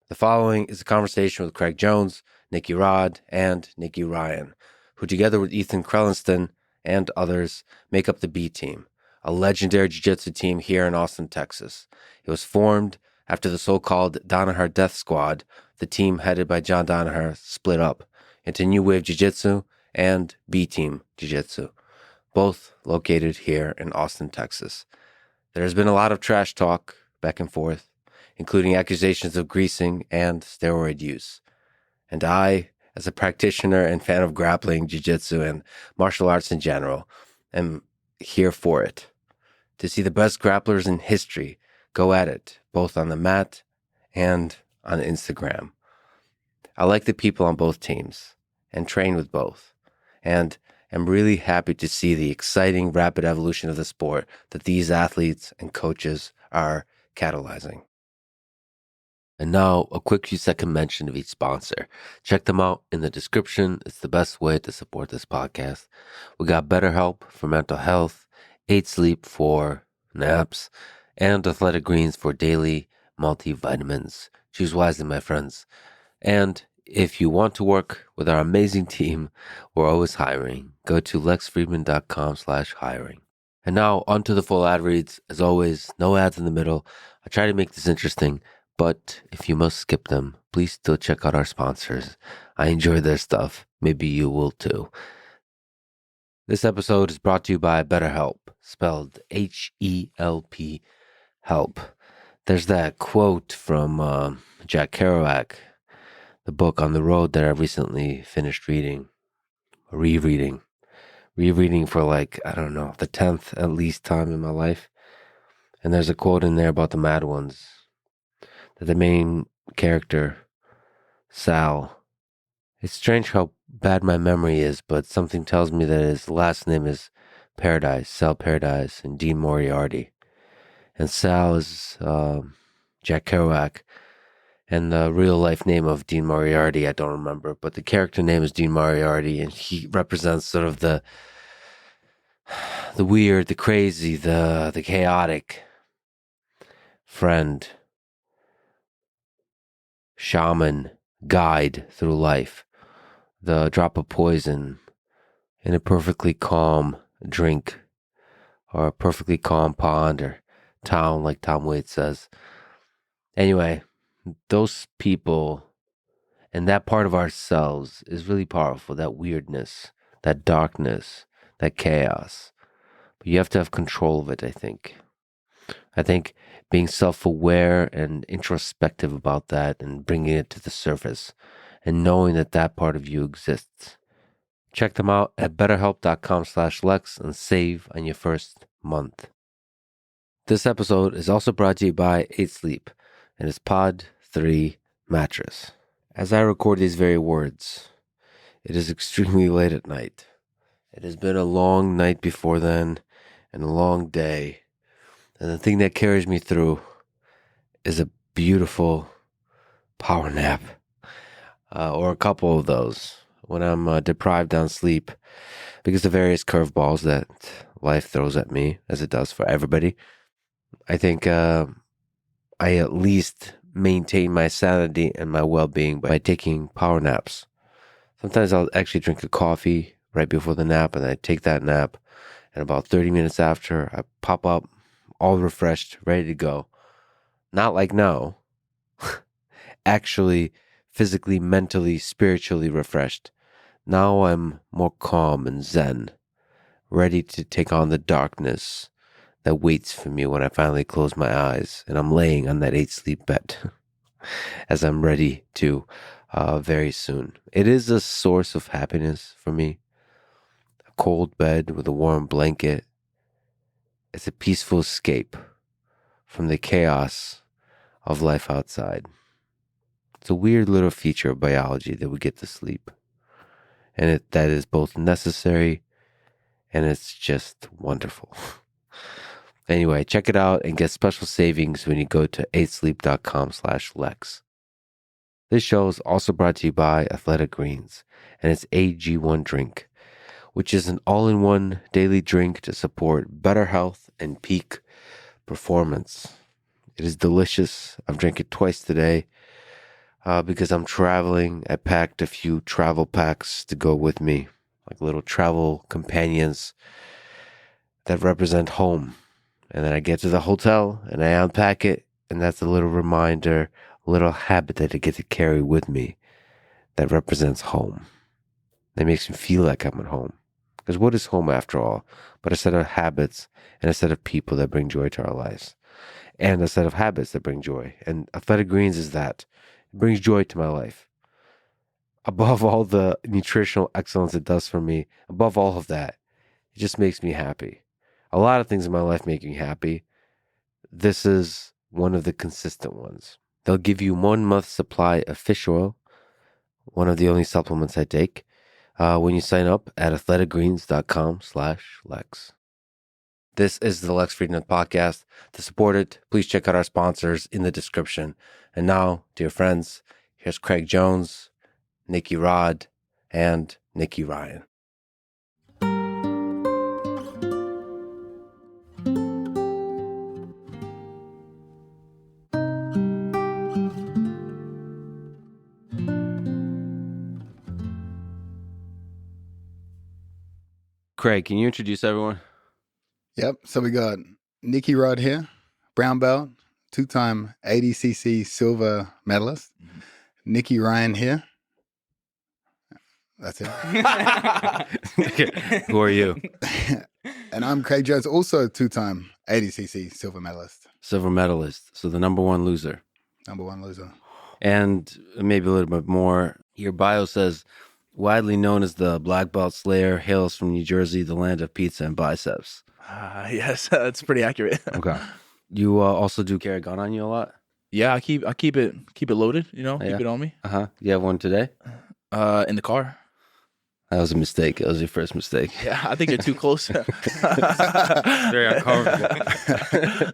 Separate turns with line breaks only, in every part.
The following is a conversation with Craig Jones, Nicky Rod, and Nicky Ryan, who together with Ethan Krellinston and others make up the B Team, a legendary jiu-jitsu team here in Austin, Texas. It was formed after the so-called Danaher Death Squad, the team headed by John Danaher, split up into New Wave Jiu-Jitsu and B Team Jiu-Jitsu, both located here in Austin, Texas. There has been a lot of trash talk back and forth, including accusations of greasing and steroid use. And I, as a practitioner and fan of grappling, jiu-jitsu, and martial arts in general, am here for it. To see the best grapplers in history go at it, both on the mat and on Instagram. I like the people on both teams and train with both. And I'm really happy to see the exciting, rapid evolution of the sport that these athletes and coaches are catalyzing. And now, a quick few-second mention of each sponsor. Check them out in the description. It's the best way to support this podcast. We got BetterHelp for mental health, 8 Sleep for naps, and Athletic Greens for daily multivitamins. Choose wisely, my friends. And if you want to work with our amazing team, we're always hiring. Go to lexfriedman.com/hiring. And now, on to the full ad reads. As always, no ads in the middle. I try to make this interesting, but if you must skip them, please still check out our sponsors. I enjoy their stuff. Maybe you will too. This episode is brought to you by BetterHelp, spelled H-E-L-P, help. There's that quote from Jack Kerouac, the book On the Road that I recently finished reading, rereading for the 10th at least time in my life. And there's a quote in there about the Mad Ones. That the main character, Sal, it's strange how bad my memory is, but something tells me that his last name is Paradise, Sal Paradise, and Dean Moriarty. And Sal is Jack Kerouac, and the real life name of Dean Moriarty, I don't remember, but the character name is Dean Moriarty, and he represents sort of the weird, the crazy, the chaotic friend, shaman, guide through life, the drop of poison in a perfectly calm drink or a perfectly calm pond or town, like Tom Waits says. Anyway, those people and that part of ourselves is really powerful, that weirdness, that darkness, that chaos. But you have to have control of it, I think. I think being self-aware and introspective about that and bringing it to the surface and knowing that that part of you exists. Check them out at betterhelp.com/Lex and save on your first month. This episode is also brought to you by 8 Sleep and its Pod 3 mattress. As I record these very words, it is extremely late at night. It has been a long night before then and a long day. And the thing that carries me through is a beautiful power nap, or a couple of those when I'm deprived on sleep because of various curveballs that life throws at me, as it does for everybody. I think I at least maintain my sanity and my well-being by taking power naps. Sometimes I'll actually drink a coffee right before the nap, and I take that nap, and about 30 minutes after, I pop up, all refreshed, ready to go. Not like now. Actually, physically, mentally, spiritually refreshed. Now I'm more calm and zen, ready to take on the darkness that waits for me when I finally close my eyes and I'm laying on that 8 Sleep bed as I'm ready to very soon. It is a source of happiness for me. A cold bed with a warm blanket. It's a peaceful escape from the chaos of life outside. It's a weird little feature of biology that we get to sleep. And that is both necessary and it's just wonderful. Anyway, check it out and get special savings when you go to 8sleep.com/Lex. This show is also brought to you by Athletic Greens and its AG1 drink, which is an all-in-one daily drink to support better health and peak performance. It is delicious. I've drank it twice today. because I'm traveling. I packed a few travel packs to go with me, like little travel companions that represent home. And then I get to the hotel and I unpack it, and that's a little reminder, a little habit that I get to carry with me that represents home. That makes me feel like I'm at home. Because what is home after all but a set of habits and a set of people that bring joy to our lives? And a set of habits that bring joy. And Athletic Greens is that. It brings joy to my life. Above all the nutritional excellence it does for me, above all of that, it just makes me happy. A lot of things in my life make me happy. This is one of the consistent ones. They'll give you 1 month supply of fish oil, one of the only supplements I take, when you sign up at athleticgreens.com/Lex. This is the Lex Friedman Podcast. To support it, please check out our sponsors in the description. And now, dear friends, here's Craig Jones, Nicky Rod, and Nicky Ryan. Craig, can you introduce everyone?
Yep. So we got Nicky Rod here, brown belt, 2-time ADCC silver medalist. Nicky Ryan here. That's it.
Who are you?
And I'm Craig Jones, also 2-time ADCC silver medalist.
Silver medalist. So the number 1 loser.
Number 1 loser.
And maybe a little bit more. Your bio says, widely known as the Black Belt Slayer, hails from New Jersey, the land of pizza and biceps.
Yes, that's pretty accurate.
Okay. You also do carry a gun on you a lot?
Yeah, I keep it loaded. Keep it on me.
You have one today?
In the car.
That was a mistake. That was your first mistake.
Yeah, I think you're too close.
Very uncomfortable.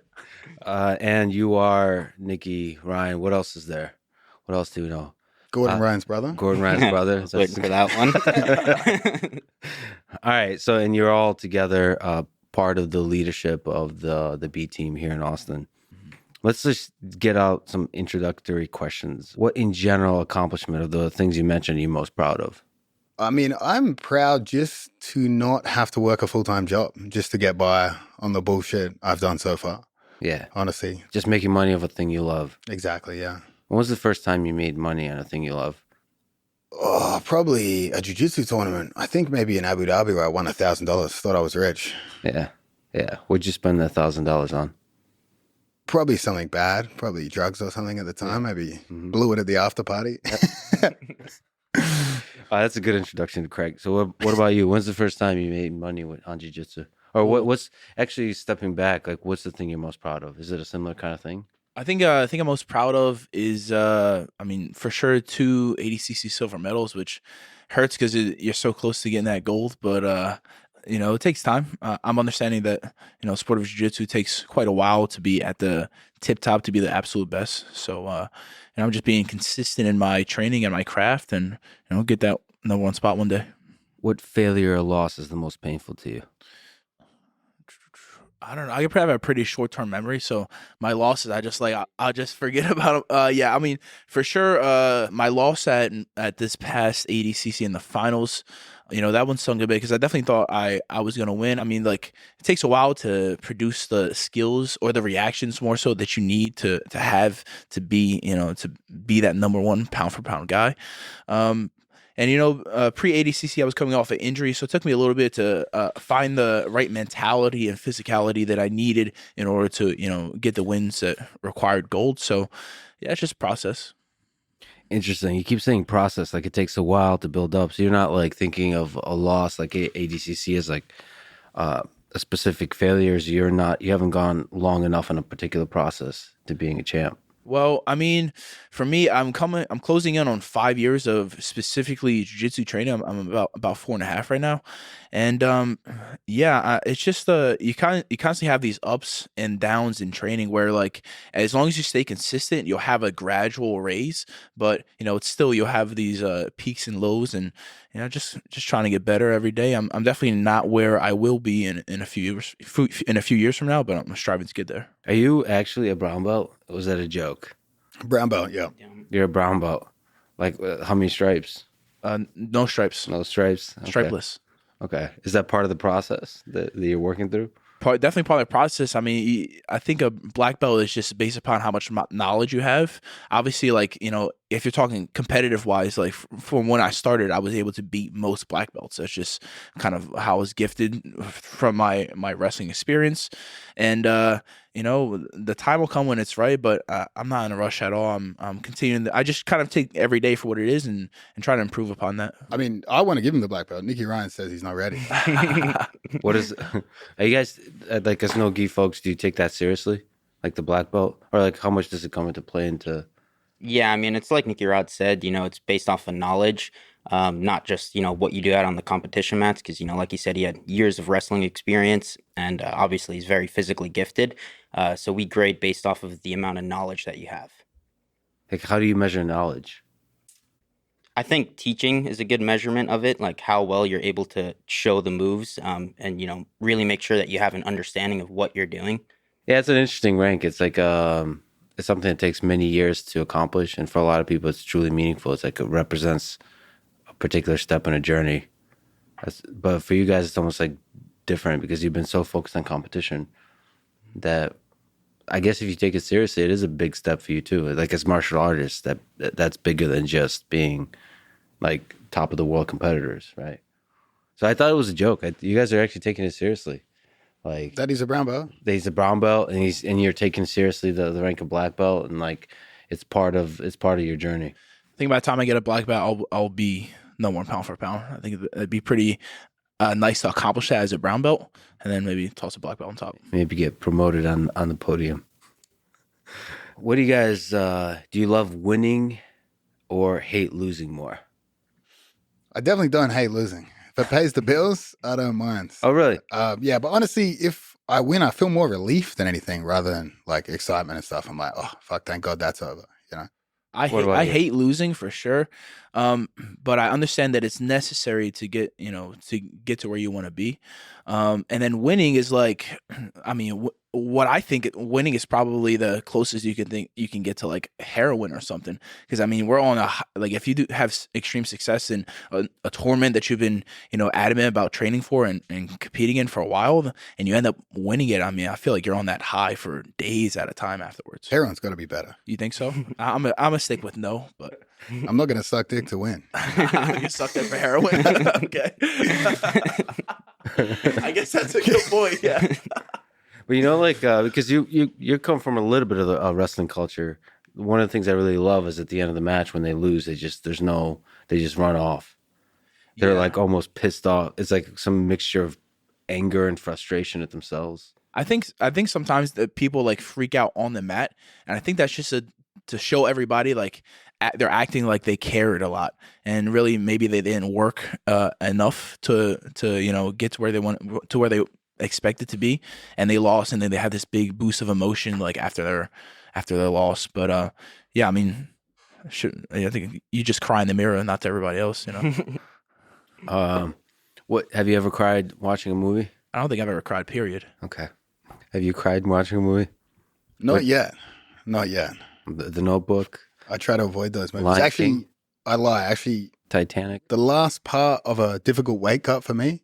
And you are Nicky Ryan. What else is there? What else do we know?
Gordon Ryan's brother.
Gordon Ryan's brother.
I was waiting for that one.
All right. So, and you're all together part of the leadership of the B team here in Austin. Let's just get out some introductory questions. What, in general, accomplishment of the things you mentioned are you most proud of?
I mean, I'm proud just to not have to work a full-time job, just to get by on the bullshit I've done so far.
Yeah.
Honestly.
Just making money off a thing you love.
Exactly, yeah.
When was the first time you made money on a thing you love?
Oh, probably a jiu-jitsu tournament. I think maybe in Abu Dhabi where I won $1,000. Thought I was rich.
Yeah. Yeah. What'd you spend that $1,000 on?
Probably something bad. Probably drugs or something at the time. Maybe blew it at the after party.
That's a good introduction to Craig. So what about you? When's the first time you made money on jiu-jitsu? Or what's actually stepping back? Like, what's the thing you're most proud of? Is it a similar kind of thing?
I think I'm most proud of is, for sure 2 ADCC silver medals, which hurts because you're so close to getting that gold. But, it takes time. I'm understanding that, sport of jiu-jitsu takes quite a while to be at the tip top, to be the absolute best. So, I'm just being consistent in my training and my craft and, get that number 1 spot one day.
What failure or loss is the most painful to you?
I don't know. I probably have a pretty short-term memory, so my losses, I'll just forget about them. For sure, my loss at this past ADCC in the finals, that one stung a bit because I definitely thought I was gonna win. It takes a while to produce the skills or the reactions more so that you need to have to be that number 1 pound for pound guy. Pre-ADCC, I was coming off an injury, so it took me a little bit to find the right mentality and physicality that I needed in order to, get the wins that required gold. So, yeah, it's just a process.
Interesting. You keep saying process, like it takes a while to build up. So you're not like thinking of a loss like ADCC as like a specific failures. You haven't gone long enough in a particular process to being a champ.
Well, for me, I'm closing in on 5 years of specifically jiu-jitsu training. I'm about 4.5 right now. And, it's just, you constantly have these ups and downs in training where like, as long as you stay consistent, you'll have a gradual raise, but it's still, you'll have these, peaks and lows and, just trying to get better every day. I'm definitely not where I will be in a few years from now, but I'm striving to get there.
Are you actually a brown belt? Or was that a joke?
Brown belt, yeah.
You're a brown belt. Like how many stripes?
No stripes,
No stripes. Okay.
stripeless.
Okay. Is that part of the process that you're working through?
Definitely part of the process. I mean, I think a black belt is just based upon how much knowledge you have. Obviously, like, if you're talking competitive wise, like from when I started, I was able to beat most black belts. That's just kind of how I was gifted from my wrestling experience. And the time will come when it's right, but I'm not in a rush at all. I'm continuing. I just kind of take every day for what it is and try to improve upon that.
I mean, I want to give him the black belt. Nicky Ryan says he's not ready.
What is? Are you guys like as no gi folks? Do you take that seriously, like the black belt, or like how much does it come into play into?
Yeah, I mean, it's like Nicky Rod said, it's based off of knowledge, not just, what you do out on the competition mats. Because, like he said, he had years of wrestling experience and obviously he's very physically gifted. So we grade based off of the amount of knowledge that you have.
Like, how do you measure knowledge?
I think teaching is a good measurement of it, like how well you're able to show the moves and, really make sure that you have an understanding of what you're doing.
Yeah, it's an interesting rank. It's like it's something that takes many years to accomplish, and for a lot of people, it's truly meaningful. It's like it represents a particular step in a journey. But for you guys, it's almost like different because you've been so focused on competition that I guess if you take it seriously, it is a big step for you too. Like as martial artists, that's bigger than just being like top of the world competitors, right? So I thought it was a joke. You guys are actually taking it seriously. Like
That he's a brown belt.
he's a brown belt, and you're taking seriously the rank of black belt, and like it's part of your journey.
I think by the time I get a black belt, I'll be no more pound for pound. I think it'd be pretty nice to accomplish that as a brown belt, and then maybe toss a black belt on top.
Maybe get promoted on the podium. What do you guys do? You love winning or hate losing more?
I definitely don't hate losing. If it pays the bills, I don't mind.
Oh, really?
Yeah, but honestly, if I win, I feel more relief than anything rather than like excitement and stuff. I'm like, oh, fuck, thank God that's over,
I hate losing for sure, but I understand that it's necessary to get to where you want to be, and then winning is like, I mean, what I think winning is probably the closest you can get to like heroin or something. Because I mean, we're on like if you do have extreme success in a tournament that you've been adamant about training for and competing in for a while, and you end up winning it. I mean, I feel like you're on that high for days at a time afterwards.
Heroin's got to be better.
You think so? I'm a stick with no, but
I'm not going to suck dick to win.
you suck dick for heroin. Okay. I guess that's a good point. Yeah.
But because you come from a little bit of the wrestling culture. One of the things I really love is at the end of the match when they lose, they just run off. They're like almost pissed off. It's like some mixture of anger and frustration at themselves.
I think sometimes that people like freak out on the mat, and I think that's just to show everybody like they're acting like they cared a lot, and really maybe they didn't work enough to get to where they want to where they expected to be, and they lost, and then they had this big boost of emotion like after their loss. But yeah, I mean, I think you just cry in the mirror, not to everybody else,
What have you ever cried watching a movie?
I don't think I've ever cried. Period.
Okay. Have you cried watching a movie?
Not yet.
The Notebook,
I try to avoid those movies.
Lion
Actually,
King?
I lie. Actually,
Titanic.
the last part of a difficult wake up for me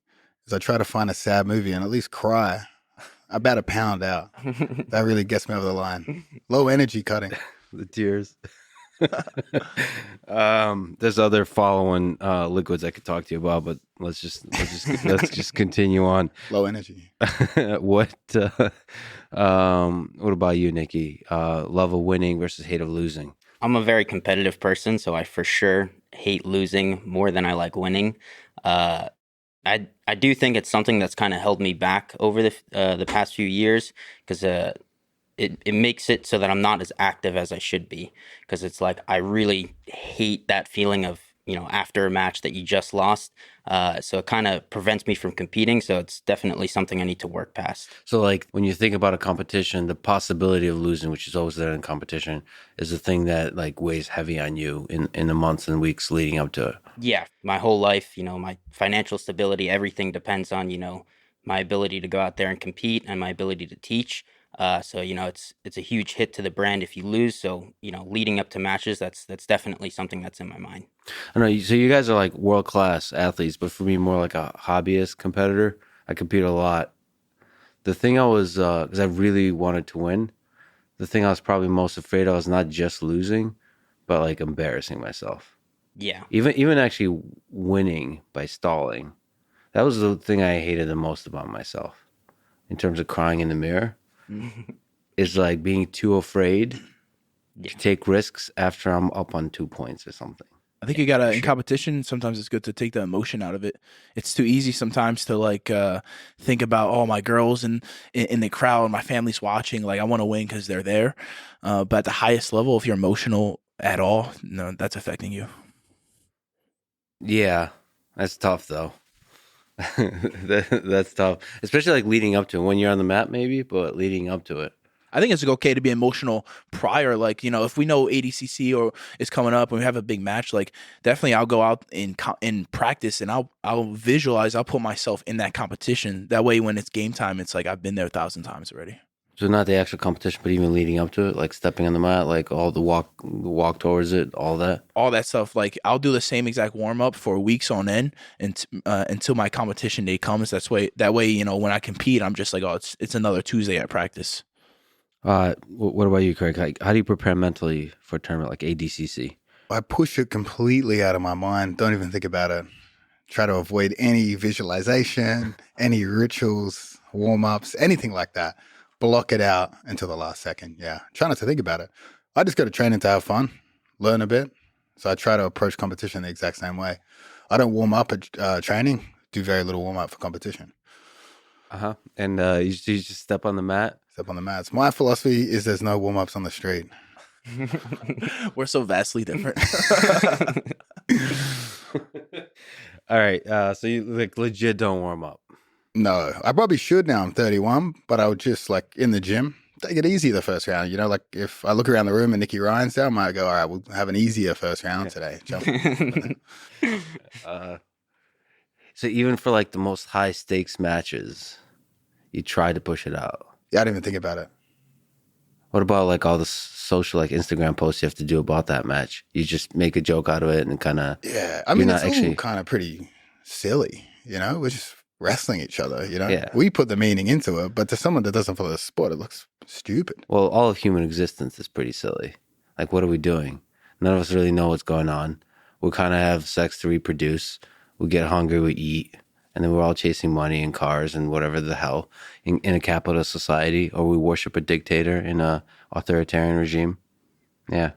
is I try to find a sad movie and at least cry about a pound out. That really gets me over the line. Low energy cutting.
The tears. There's other following liquids I could talk to you about, but let's just continue on.
Low energy.
What about you, Nicky? Love of winning versus hate of losing.
I'm a very competitive person, so I for sure hate losing more than I like winning. I do think it's something that's kind of held me back over the past few years because it makes it so that I'm not as active as I should be, because it's like I really hate that feeling of after a match that you just lost. So it kind of prevents me from competing. So it's definitely something I need to work past.
So like when you think about a competition, the possibility of losing, which is always there in competition, is the thing that like weighs heavy on you in the months and weeks leading up to it.
Yeah, my whole life, my financial stability, everything depends on, my ability to go out there and compete and my ability to teach. So it's a huge hit to the brand if you lose. So leading up to matches, that's definitely something that's in my mind.
I know. So you guys are like world class athletes, but for me, more like a hobbyist competitor. I compete a lot. The thing I was, because I really wanted to win. The thing I was probably most afraid of was not just losing, but like embarrassing myself.
Yeah.
Even actually winning by stalling. That was the thing I hated the most about myself. In terms of crying in the mirror, is like being too afraid to take risks after I'm up on 2 points or something.
I think you gotta in competition. Sometimes it's good to take the emotion out of it. It's too easy sometimes to like think about my girls in the crowd, my family's watching. Like I want to win because they're there. But at the highest level, if you're emotional at all, no, that's affecting you.
Yeah, that's tough though. That's tough, especially like leading up to it. When you're on the mat, maybe, but leading up to it.
I think it's okay to be emotional prior. Like, if we know ADCC or is coming up and we have a big match, like definitely I'll go out in practice and I'll visualize, I'll put myself in that competition. That way when it's game time, it's like I've been there 1,000 times already.
So not the actual competition, but even leading up to it, like stepping on the mat, like all the walk towards it, all that.
All that stuff. Like I'll do the same exact warm up for weeks on end until my competition day comes. That way, when I compete, I'm just like, oh, it's another Tuesday at practice.
What about you, Craig? Like, how do you prepare mentally for a tournament like ADCC?
I push it completely out of my mind. Don't even think about it. Try to avoid any visualization, any rituals, warm-ups, anything like that. Block it out until the last second. Yeah. Try not to think about it. I just go to training to have fun, learn a bit. So I try to approach competition the exact same way. I don't warm up at training, do very little warm-up for competition.
Uh-huh. And you just step on the mat?
Step on the mats. My philosophy is there's no warm-ups on the street.
We're so vastly different.
All right. So you like legit don't warm up?
No, I probably should now. I'm 31, but I would just like in the gym, take it easy the first round. Like if I look around the room and Nicky Ryan's there, I might go, all right, we'll have an easier first round today.
So even for like the most high stakes matches, you try to push it out.
Yeah, I didn't even think about it.
What about like all the social like Instagram posts you have to do about that match? You just make a joke out of it and kind of
I mean it's all kind of pretty silly. We're just wrestling each other.
Yeah.
We put the meaning into it, but to someone that doesn't follow the sport, it looks stupid.
Well, all of human existence is pretty silly. Like, what are we doing? None of us really know what's going on. We kind of have sex to reproduce. We get hungry, we eat, and then we're all chasing money and cars and whatever the hell in a capitalist society, or we worship a dictator in a authoritarian regime. Yeah.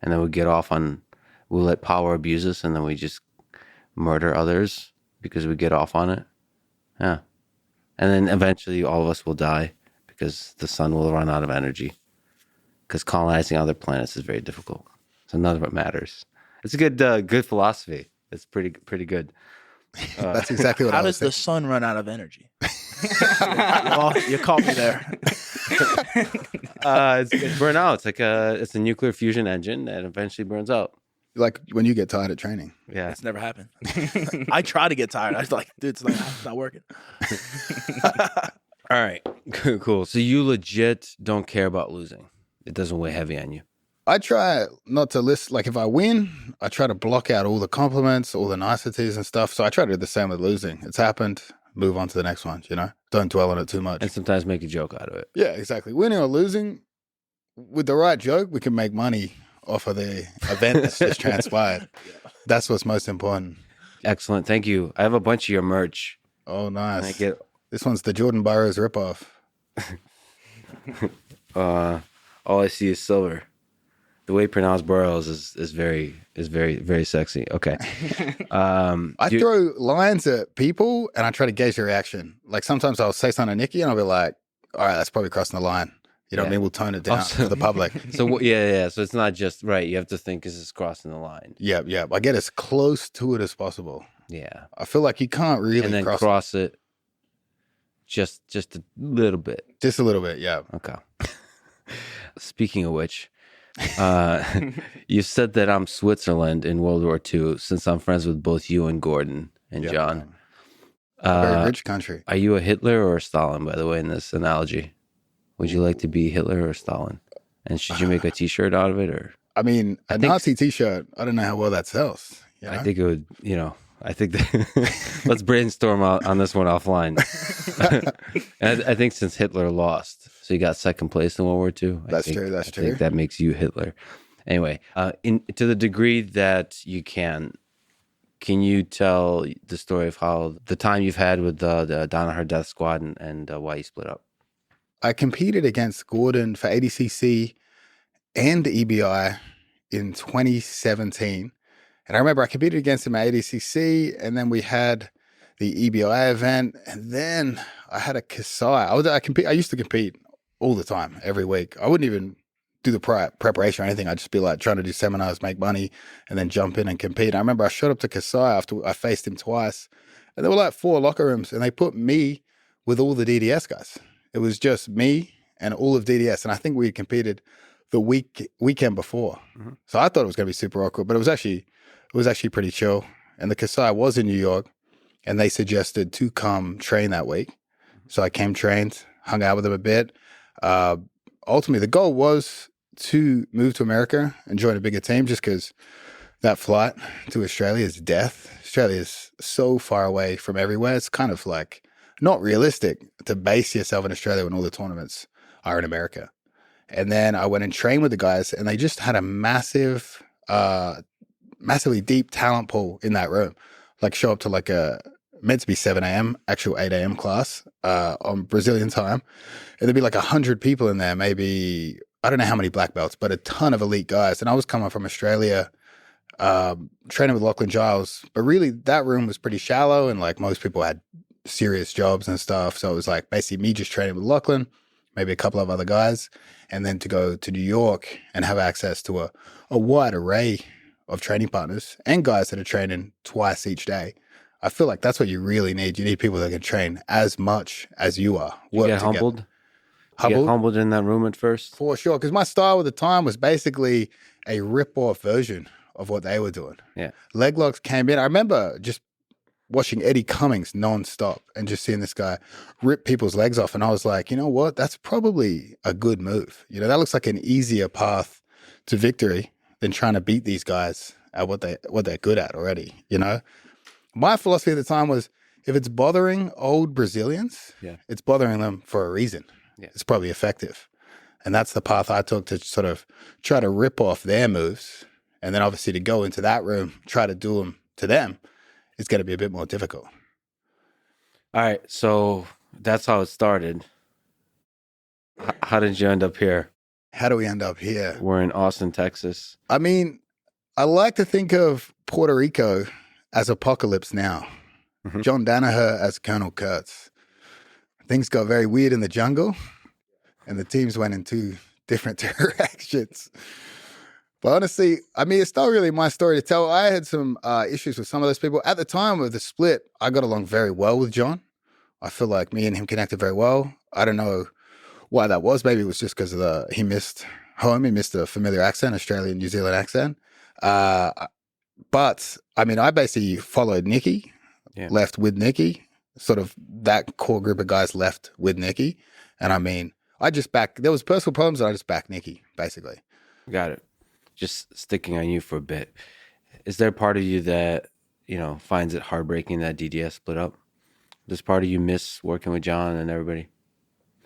And then we get off on, we let power abuse us, and then we just murder others because we get off on it. Yeah. And then eventually all of us will die because the sun will run out of energy. Because colonizing other planets is very difficult. So none of it matters. It's a good philosophy. It's pretty good.
That's exactly what I was
How does the sun run out of energy? Well, you caught me there.
It's burn out. It's a nuclear fusion engine that eventually burns out.
Like when you get tired at training.
Yeah.
It's never happened. I try to get tired. I was like, dude, it's not working.
All right. Cool. So you legit don't care about losing. It doesn't weigh heavy on you.
I try not to list, like if I win, I try to block out all the compliments, all the niceties and stuff. So I try to do the same with losing. It's happened, move on to the next one, Don't dwell on it too much.
And sometimes make a joke out of it.
Yeah, exactly. Winning or losing, with the right joke, we can make money off of the event that's just transpired. Yeah. That's what's most important.
Excellent. Thank you. I have a bunch of your merch.
Oh, nice. This one's the Jordan Burroughs ripoff.
All I see is silver. The way you pronounce Burroughs is very, very sexy. Okay.
I throw lines at people and I try to gauge their reaction. Like sometimes I'll say something to Nicky and I'll be like, all right, that's probably crossing the line. You know what I mean? We'll tone it down for the public.
So yeah. So it's not just right. You have to think, is this crossing the line?
Yeah. I get as close to it as possible.
Yeah.
I feel like you can't really
and then cross it just a little bit.
Just a little bit, yeah.
Okay. Speaking of which, you said that I'm Switzerland in World War II since I'm friends with both you and Gordon and John.
Very rich country.
Are you a Hitler or a Stalin, by the way, in this analogy? Would you like to be Hitler or Stalin? And should you make a T-shirt out of it, or?
I mean,
I
a
think-
Nazi T-shirt. I don't know how well that sells. You know?
I think it would. I think that let's brainstorm on this one offline. And I think since Hitler lost, so he got second place in World War II.
That's
I
true.
think that makes you Hitler. Anyway, to the degree that you can you tell the story of how the time you've had with the Danaher Death Squad and why you split up?
I competed against Gordon for ADCC and the EBI in 2017. And I remember I competed against him at ADCC, and then we had the EBI event, and then I had a Kasai. I used to compete all the time, every week. I wouldn't even do the preparation or anything. I'd just be like trying to do seminars, make money, and then jump in and compete. I remember I showed up to Kasai after I faced him twice, and there were like 4 locker rooms, and they put me with all the DDS guys. It was just me and all of DDS, and I think we had competed the weekend before. Mm-hmm. So I thought it was going to be super awkward, but it was actually pretty chill. And the Kasai was in New York, and they suggested to come train that week. So I came trained, hung out with them a bit. Ultimately, the goal was to move to America and join a bigger team, just because that flight to Australia is death. Australia is so far away from everywhere. It's kind of like not realistic to base yourself in Australia when all the tournaments are in America. And then I went and trained with the guys, and they just had a massively deep talent pool in that room. Like show up to like meant to be 7 a.m., actual 8 a.m. class on Brazilian time. And there'd be like 100 people in there, maybe, I don't know how many black belts, but a ton of elite guys. And I was coming from Australia, training with Lachlan Giles. But really, that room was pretty shallow, and like most people had serious jobs and stuff. So it was like basically me just training with Lachlan, maybe a couple of other guys, and then to go to New York and have access to a wide array of training partners and guys that are training twice each day. I feel like that's what you really need. You need people that can train as much as you are.
You get humbled? You get humbled in that room at first?
For sure, because my style at the time was basically a rip-off version of what they were doing.
Yeah.
Leg locks came in. I remember just watching Eddie Cummings nonstop and just seeing this guy rip people's legs off. And I was like, you know what? That's probably a good move. You know, that looks like an easier path to victory than trying to beat these guys at what they're good at already, you know? My philosophy at the time was, if it's bothering old Brazilians, it's bothering them for a reason. Yeah. It's probably effective. And that's the path I took to sort of try to rip off their moves. And then obviously to go into that room, try to do them to them, it's going to be a bit more difficult.
All right. So that's how it started. How did you end up here?
How do we end up here?
We're in Austin, Texas.
I mean, I like to think of Puerto Rico as Apocalypse Now. Mm-hmm. John Danaher as Colonel Kurtz. Things got very weird in the jungle, and the teams went in 2 different directions. But honestly, I mean, it's not really my story to tell. I had some issues with some of those people. At the time of the split, I got along very well with John. I feel like me and him connected very well. I don't know why that was. Maybe it was just because he missed home. He missed a familiar accent, Australian, New Zealand accent. But, I mean, I basically followed Nicky, left with Nicky. Sort of that core group of guys left with Nicky. And I mean, there was personal problems, and I just backed Nicky, basically.
Got it. Just sticking on you for a bit. Is there a part of you that, finds it heartbreaking that DDS split up? Does part of you miss working with John and everybody?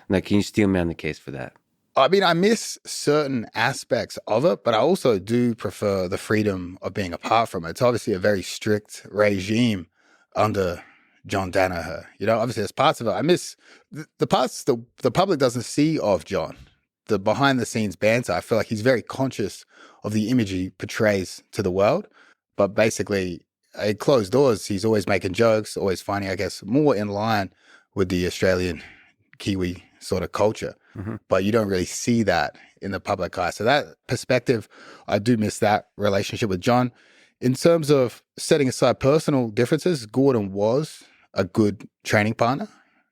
Like, can you steel man the case for that?
I mean, I miss certain aspects of it, but I also do prefer the freedom of being apart from it. It's obviously a very strict regime under John Danaher. Obviously there's parts of it. I miss the parts the public doesn't see of John. The behind the scenes banter. I feel like he's very conscious of the image he portrays to the world. But basically, at closed doors, he's always making jokes, always finding, I guess, more in line with the Australian Kiwi sort of culture. Mm-hmm. But you don't really see that in the public eye. So that perspective, I do miss that relationship with John. In terms of setting aside personal differences, Gordon was a good training partner.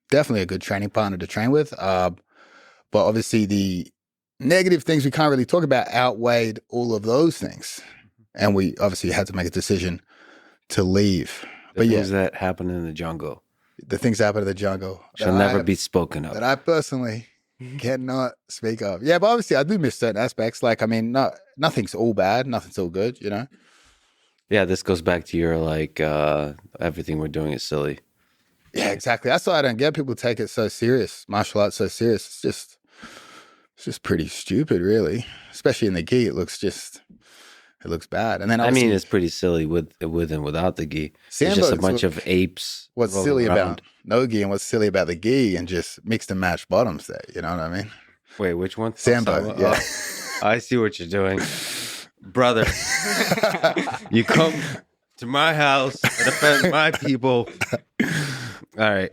Definitely a good training partner to train with. But obviously the negative things we can't really talk about outweighed all of those things. And we obviously had to make a decision to leave.
The things that happen in the jungle.
The things that happen in the jungle.
Shall never be spoken of.
That I personally Cannot speak of. Yeah, but obviously I do miss certain aspects. Like, I mean, nothing's all bad, nothing's all good, you know?
Yeah, this goes back to your like everything we're doing is silly.
Yeah, exactly. That's why I don't get people take it so serious. Martial arts so serious. It's just pretty stupid, really. Especially in the gi, it looks bad. And then
I
obviously,
mean, it's pretty silly with and without the gi. It's just a
Sambo's
bunch of apes.
what's
rolling
silly
around.
about no gi and what's silly about the gi and just mixed and matched bottoms there. You know what I mean?
Wait, which one?
Sambo.
Oh,
Yeah.
I see what you're doing, brother. You come to my house and offend my people. All right.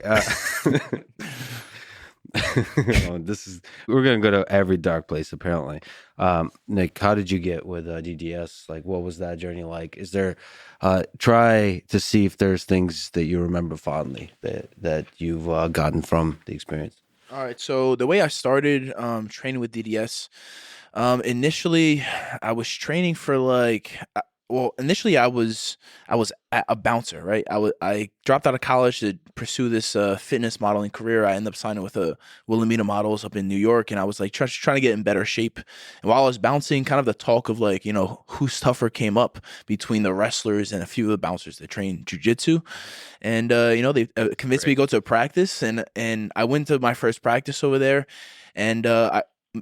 We're gonna go to every dark place apparently. Nick, how did you get with DDS? Like, what was that journey like? Is there try to see if there's things that you remember fondly that you've gotten from the experience?
All right, so the way I started training with DDS, initially I was training for initially I was a bouncer, right? I dropped out of college to pursue this fitness modeling career. I ended up signing with Wilhelmina Models up in New York, and I was like trying to get in better shape. And while I was bouncing, kind of the talk of like, who's tougher came up between the wrestlers and a few of the bouncers that train jiu-jitsu. And they convinced me to go to a practice, and I went to my first practice over there, and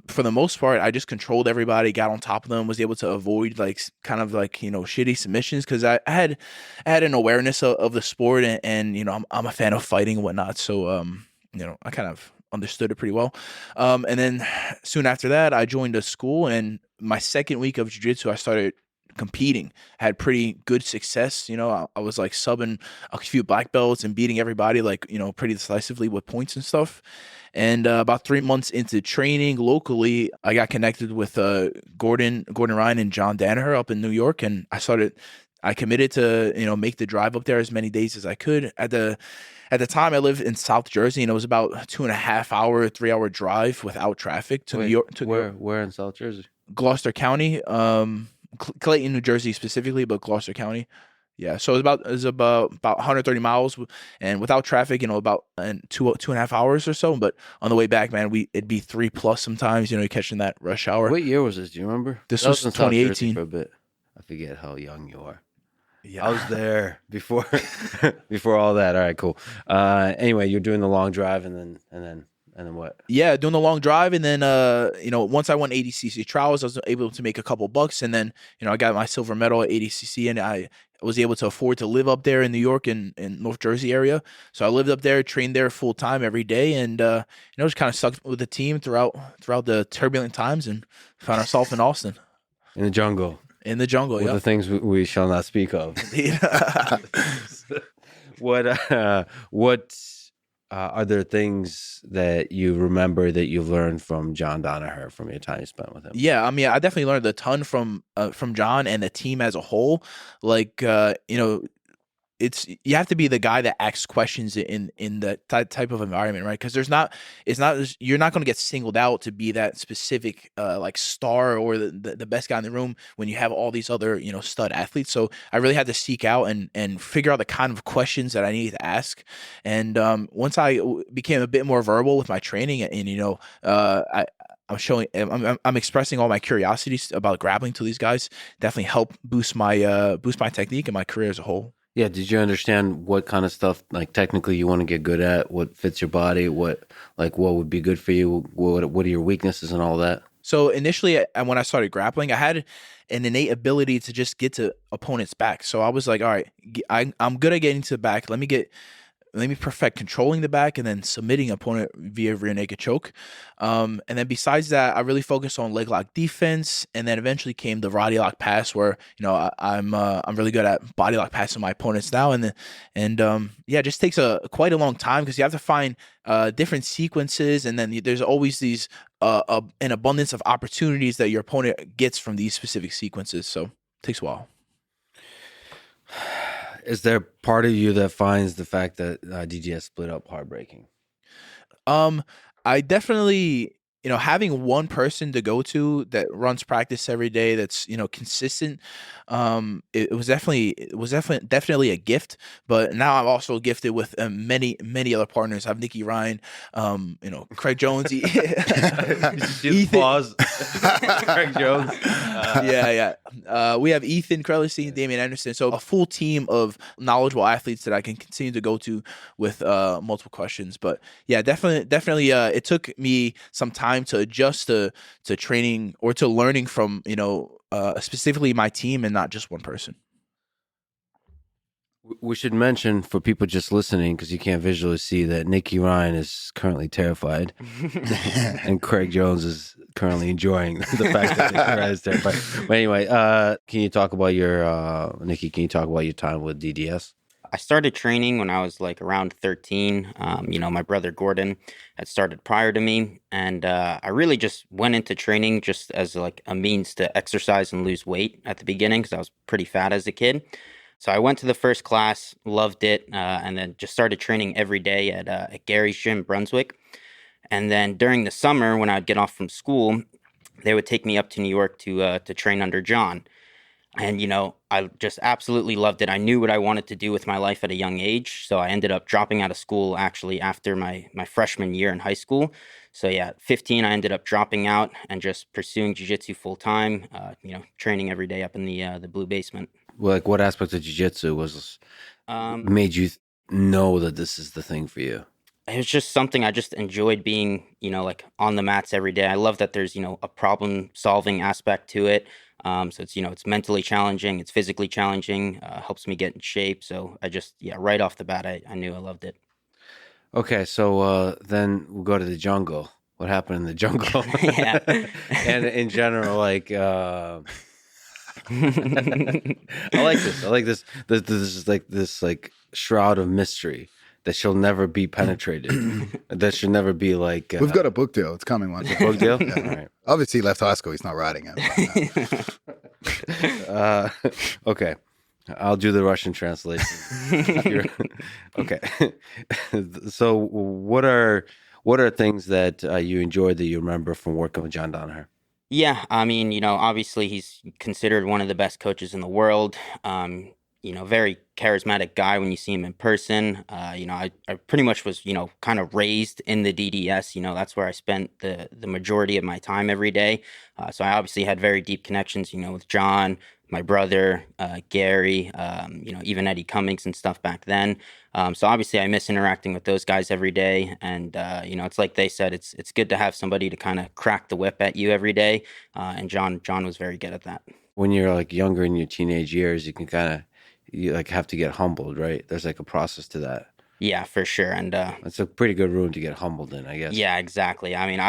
for the most part, I just controlled everybody, got on top of them, was able to avoid shitty submissions because I had an awareness of the sport, and I'm a fan of fighting and whatnot, so I kind of understood it pretty well. And then soon after that, I joined a school, and my second week of jiu-jitsu, I started competing. I had pretty good success. I was like subbing a few black belts and beating everybody pretty decisively with points and stuff. And about 3 months into training locally, I got connected with Gordon Ryan and John Danaher up in New York, and I committed to make the drive up there as many days as I could. At the time, I lived in South Jersey, and it was about 2.5 hour, 3 hour drive without traffic to New York.
Where in South Jersey?
Gloucester County, Clayton, New Jersey specifically, but Gloucester County. Yeah, so it was about 130 miles, and without traffic, about 2.5 hours or so. But on the way back, man, it'd be 3+ sometimes. Catching that rush hour.
What year was this? Do you remember?
This was
in South Jersey
2018.
for a bit. I forget how young you are.
Yeah,
I was there before before all that. All right, cool. Anyway, you're doing the long drive, and then what?
Yeah, doing the long drive, and then once I won ADCC trials, I was able to make a couple bucks, and then I got my silver medal at ADCC, and I was able to afford to live up there in New York and in North Jersey area. So I lived up there, trained there full time every day, and just kind of stuck with the team throughout the turbulent times, and found ourselves in Austin,
In the jungle.
in the jungle.
With
Yeah.
the things we shall not speak of. What are there things that you remember that you've learned from John Danaher from your time you spent with him?
Yeah, I mean, I definitely learned a ton from John and the team as a whole. Like, you have to be the guy that asks questions in that type of environment, right? Because you're not going to get singled out to be that specific star or the best guy in the room when you have all these other stud athletes. So I really had to seek out and figure out the kind of questions that I needed to ask. And once I became a bit more verbal with my training, and I'm expressing all my curiosities about grappling to these guys, definitely help boost my technique and my career as a whole.
Yeah, did you understand what kind of stuff like technically you want to get good at, what fits your body, what would be good for you, what are your weaknesses and all that?
So initially, when I started grappling, I had an innate ability to just get to opponents' back. So I was like, all right, I'm good at getting to the back. Let me perfect controlling the back and then submitting opponent via rear naked choke. And then besides that, I really focused on leg lock defense, and then eventually came the body lock pass, where I'm really good at body lock passing my opponents now. And it just takes quite a long time because you have to find different sequences, and then there's always these an abundance of opportunities that your opponent gets from these specific sequences. So it takes a while.
Is there part of you that finds the fact that DGS split up heartbreaking?
I definitely having one person to go to that runs practice every day, that's, consistent, it was definitely a gift. But now I'm also gifted with many other partners. I have Nicky, Ryan, Craig Jones,
Ethan. Pause. Craig Jones.
We have Ethan Krellerstein, Damian Anderson. So a full team of knowledgeable athletes that I can continue to go to with multiple questions. But yeah, definitely. It took me some time to adjust to training or to learning from specifically my team and not just one person.
We should mention for people just listening, because you can't visually see, that Nicky Ryan is currently terrified and Craig Jones is currently enjoying the fact that Nicky Ryan is terrified. But anyway, can you talk about your Nicky? Can you talk about your time with DDS?
I started training when I was like around 13. My brother Gordon had started prior to me, and I really just went into training just as like a means to exercise and lose weight at the beginning, because I was pretty fat as a kid. So I went to the first class, loved it, and then just started training every day at Gary's gym, Brunswick. And then during the summer, when I'd get off from school, they would take me up to New York to train under John. And, I just absolutely loved it. I knew what I wanted to do with my life at a young age. So I ended up dropping out of school actually after my freshman year in high school. So yeah, at 15, I ended up dropping out and just pursuing jiu-jitsu full time, training every day up in the blue basement.
Well, like, what aspect of jiu-jitsu made you know that this is the thing for you?
It was just something I just enjoyed being, like on the mats every day. I love that there's, a problem solving aspect to it. So it's, it's mentally challenging, it's physically challenging, helps me get in shape. So I just, right off the bat, I knew I loved it. Okay,
so then we'll go to the jungle. What happened in the jungle?
Yeah.
And in general, like, I like this. This is like this shroud of mystery that shall never be penetrated. That should never be like...
We've got a book deal. It's coming one day.
Book deal?
Yeah. All right. Obviously, he left high school. He's not writing it.
Okay. I'll do the Russian translation. Okay. So what are things that you enjoyed that you remember from working with John Danaher?
Yeah, I mean, obviously he's considered one of the best coaches in the world. Very charismatic guy when you see him in person. I pretty much was, kind of raised in the DDS. That's where I spent the majority of my time every day. So I obviously had very deep connections, with John, my brother, Gary, even Eddie Cummings and stuff back then. So obviously I miss interacting with those guys every day. And, it's like they said, it's good to have somebody to kind of crack the whip at you every day. And John was very good at that.
When you're like younger in your teenage years, you can you have to get humbled, right? There's like a process to that.
Yeah, for sure. And
it's a pretty good room to get humbled in, I guess.
Yeah, exactly. I mean,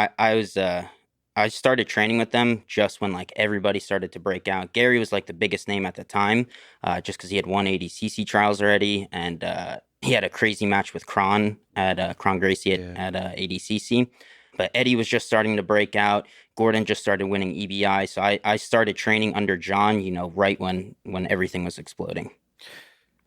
I started training with them just when like everybody started to break out. Gary was like the biggest name at the time, just because he had won ADCC trials already, and he had a crazy match with Kron Gracie at ADCC. But Eddie was just starting to break out. Gordon just started winning EBI. So I started training under John, right when everything was exploding.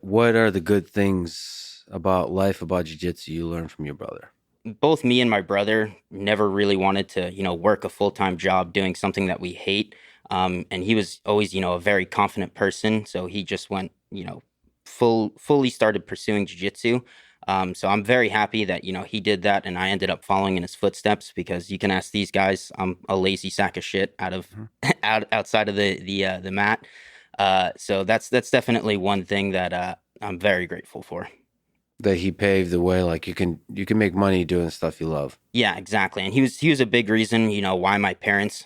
What are the good things about life, about jiu-jitsu you learned from your brother?
Both me and my brother never really wanted to, work a full-time job doing something that we hate. And he was always, a very confident person. So he just went, fully started pursuing jiu-jitsu. So I'm very happy that, he did that and I ended up following in his footsteps, because you can ask these guys, I'm a lazy sack of shit outside of the mat. So that's definitely one thing that I'm very grateful for.
That he paved the way, like you can make money doing stuff you love.
Yeah, exactly. And he was a big reason, why my parents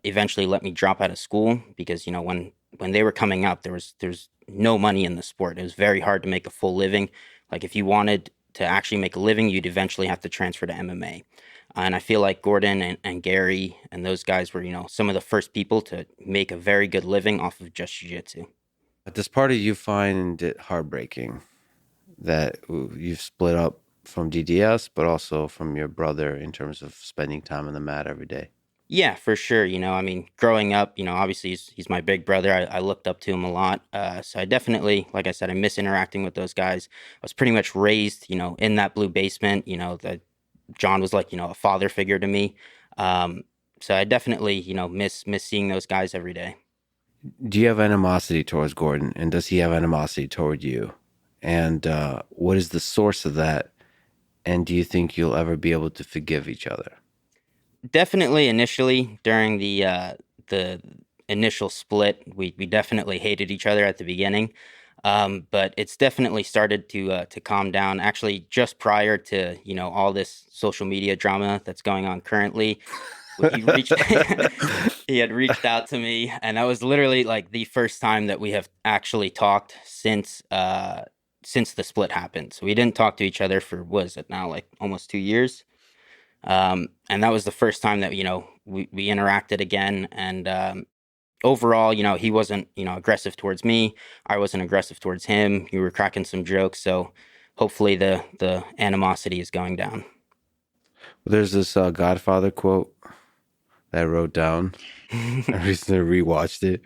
eventually let me drop out of school, because, when they were coming up, there's no money in the sport. It was very hard to make a full living. Like if you wanted to actually make a living, you'd eventually have to transfer to MMA. And I feel like Gordon and Gary and those guys were, some of the first people to make a very good living off of just jiu-jitsu.
At this part of you find it heartbreaking that you've split up from DDS, but also from your brother in terms of spending time on the mat every day?
Yeah, for sure. I mean, growing up, obviously he's my big brother. I looked up to him a lot. So I definitely, like I said, I miss interacting with those guys. I was pretty much raised, in that blue basement, that John was like, a father figure to me. So I definitely, miss seeing those guys every day.
Do you have animosity towards Gordon, and does he have animosity toward you? And what is the source of that? And do you think you'll ever be able to forgive each other?
Definitely initially during the initial split, we definitely hated each other at the beginning. But it's definitely started to calm down. Actually, just prior to all this social media drama that's going on currently, he reached he had reached out to me, and that was literally like the first time that we have actually talked since the split happened. So we didn't talk to each other for, what is it now, like almost 2 years. And that was the first time that we interacted again. And overall, he wasn't aggressive towards me. I wasn't aggressive towards him. We were cracking some jokes. So hopefully the animosity is going down.
There's this Godfather quote that I wrote down. I recently rewatched it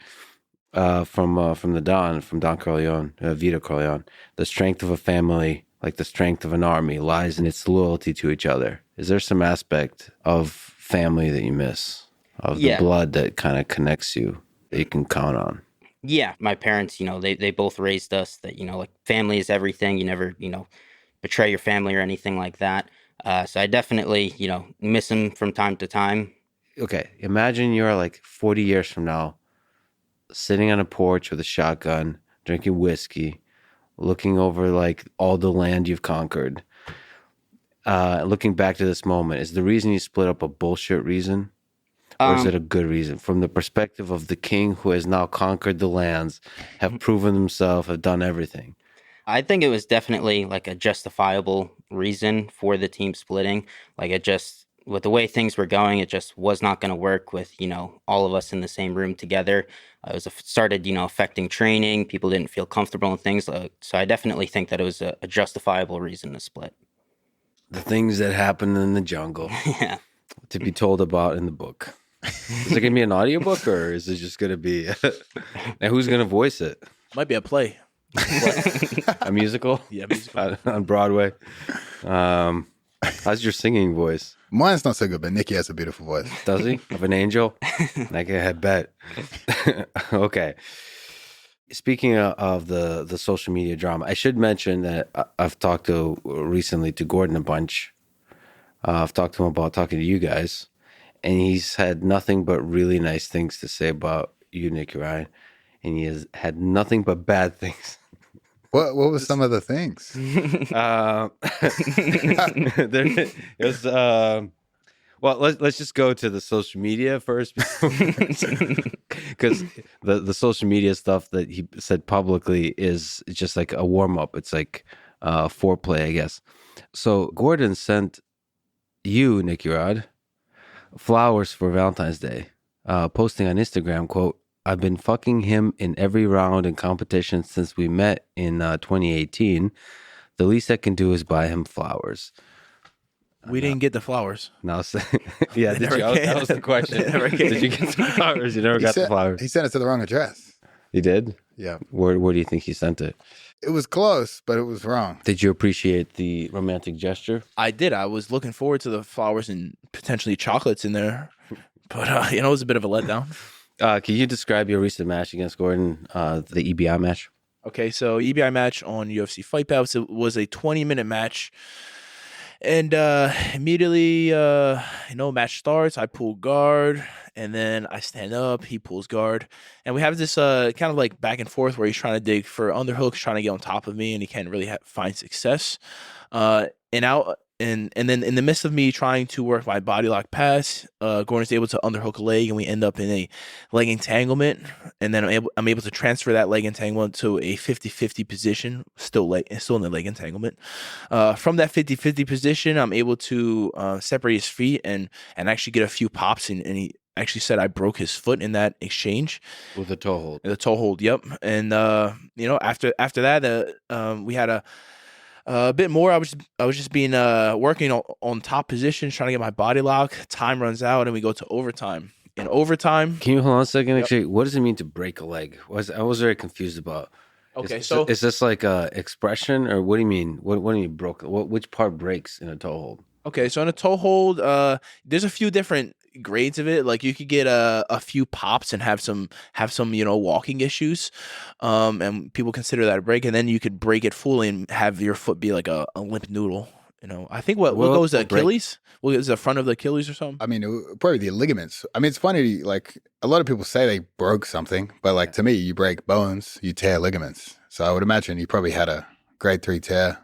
from Don Corleone, Vito Corleone. The strength of a family, like the strength of an army, lies in its loyalty to each other. Is there some aspect of family that you miss, of the blood that kind of connects you, that you can count on?
Yeah, my parents, they both raised us that, like family is everything. You never, betray your family or anything like that. So I definitely, miss them from time to time.
Okay, imagine you're like 40 years from now, sitting on a porch with a shotgun, drinking whiskey, looking over like all the land you've conquered. Looking back to this moment, is the reason you split up a bullshit reason? Or is it a good reason? From the perspective of the king who has now conquered the lands, have proven himself, have done everything.
I think it was definitely like a justifiable reason for the team splitting. Like with the way things were going, it just was not going to work with, all of us in the same room together. It started, affecting training. People didn't feel comfortable and things. So I definitely think that it was a justifiable reason to split.
The things that happen in the jungle.
Yeah.
To be told about in the book. Is it going to be an audiobook or is it just going to be... Now, who's going to voice it?
Might be a play.
A musical?
Yeah, musical.
On Broadway. How's your singing voice?
Mine's not so good, but Nicky has a beautiful voice.
Does he? Of an angel? I bet. Okay. Speaking of the social media drama, I should mention that I've talked recently to Gordon a bunch. I've talked to him about talking to you guys, and he's had nothing but really nice things to say about you, Nicky Ryan, and he has had nothing but bad things.
What was some of the things?
There is, well, let's just go to the social media first, because the social media stuff that he said publicly is just like a warm up. It's like foreplay, I guess. So Gordon sent you, Nicky Rod, flowers for Valentine's Day, posting on Instagram, quote, "I've been fucking him in every round in competition since we met in 2018. The least I can do is buy him flowers."
We didn't get the flowers.
No, yeah, did you? That was the question. Did you get the flowers? You never got the flowers.
He sent it to the wrong address.
He did?
Yeah.
Where do you think he sent it?
It was close, but it was wrong.
Did you appreciate the romantic gesture?
I did. I was looking forward to the flowers and potentially chocolates in there. But, it was a bit of a letdown.
Can you describe your recent match against Gordon, the EBI match?
Okay, so EBI match on UFC Fight Pass. It was a 20-minute match. And immediately, match starts. I pull guard, and then I stand up. He pulls guard, and we have this kind of like back and forth where he's trying to dig for underhooks, trying to get on top of me, and he can't really find success. And then in the midst of me trying to work my body lock pass, Gordon's able to underhook a leg, and we end up in a leg entanglement. And then I'm able to transfer that leg entanglement to a 50-50 position, still in the leg entanglement. From that 50-50 position, I'm able to separate his feet and actually get a few pops, and he actually said I broke his foot in that exchange.
With the toe hold.
The toe hold, yep. And after that, we had a bit more. I was just being working on top positions, trying to get my body lock. Time runs out, and we go to overtime. In overtime,
can you hold on a second?
Yep.
Actually, what does it mean to break a leg? I was very confused about.
Okay,
is this like a expression, or what do you mean? What do you mean broke? Which part breaks in a toe hold?
Okay, so in a toe hold, there's a few different grades of it. Like you could get a few pops and have some walking issues, and people consider that a break. And then you could break it fully and have your foot be like a limp noodle. I think what goes to Achilles? What is the front of the Achilles or something?
I mean, probably the ligaments. I mean, it's funny, like, a lot of people say they broke something, but, like, to me, you break bones, you tear ligaments. So I would imagine you probably had a grade 3 tear.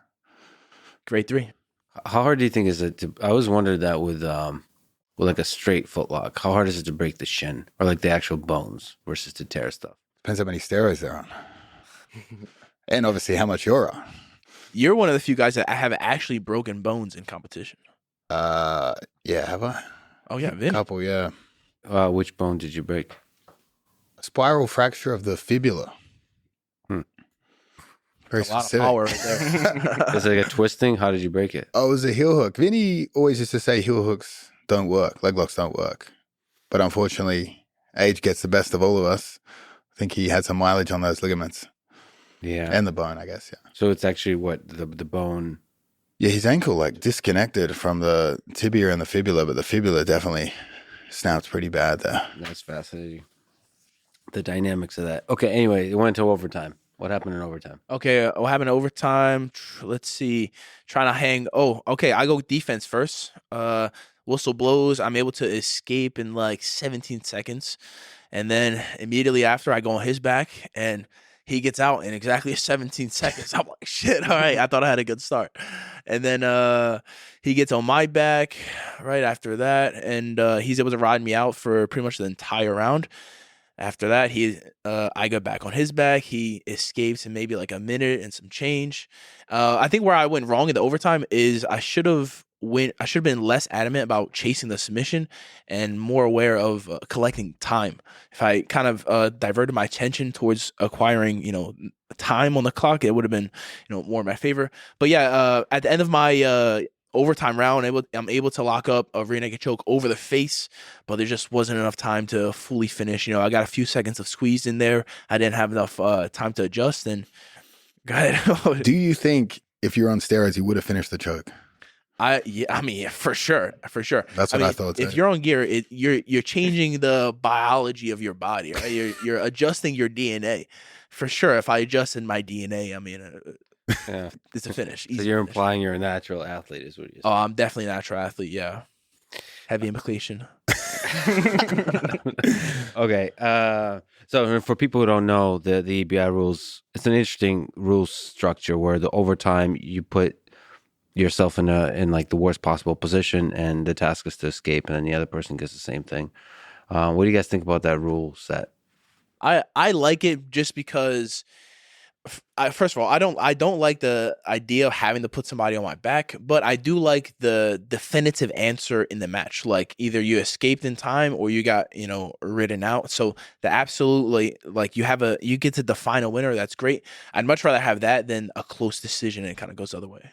Grade 3.
How hard do you think is it to, I always wondered that with like a straight foot lock, how hard is it to break the shin or like the actual bones versus to tear stuff?
Depends how many steroids they're on. And obviously how much you're on.
You're one of the few guys that have actually broken bones in competition.
Yeah, have I?
Oh yeah, Vin.
A couple, yeah.
Which bone did you break?
A spiral fracture of the fibula. Very specific.
A lot of power right there.
Is it like a twisting? How did you break it?
Oh, it was a heel hook. Vinny always used to say heel hooks don't work, leg locks don't work. But unfortunately, age gets the best of all of us. I think he had some mileage on those ligaments.
Yeah.
And the bone, I guess, yeah.
So it's actually what, the bone?
Yeah, his ankle like disconnected from the tibia and the fibula, but the fibula definitely snapped pretty bad there.
That's fascinating. The dynamics of that. Okay, anyway, it went to overtime. What happened in overtime?
Okay, what happened in overtime? Let's see. Trying to hang. Oh, okay. I go defense first. Whistle blows. I'm able to escape in like 17 seconds. And then immediately after, I go on his back, and he gets out in exactly 17 seconds. I'm like, shit, all right. I thought I had a good start. And then he gets on my back right after that, and he's able to ride me out for pretty much the entire round. After that, I go back on his back. He escapes in maybe like a minute and some change. I think where I went wrong in the overtime is I should have been less adamant about chasing the submission and more aware of collecting time. If I kind of diverted my attention towards acquiring, time on the clock, it would have been, more in my favor. But yeah, at the end of my overtime round, I'm able to lock up a rear naked choke over the face, but there just wasn't enough time to fully finish. I got a few seconds of squeeze in there. I didn't have enough time to adjust. And go ahead.
Do you think if you're on steroids, you would have finished the choke?
I mean, for sure.
That's what I thought.
If you're on gear, you're changing the biology of your body, right? You're adjusting your DNA. For sure, if I adjusted my DNA, I mean,
Yeah.
it's a finish.
So you're implying you're a natural athlete, is what you're saying.
Oh, I'm definitely a natural athlete. Yeah, heavy implication.
Okay. So for people who don't know, the EBI rules, it's an interesting rule structure where the overtime you put yourself in like the worst possible position, and the task is to escape, and then the other person gets the same thing. What do you guys think about that rule set?
I like it just because. First of all, I don't like the idea of having to put somebody on my back, but I do like the definitive answer in the match. Like either you escaped in time or you got ridden out. So the absolutely like you get to define a winner. That's great. I'd much rather have that than a close decision and it kind of goes the other way.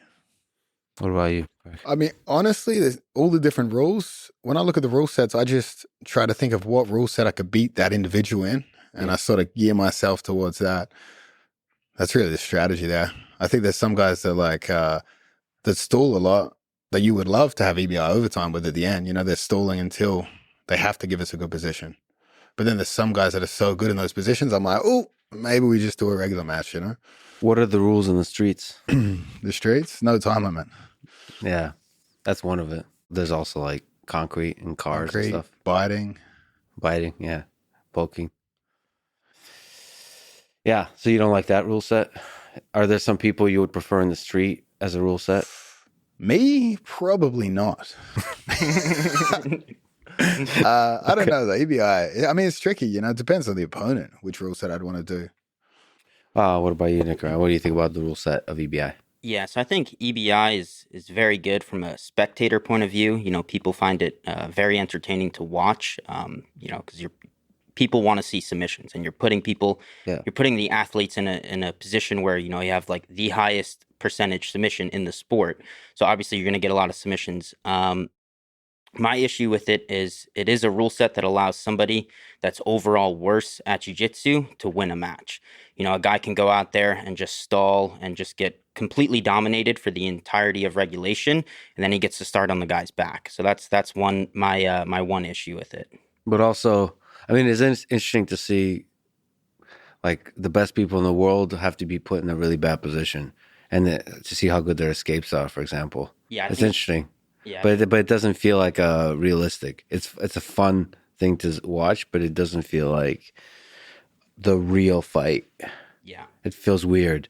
What about you?
I mean, honestly, there's all the different rules. When I look at the rule sets, I just try to think of what rule set I could beat that individual in, and I sort of gear myself towards that. That's really the strategy there. I think there's some guys that that stall a lot that you would love to have EBI overtime with at the end. They're stalling until they have to give us a good position. But then there's some guys that are so good in those positions, I'm like, oh, maybe we just do a regular match,
What are the rules in the streets?
The streets, no time limit.
Yeah, that's one of it. There's also like concrete and cars and stuff.
Biting,
yeah, poking. Yeah, so you don't like that rule set? Are there some people you would prefer in the street as a rule set?
Me, probably not. I don't know, the EBI. I mean, it's tricky, it depends on the opponent, which rule set I'd want to do.
What about you, Nick? What do you think about the rule set of EBI?
Yeah, so I think EBI is very good from a spectator point of view. People find it very entertaining to watch, because people want to see submissions, and you're putting the athletes in a position where, you have like the highest percentage submission in the sport. So obviously you're going to get a lot of submissions. My issue with it is a rule set that allows somebody that's overall worse at jiu-jitsu to win a match. A guy can go out there and just stall and just get completely dominated for the entirety of regulation, and then he gets to start on the guy's back. So that's one my one issue with it.
But also, I mean, it's interesting to see, like, the best people in the world have to be put in a really bad position, and to see how good their escapes are, for example.
Yeah,
It's interesting.
Yeah,
But it doesn't feel like realistic. It's a fun thing to watch, but it doesn't feel like the real fight.
yeah.
It feels weird.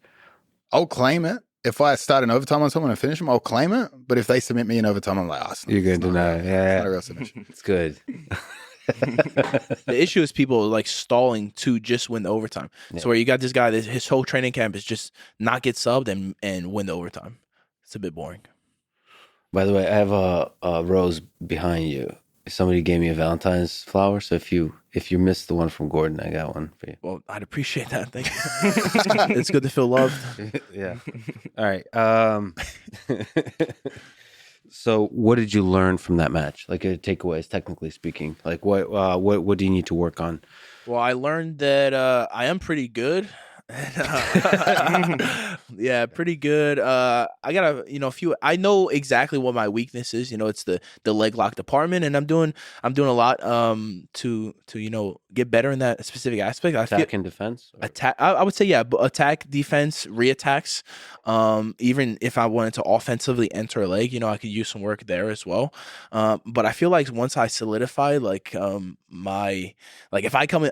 I'll claim it. If I start an overtime on someone and finish them, I'll claim it. But if they submit me in overtime, I'm like,
You're going to deny.
It's
Yeah,
not a real submission.
it's good.
The issue is people like stalling to just win the overtime.
Yeah.
So where you got this guy that his whole training camp is just not get subbed and win the overtime. It's a bit boring.
By the way, I have a rose behind you. Somebody gave me a Valentine's flower, so if you missed the one from Gordon, I got one for you.
Well, I'd appreciate that. Thank you. It's good to feel loved.
Yeah. All right. So, what did you learn from that match? Like, takeaways, technically speaking. Like, what do you need to work on?
Well, I learned that I am pretty good. Yeah, pretty good. I got a few. I know exactly what my weakness is. It's the leg lock department, and I'm doing a lot to get better in that specific aspect.
Attack and defense.
Attack. I would say but attack, defense, reattacks. Even if I wanted to offensively enter a leg, I could use some work there as well. But I feel like once I solidify if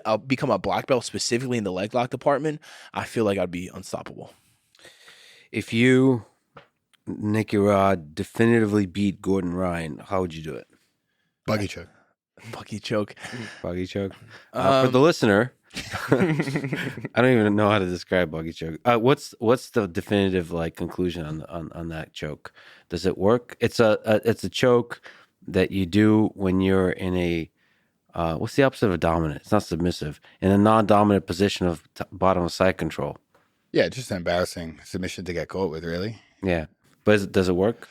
I'll become a black belt specifically in the leg lock department, I feel like I'd be unstoppable.
If you, Nicky Rod, definitively beat Gordon Ryan, how would you do it?
Buggy choke.
Buggy choke.
Buggy choke. For the listener, I don't even know how to describe buggy choke. What's the definitive conclusion on that choke? Does it work? It's a choke that you do when you're in a what's the opposite of a dominant? It's not submissive. In a non-dominant position of bottom of side control.
Yeah, just an embarrassing submission to get caught with, really.
Yeah. But does it work?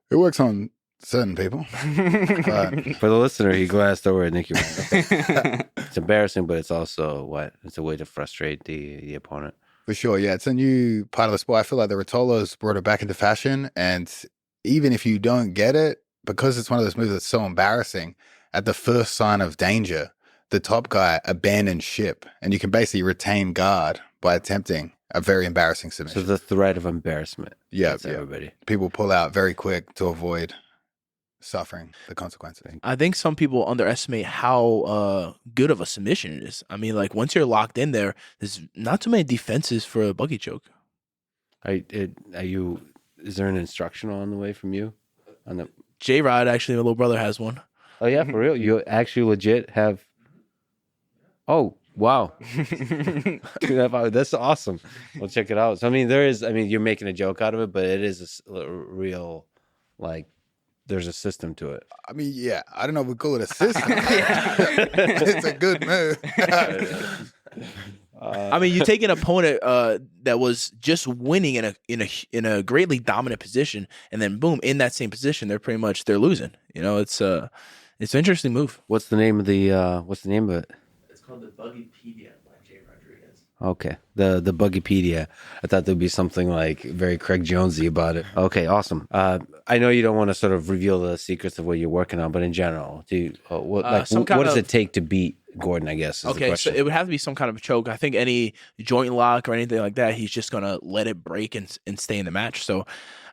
It works on certain people. But
for the listener, he glanced over at Nicky. It's embarrassing, but it's also it's a way to frustrate the opponent.
For sure, yeah. It's a new part of the sport. I feel like the Rotolos brought it back into fashion. And even if you don't get it, because it's one of those moves that's so embarrassing, at the first sign of danger, the top guy abandons ship, and you can basically retain guard by attempting a very embarrassing submission.
So the threat of embarrassment.
Yeah,
everybody.
People pull out very quick to avoid suffering the consequences.
I think some people underestimate how good of a submission it is. I mean, once you're locked in there, there's not too many defenses for a buggy choke.
Is there an instructional on the way from you? On the
J-Rod, actually, my little brother has one.
Oh yeah, for real? You actually legit have? Oh wow, that's awesome. We'll check it out. So you're making a joke out of it, but it is a real there's a system to it.
I mean, yeah, I don't know if we call it a system. It's a good move.
You take an opponent that was just winning in a greatly dominant position, and then boom, in that same position, they're losing. It's an interesting move.
What's the name of it?
It's called the Buggypedia by Jay Rodriguez.
Okay, the Buggypedia. I thought there'd be something very Craig Jonesy about it. Okay, awesome. I know you don't want to sort of reveal the secrets of what you're working on, but in general, what does it take to beat Gordon? I guess.
Okay, so it would have to be some kind of choke. I think any joint lock or anything like that, he's just gonna let it break and stay in the match. So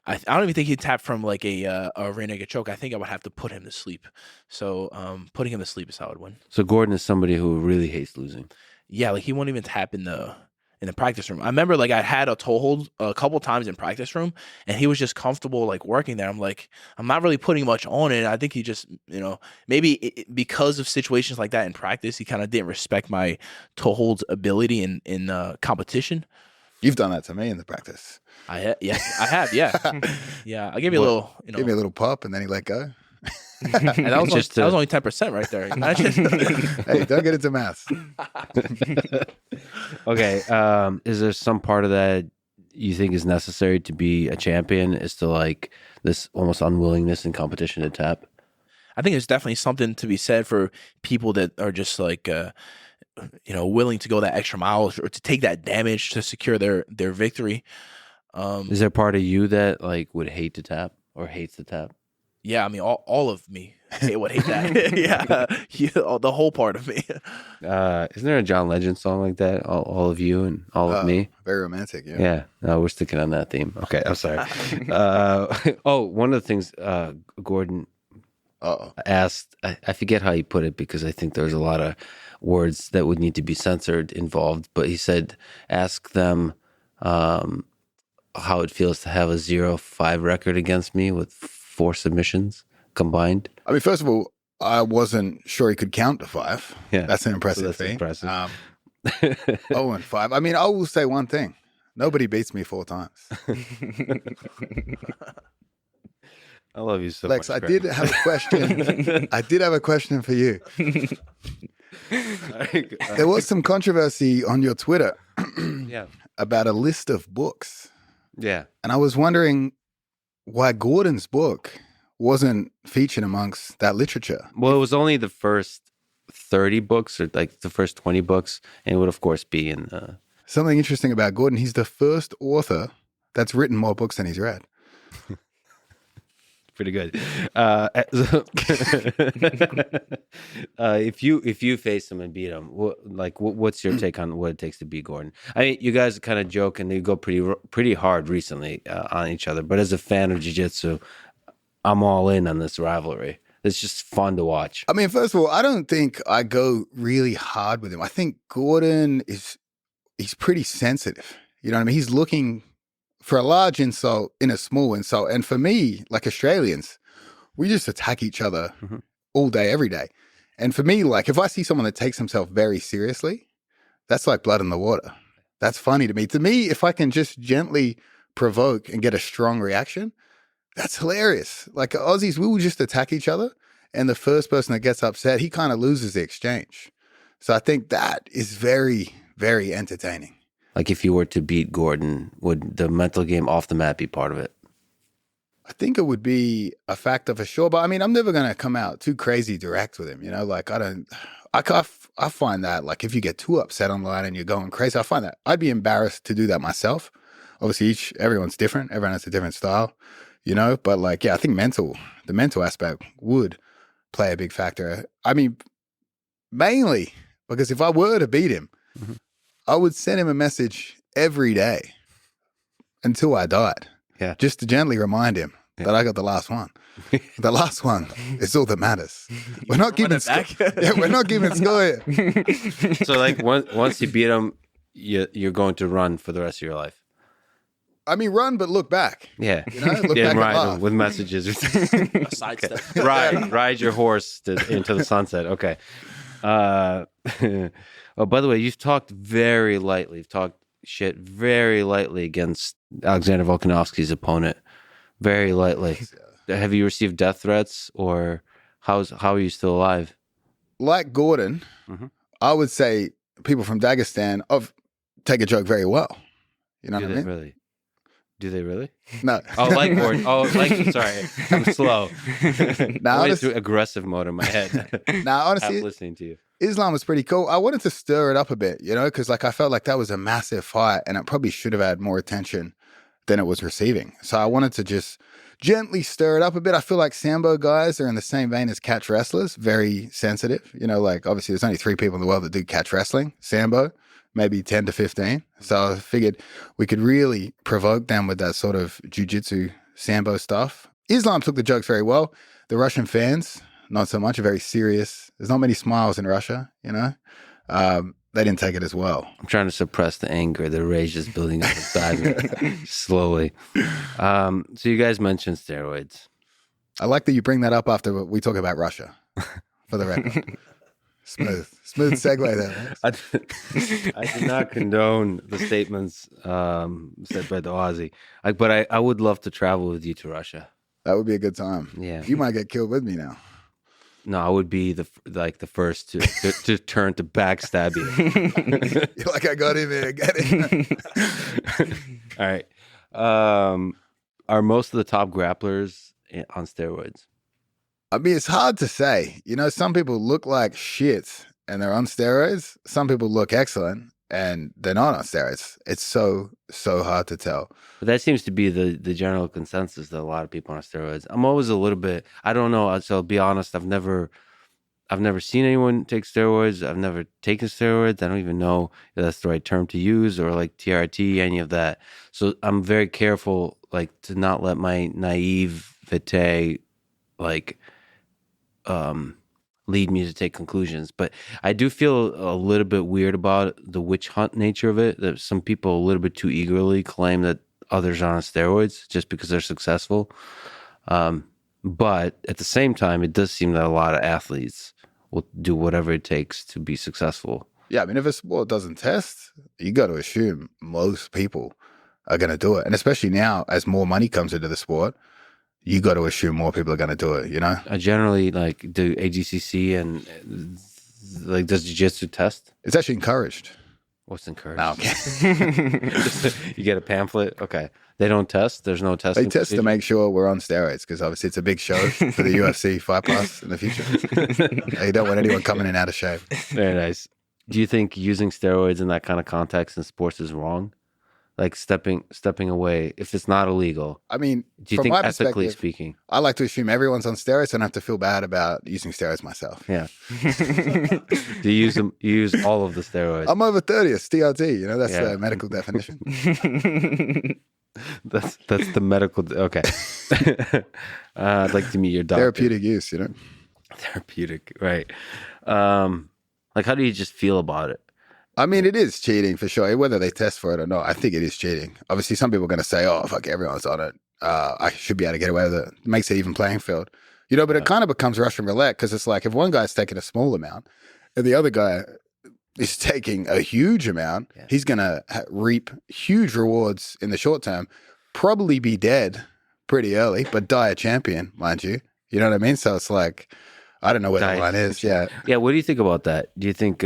I don't even think he'd tap from a rear naked choke. I think I would have to put him to sleep. So putting him to sleep is how I would win.
So Gordon is somebody who really hates losing.
Yeah, he won't even tap in the practice room. I remember I had a toe hold a couple times in practice room, and he was just comfortable working there. I'm not really putting much on it. I think he just maybe because of situations like that in practice, he kind of didn't respect my toe hold's ability in competition.
You've done that to me in the practice.
I have. Yeah. I gave you a little.
Give me a little pop, and then he let go.
And that was only 10% right there.
Hey, don't get into math.
Okay. Is there some part of that you think is necessary to be a champion? Is to this almost unwillingness in competition to tap?
I think there's definitely something to be said for people that are just willing to go that extra mile or to take that damage to secure their victory.
Is there part of you that like would hate to tap or hates to tap?
Yeah, I mean, all of me would hate that. yeah, the whole part of me.
Isn't there a John Legend song like that? All of you and all of me.
Very romantic. Yeah.
Yeah, no, we're sticking on that theme. Okay, I'm sorry. One of the things Gordon asked, I forget how he put it because I think there's a lot of words that would need to be censored involved, but he said, ask them how it feels to have a 0-5 record against me with 4 submissions combined.
I mean, first of all, I wasn't sure he could count to 5.
Yeah,
that's an impressive
feat.
Impressive. 0-5. I mean, I will say one thing: nobody beats me 4 times.
I love you so
Lex,
much.
I did have a question. I did have a question for you. There was some controversy on your Twitter about a list of books.
Yeah.
And I was wondering why Gordon's book wasn't featured amongst that literature.
Well, it was only the first 30 books or like the first 20 books. And it would, of course, be in...
Something interesting about Gordon, he's the first author that's written more books than he's read.
Pretty good. If you face him and beat him, what's your take on what it takes to beat Gordon? I mean, you guys kind of joke and you go pretty hard recently on each other. But as a fan of jiu-jitsu, I'm all in on this rivalry. It's just fun to watch.
I mean, first of all, I don't think I go really hard with him. I think Gordon he's pretty sensitive. You know what I mean? He's looking for a large insult in a small insult. And for me, like Australians, we just attack each other all day, every day. And for me, like if I see someone that takes himself very seriously, that's like blood in the water. That's funny to me. To me, if I can just gently provoke and get a strong reaction, that's hilarious. Like Aussies, we will just attack each other. And the first person that gets upset, he kind of loses the exchange. So I think that is very, very entertaining.
Like if you were to beat Gordon, would the mental game off the mat be part of it?
I think it would be a factor for sure. But I mean, I'm never going to come out too crazy direct with him. You know, like I find that like if you get too upset online and you're going crazy, I find that I'd be embarrassed to do that myself. Obviously, everyone's different. Everyone has a different style, you know. But like, yeah, I think the mental aspect would play a big factor. I mean, mainly because if I were to beat him, I would send him a message every day until I died.
Yeah.
Just to gently remind him that I got the last one. The last one is all that matters. We're not keeping score. Yeah, we're not keeping score here.
So like once you beat him, you're going to run for the rest of your life.
I mean, run, but look back.
Yeah.
You know, look back
right, with messages.
A sidestep.
Ride your horse into the sunset. Okay. Oh, by the way, you've talked very lightly. You've talked shit very lightly against Alexander Volkanovski's opponent. Very lightly. Have you received death threats, or how are you still alive?
Like Gordon, I would say people from Dagestani take a joke very well. You know what I mean?
Really? Do they really?
No.
Oh, like Gordon. Oh, like, sorry. I'm slow.
Now,
went through aggressive mode in my head.
Now, honestly,
I'm listening to you.
Islam was pretty cool. I wanted to stir it up a bit, you know, because like I felt like that was a massive fight and it probably should have had more attention than it was receiving. So I wanted to just gently stir it up a bit. I feel like Sambo guys are in the same vein as catch wrestlers, very sensitive. You know, like obviously there's only 3 people in the world that do catch wrestling. Sambo, maybe 10 to 15. So I figured we could really provoke them with that sort of jiu-jitsu Sambo stuff. Islam took the jokes very well. The Russian fans, not so much, very serious. There's not many smiles in Russia, you know. They didn't take it as well.
I'm trying to suppress the anger. The rage is building up inside me slowly. So you guys mentioned steroids.
I like that you bring that up after we talk about Russia, for the record. Smooth segue there.
I do not condone the statements said by the Aussie, but I would love to travel with you to Russia.
That would be a good time.
Yeah,
you might get killed with me now.
No, I would be the first to turn to backstab you.
You're like, I got in there, get it.
All right. Are most of the top grapplers on steroids?
I mean, it's hard to say. You know, some people look like shit and they're on steroids. Some people look excellent and they're not on steroids. It's so hard to tell.
But that seems to be the general consensus that a lot of people on steroids. I'm always a little bit, I don't know. So I'll be honest, I've never seen anyone take steroids. I've never taken steroids. I don't even know if that's the right term to use, or like TRT, any of that. So I'm very careful, like, to not let my naivete, like, lead me to take conclusions. But I do feel a little bit weird about the witch hunt nature of it, that some people a little bit too eagerly claim that others are on steroids just because they're successful. But at the same time, it does seem that a lot of athletes will do whatever it takes to be successful.
Yeah, I mean, if a sport doesn't test, you got to assume most people are going to do it. And especially now, as more money comes into the sport, you got to assume more people are going to do it, you know?
I generally, like, do AGCC and, like, does jiu-jitsu test?
It's actually encouraged.
What's encouraged?
No, okay.
You get a pamphlet? Okay. They don't test? There's no testing?
They test to make sure we're on steroids, because obviously it's a big show for the UFC Fight Pass in the future. They don't want anyone coming in out of shape.
Very nice. Do you think using steroids in that kind of context in sports is wrong? Like stepping away, if it's not illegal?
I mean,
do you
from
think
my
ethically
perspective,
speaking?
I like to assume everyone's on steroids, and I have to feel bad about using steroids myself.
Yeah. Do you use them? You use all of the steroids?
I'm over 30. It's TRT. You know, that's the medical definition.
That's the medical. Okay. I'd like to meet your doctor.
Therapeutic use, you know.
Therapeutic, right? Like, how do you just feel about it?
I mean, it is cheating for sure. Whether they test for it or not, I think it is cheating. Obviously, some people are going to say, "Oh, fuck, everyone's on it. I should be able to get away with it." It makes it even playing field, you know. But it kind of becomes Russian roulette, because it's like if one guy's taking a small amount and the other guy is taking a huge amount, he's going to reap huge rewards in the short term. Probably be dead pretty early, but die a champion, mind you. You know what I mean? So it's like, I don't know where the line is. Yeah.
Yeah. What do you think about that? Do you think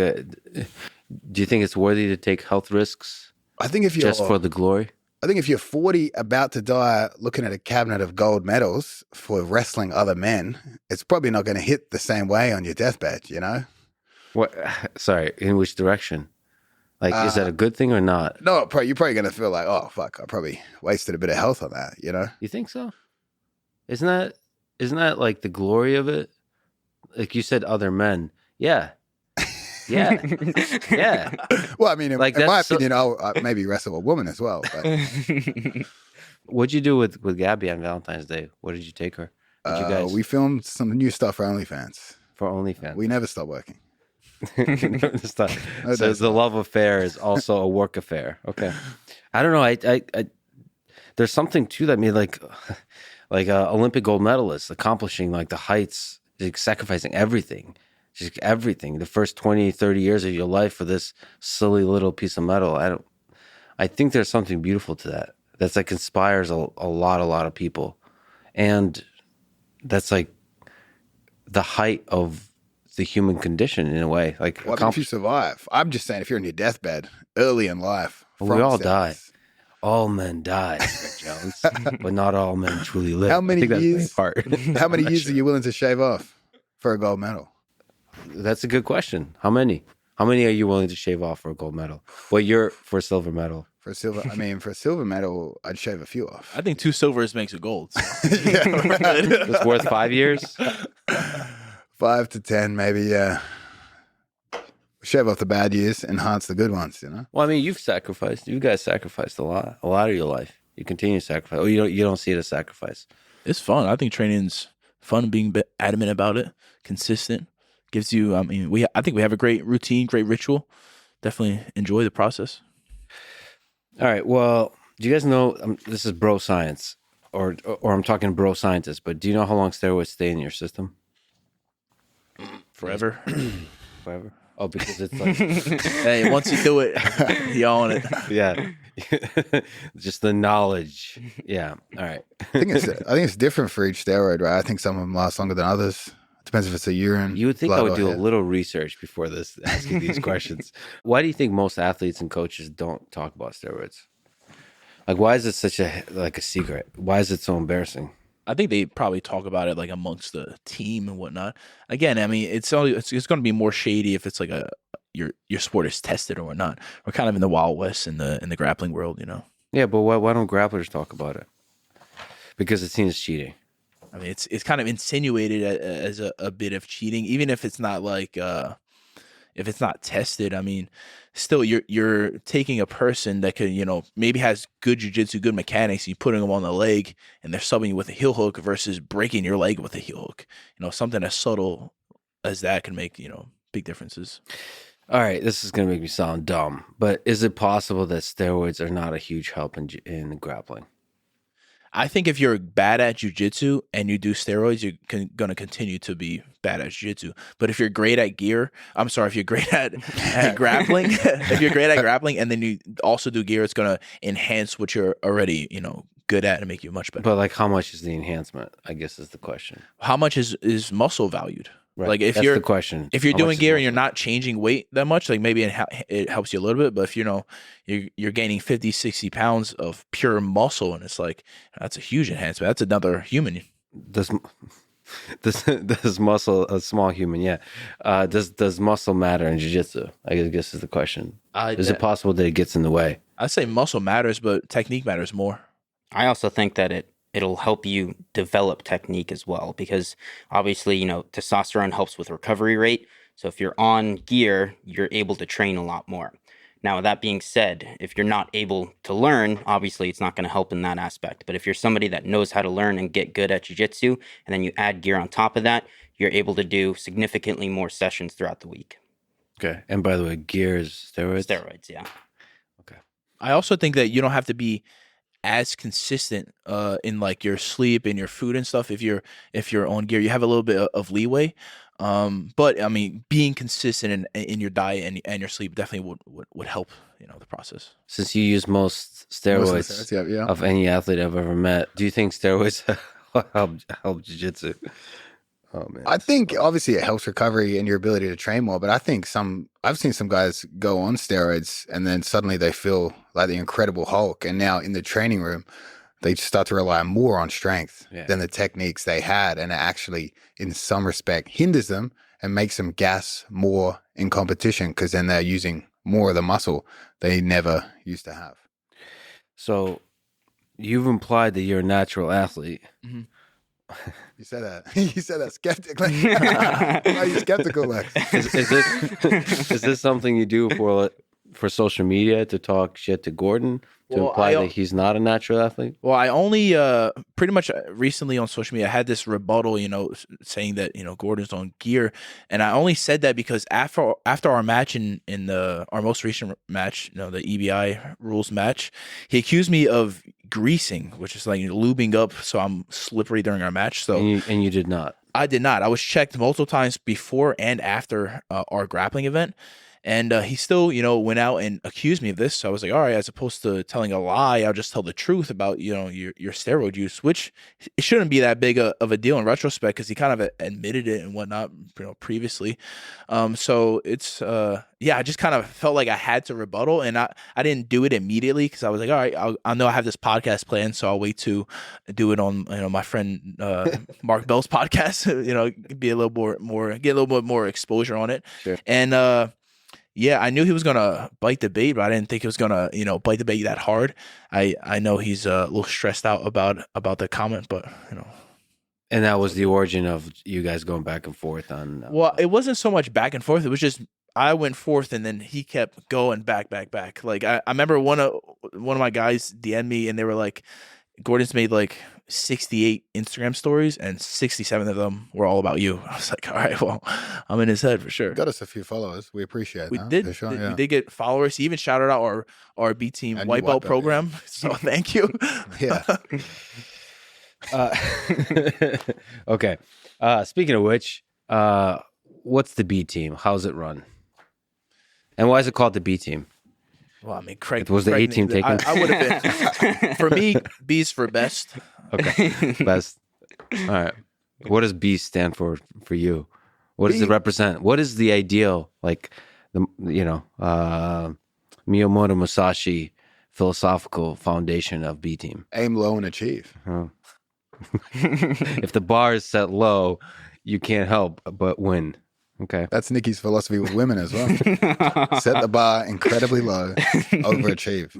it's worthy to take health risks?
I think if you're
just for the glory.
I think if you're 40, about to die, looking at a cabinet of gold medals for wrestling other men, it's probably not going to hit the same way on your deathbed. You know?
What? Sorry. In which direction? Like, is that a good thing or not?
No, you're probably going to feel like, oh fuck, I probably wasted a bit of health on that. You know?
You think so? Isn't that like the glory of it? Like you said, other men. Yeah. Yeah. Yeah.
Well, I mean, in
like
my opinion, I'll maybe wrestle a woman as well. But.
What'd you do with Gabby on Valentine's Day? What did you take her? Did you guys?
We filmed some new stuff for OnlyFans.
For OnlyFans.
We never stop working.
So the love affair is also a work affair. Okay. I don't know. I there's something to that. I mean, like Olympic gold medalists accomplishing like the heights, like sacrificing everything. Just everything. The first 20, 30 years of your life for this silly little piece of metal. I think there's something beautiful to that. That's like inspires a lot of people. And that's like the height of the human condition in a way. Like,
well, if you survive. I'm just saying, if you're in your deathbed early in life.
We all die. All men die, Greg Jones, but not all men truly live.
How many years? How many years
sure.
are you willing to shave off for a gold medal?
That's a good question. How many? How many are you willing to shave off for a gold medal? Well, you're for a silver medal.
For a silver medal, I'd shave a few off.
I think 2 silvers makes a gold. So.
It's worth 5 years?
5 to 10, maybe, yeah. Shave off the bad years, enhance the good ones, you know?
Well, I mean, you guys sacrificed a lot of your life. You continue to sacrifice. Oh, you don't see it as sacrifice.
It's fun. I think training's fun, being adamant about it, consistent. Gives you, I think we have a great routine, great ritual. Definitely enjoy the process.
All right. Well, do you guys know, this is bro science, or I'm talking bro scientists, but do you know how long steroids stay in your system?
Forever.
Forever? Oh, because it's like...
Hey, once you do it, you own it.
Yeah. Just the knowledge. Yeah. All right.
I think it's different for each steroid, right? I think some of them last longer than others. Depends if it's a urine.
You would think I would do a little research before this, asking these questions. Why do you think most athletes and coaches don't talk about steroids? Like, why is it such a secret? Why is it so embarrassing?
I think they probably talk about it like amongst the team and whatnot. Again, I mean, it's going to be more shady if it's like a your sport is tested or whatnot. We're kind of in the Wild West in the grappling world, you know.
Yeah, but why don't grapplers talk about it? Because it seems cheating.
I mean, it's kind of insinuated as a bit of cheating, even if it's not like if it's not tested. I mean, still you're taking a person that could, you know, maybe has good jiu-jitsu, good mechanics, you putting them on the leg and they're subbing you with a heel hook versus breaking your leg with a heel hook. You know, something as subtle as that can make, you know, big differences.
All right, this is going to make me sound dumb, but is it possible that steroids are not a huge help in grappling?
I think if you're bad at jiu-jitsu and you do steroids, you're going to continue to be bad at jiu-jitsu. But if you're great at if you're great at grappling, if you're great at grappling and then you also do gear, it's going to enhance what you're already, you know, good at and make you much better.
But like, how much is the enhancement, I guess is the question.
How much is muscle valued?
Right.
Like if
That's
you're
the question.
If you're
How
doing
much is
gear and you're
muscle?
not changing weight that much, like maybe it helps you a little bit. But if you know you're gaining 50, 60 pounds of pure muscle, and it's like that's a huge enhancement. That's another human.
Does muscle, a small human, yeah. Does muscle matter in jiu-jitsu? I guess is the question. Is it possible that it gets in the way?
I say muscle matters, but technique matters more.
I also think that it'll help you develop technique as well, because obviously, you know, testosterone helps with recovery rate. So if you're on gear, you're able to train a lot more. Now, with that being said, if you're not able to learn, obviously it's not going to help in that aspect. But if you're somebody that knows how to learn and get good at jiu-jitsu, and then you add gear on top of that, you're able to do significantly more sessions throughout the week.
Okay. And by the way, gear is steroids?
Steroids, yeah.
Okay.
I also think that you don't have to be as consistent in like your sleep and your food and stuff. If you're on gear, you have a little bit of leeway. But I mean, being consistent in your diet and your sleep definitely would help, you know, the process.
Since you use most steroids
Yeah.
of any athlete I've ever met, do you think steroids help jiu-jitsu? Oh man.
I think obviously it helps recovery and your ability to train more, but I think I've seen some guys go on steroids and then suddenly they feel like the Incredible Hulk, and now in the training room they start to rely more on strength than the techniques they had, and it actually in some respect hinders them and makes them gas more in competition because then they're using more of the muscle they never used to have.
So you've implied that you're a natural athlete.
Mm-hmm.
You said that. You said that skeptically. Why are you skeptical, Lex?
Is this something you do for social media to talk shit to Gordon to imply that he's not a natural athlete?
Well, I only pretty much recently on social media I had this rebuttal, you know, saying that, you know, Gordon's on gear, and I only said that because after our match in our most recent match, you know, the EBI rules match, he accused me of greasing, which is like lubing up so I'm slippery during our match. So
and you did not.
I did not. I was checked multiple times before and after our grappling event. And he still, you know, went out and accused me of this. So I was like, all right, as opposed to telling a lie, I'll just tell the truth about, you know, your steroid use, which it shouldn't be that big of a deal in retrospect because he kind of admitted it and whatnot, you know, previously. So it's, I just kind of felt like I had to rebuttal, and I didn't do it immediately because I was like, all right, I know I have this podcast planned, so I'll wait to do it on, you know, my friend Mark Bell's podcast, you know, be a little more, get a little bit more exposure on it.
Sure.
And, yeah, I knew he was gonna bite the bait, but I didn't think he was gonna, you know, bite the bait that hard. I know he's a little stressed out about the comment, but you know.
And that was the origin of you guys going back and forth on.
Well, it wasn't so much back and forth. It was just I went forth and then he kept going back. Like I remember one of my guys DM'd me and they were like, Gordon's made like 68 Instagram stories and 67 of them were all about you. I was like, all right, well, I'm in his head for sure.
Got us a few followers. We appreciate
We
that.
did.
For sure,
We did get followers. He even shouted out our B team
And
white belt program. Yeah. So thank you.
Yeah.
Okay. Speaking of which, what's the B team? How's it run? And why is it called the B team?
Well, I mean, Craig
was the A team taken.
I would have been. For me, B's for best.
Okay, best. All right. What does B stand for you? What does it represent? What is the ideal, like the Miyamoto Musashi philosophical foundation of B team?
Aim low and achieve.
Oh. If the bar is set low, you can't help but win. Okay.
That's Nicky's philosophy with women as well. Set the bar incredibly low, overachieve.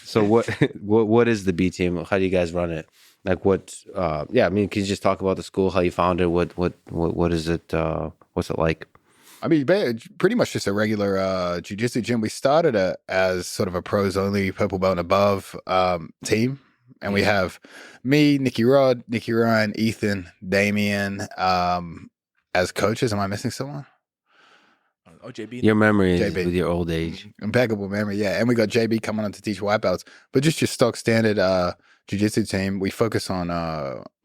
So what is the B team? How do you guys run it? Like what? Yeah, I mean, can you just talk about the school, how you found it? What is it? What's it like?
I mean, pretty much just a regular jiu-jitsu gym. We started as sort of a pros only, purple belt and above team. And we have me, Nicky Rod, Nicky Ryan, Ethan, Damien as coaches. Am I missing someone?
Oh, JB.
Your memory is
JB.
with your old age.
Impeccable memory, yeah. And we got JB coming on to teach white belts. But just your stock standard jiu-jitsu team, we focus on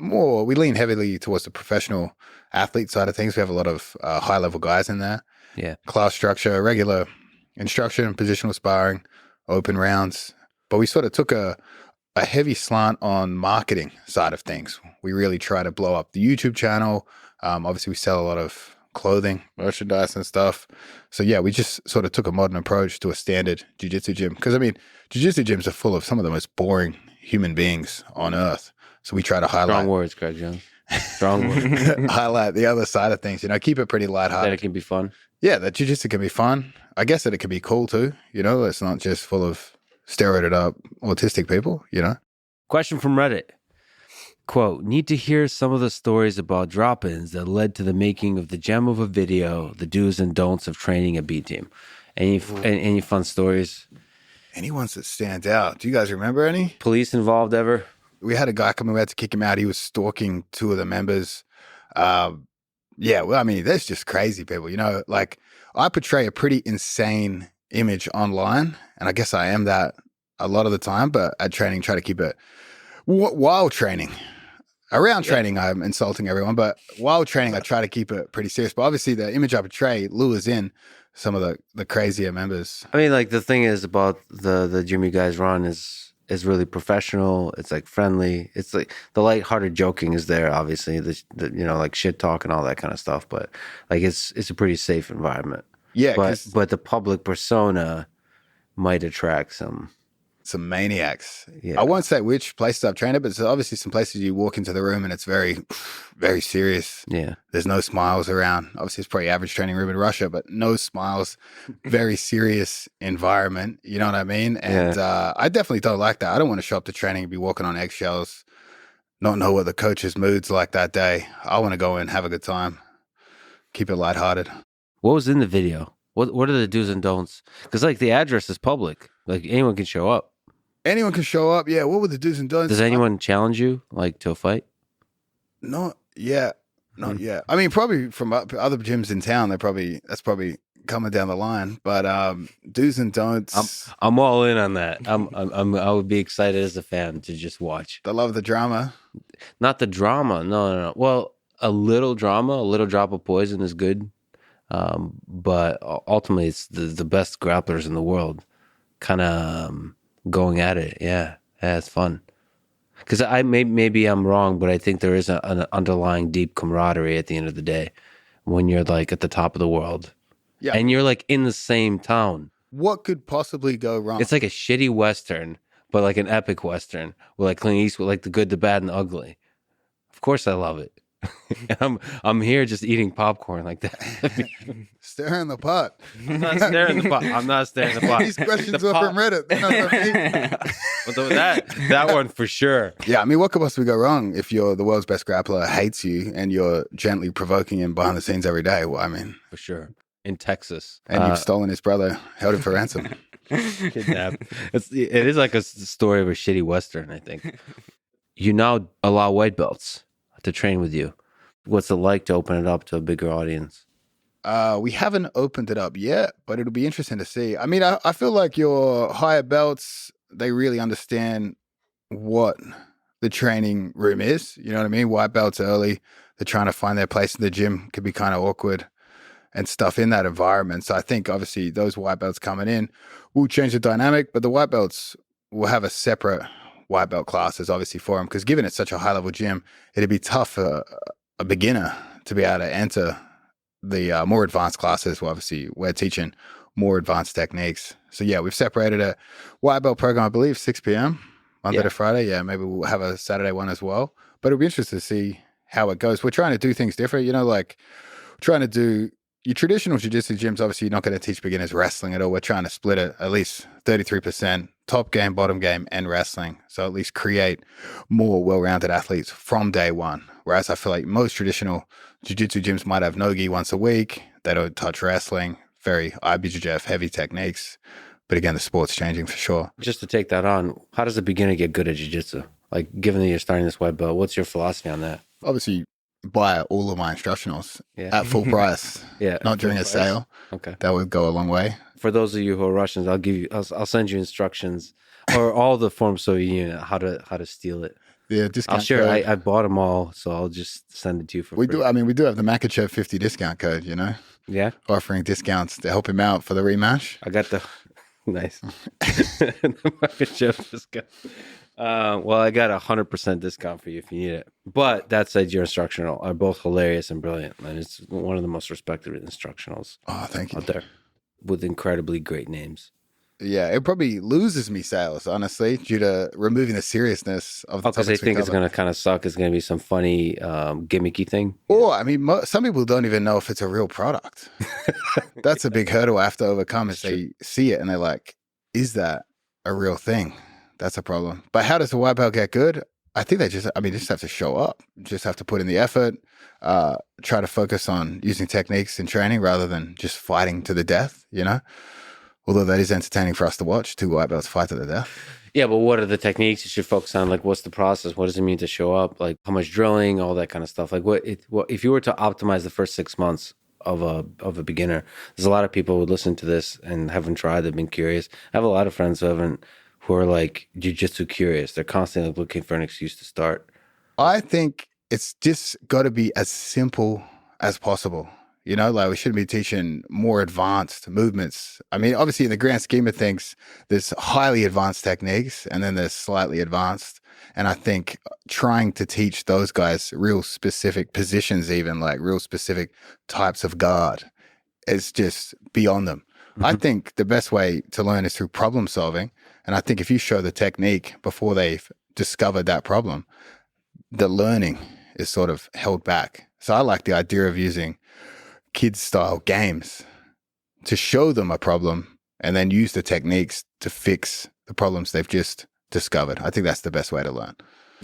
we lean heavily towards the professional athlete side of things. We have a lot of high-level guys in there.
Yeah.
Class structure, regular instruction, positional sparring, open rounds. But we sort of took a heavy slant on marketing side of things. We really try to blow up the YouTube channel. Obviously, we sell a lot of clothing, merchandise and stuff. So yeah, we just sort of took a modern approach to a standard jiu-jitsu gym. Because I mean, jiu-jitsu gyms are full of some of the most boring human beings on earth. So we try to highlight...
Strong words, Craig Jones. Strong words.
highlight the other side of things, keep it pretty lighthearted.
That it can be fun.
Yeah, that jiu-jitsu can be fun. I guess that it can be cool too, it's not just full of steroided up autistic people,
Question from Reddit. Quote, need to hear some of the stories about drop-ins that led to the making of the gem of a video, the do's and don'ts of training a B team. Any fun stories?
Any ones that stand out? Do you guys remember any?
Police involved ever?
We had a guy coming, we had to kick him out. He was stalking two of the members. Yeah, well, I mean, that's just crazy people, like I portray a pretty insane image online, and I guess I am that a lot of the time, but at training, try to keep it while training. Around training, I'm insulting everyone, but while training, I try to keep it pretty serious. But obviously, the image I portray lures in some of the crazier members.
I mean, like the thing is about the gym you guys run is really professional. It's like friendly. It's like the lighthearted joking is there. Obviously, the like shit talk and all that kind of stuff. But like it's a pretty safe environment.
Yeah,
but the public persona might attract some
maniacs.
Yeah.
I won't say which places I've trained at, but there's obviously some places you walk into the room and it's very, very serious.
Yeah.
There's no smiles around. Obviously, it's probably average training room in Russia, but no smiles. Very serious environment. You know what I mean? And I definitely don't like that. I don't want to show up to training and be walking on eggshells, not know what the coach's mood's like that day. I want to go in, have a good time, keep it lighthearted.
What was in the video? What are the do's and don'ts? Because like the address is public. Like anyone can show up.
Anyone can show up. Yeah. What were the do's and don'ts?
Does anyone challenge you like to a fight?
Not yet. Not yet. I mean, probably from other gyms in town, that's probably coming down the line. But do's and don'ts.
I'm all in on that. I would be excited as a fan to just watch.
I love the drama.
Not the drama. No. Well, a little drama, a little drop of poison is good. But ultimately, it's the best grapplers in the world kind of going at it. Yeah, it's fun. Because maybe I'm wrong, but I think there is an underlying deep camaraderie at the end of the day when you're like at the top of the world. Yeah. And you're like in the same town.
What could possibly go wrong?
It's like a shitty Western, but like an epic Western with like Clint Eastwood, like the good, the bad, and the ugly. Of course I love it. I'm here just eating popcorn like that.
Stirring the pot.
I'm not stirring the pot. I'm not stirring the pot.
These questions are from Reddit.
Well, that one for sure.
Yeah, I mean, what could possibly go wrong if you're the world's best grappler, hates you, and you're gently provoking him behind the scenes every day? Well, I mean,
for sure. In Texas.
And you've stolen his brother, held him for ransom.
Kidnapped. It is like a story of a shitty Western, I think. You now allow white belts to train with you. What's it like to open it up to a bigger audience?
We haven't opened it up yet, but it'll be interesting to see. I mean, I feel like your higher belts, they really understand what the training room is. You know what I mean? White belts early, they're trying to find their place in the gym. Could be kind of awkward and stuff in that environment. So I think obviously those white belts coming in will change the dynamic, but the white belts will have a separate white belt classes obviously for them, because given it's such a high level gym, it'd be tough for a beginner to be able to enter the more advanced classes. Well, obviously we're teaching more advanced techniques. So yeah, we've separated a white belt program, I believe 6 p.m. Monday to Friday. Yeah, maybe we'll have a Saturday one as well, but it'll be interesting to see how it goes. We're trying to do things different, like trying to do your traditional jiu-jitsu gyms, obviously, you're not going to teach beginners wrestling at all. We're trying to split it at least 33%, top game, bottom game, and wrestling. So at least create more well-rounded athletes from day one. Whereas I feel like most traditional jiu-jitsu gyms might have no-gi once a week. They don't touch wrestling, very IBJJF heavy techniques. But again, the sport's changing for sure.
Just to take that on, how does a beginner get good at jiu-jitsu? Like, given that you're starting this white belt, what's your philosophy on that?
Obviously, buy all of my instructionals at full price. Not during a sale.
Okay, that
would go a long way.
For those of you who are Russians, I'll send you instructions or all the forms so you know how to steal it.
Yeah, discount.
I'll share. I bought them all, so I'll just send it to you for free.
We do have the Makhachev 50 discount code. You know.
Yeah.
Offering discounts to help him out for the rematch.
I got the nice the Makhachev discount. Well, I got 100% discount for you if you need it. But that said, your instructional are both hilarious and brilliant, and it's one of the most respected instructionals.
Oh, thank you.
Out there, with incredibly great names.
Yeah, it probably loses me sales, honestly, due to removing the seriousness of the topics.
Because they think it's going to kind of suck. It's going to be some funny, gimmicky thing.
Or, I mean, some people don't even know if it's a real product. That's a big hurdle I have to overcome is they see it and they're like, is that a real thing? That's a problem. But how does the white belt get good? I think they just have to show up. Just have to put in the effort, try to focus on using techniques in training rather than just fighting to the death, you know? Although that is entertaining for us to watch, two white belts fight to the death.
Yeah, but what are the techniques you should focus on? Like, what's the process? What does it mean to show up? Like, how much drilling, all that kind of stuff. Like, what if you were to optimize the first 6 months of a beginner? There's a lot of people who listen to this and haven't tried. They've been curious. I have a lot of friends who are like jiu-jitsu curious. They're constantly looking for an excuse to start.
I think it's just got to be as simple as possible. You know, like we shouldn't be teaching more advanced movements. I mean, obviously in the grand scheme of things, there's highly advanced techniques and then there's slightly advanced. And I think trying to teach those guys real specific positions, even like real specific types of guard, is just beyond them. Mm-hmm. I think the best way to learn is through problem solving. And I think if you show the technique before they've discovered that problem, the learning is sort of held back. So I like the idea of using kids style games to show them a problem and then use the techniques to fix the problems they've just discovered. I think that's the best way to learn.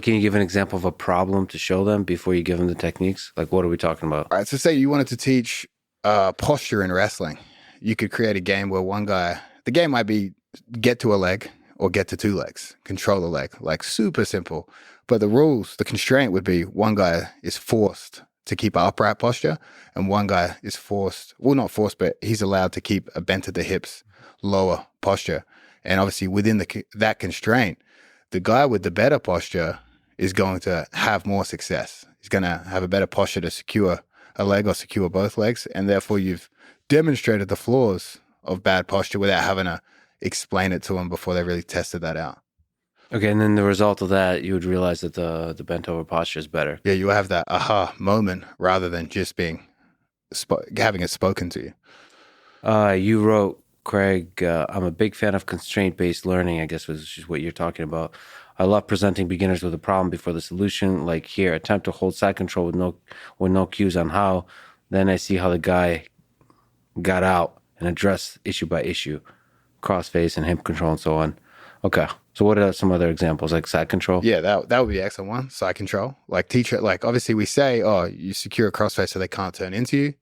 Can you give an example of a problem to show them before you give them the techniques? Like, what are we talking about?
All right. So say you wanted to teach posture in wrestling. You could create a game where the game might be get to a leg or get to 2 legs, control the leg, like super simple. But the constraint would be one guy is forced to keep an upright posture, and one guy is not forced, but he's allowed to keep a bent at the hips, lower posture. And obviously within that constraint, the guy with the better posture is going to have more success. He's going to have a better posture to secure a leg or secure both legs, and therefore you've demonstrated the flaws of bad posture without having to explain it to them before they really tested that out.
Okay, and then the result of that, you would realize that the bent over posture is better.
Yeah, you have that aha moment rather than just having it spoken to you.
You wrote, Craig, I'm a big fan of constraint-based learning, I guess was what you're talking about. I love presenting beginners with a problem before the solution. Like here, attempt to hold side control with no cues on how. Then I see how the guy got out and addressed issue by issue, crossface and hip control and so on. Okay. So what are some other examples, like side control?
Yeah, that would be an excellent one. Side control. Like teach it, like obviously we say, you secure a crossface so they can't turn into you.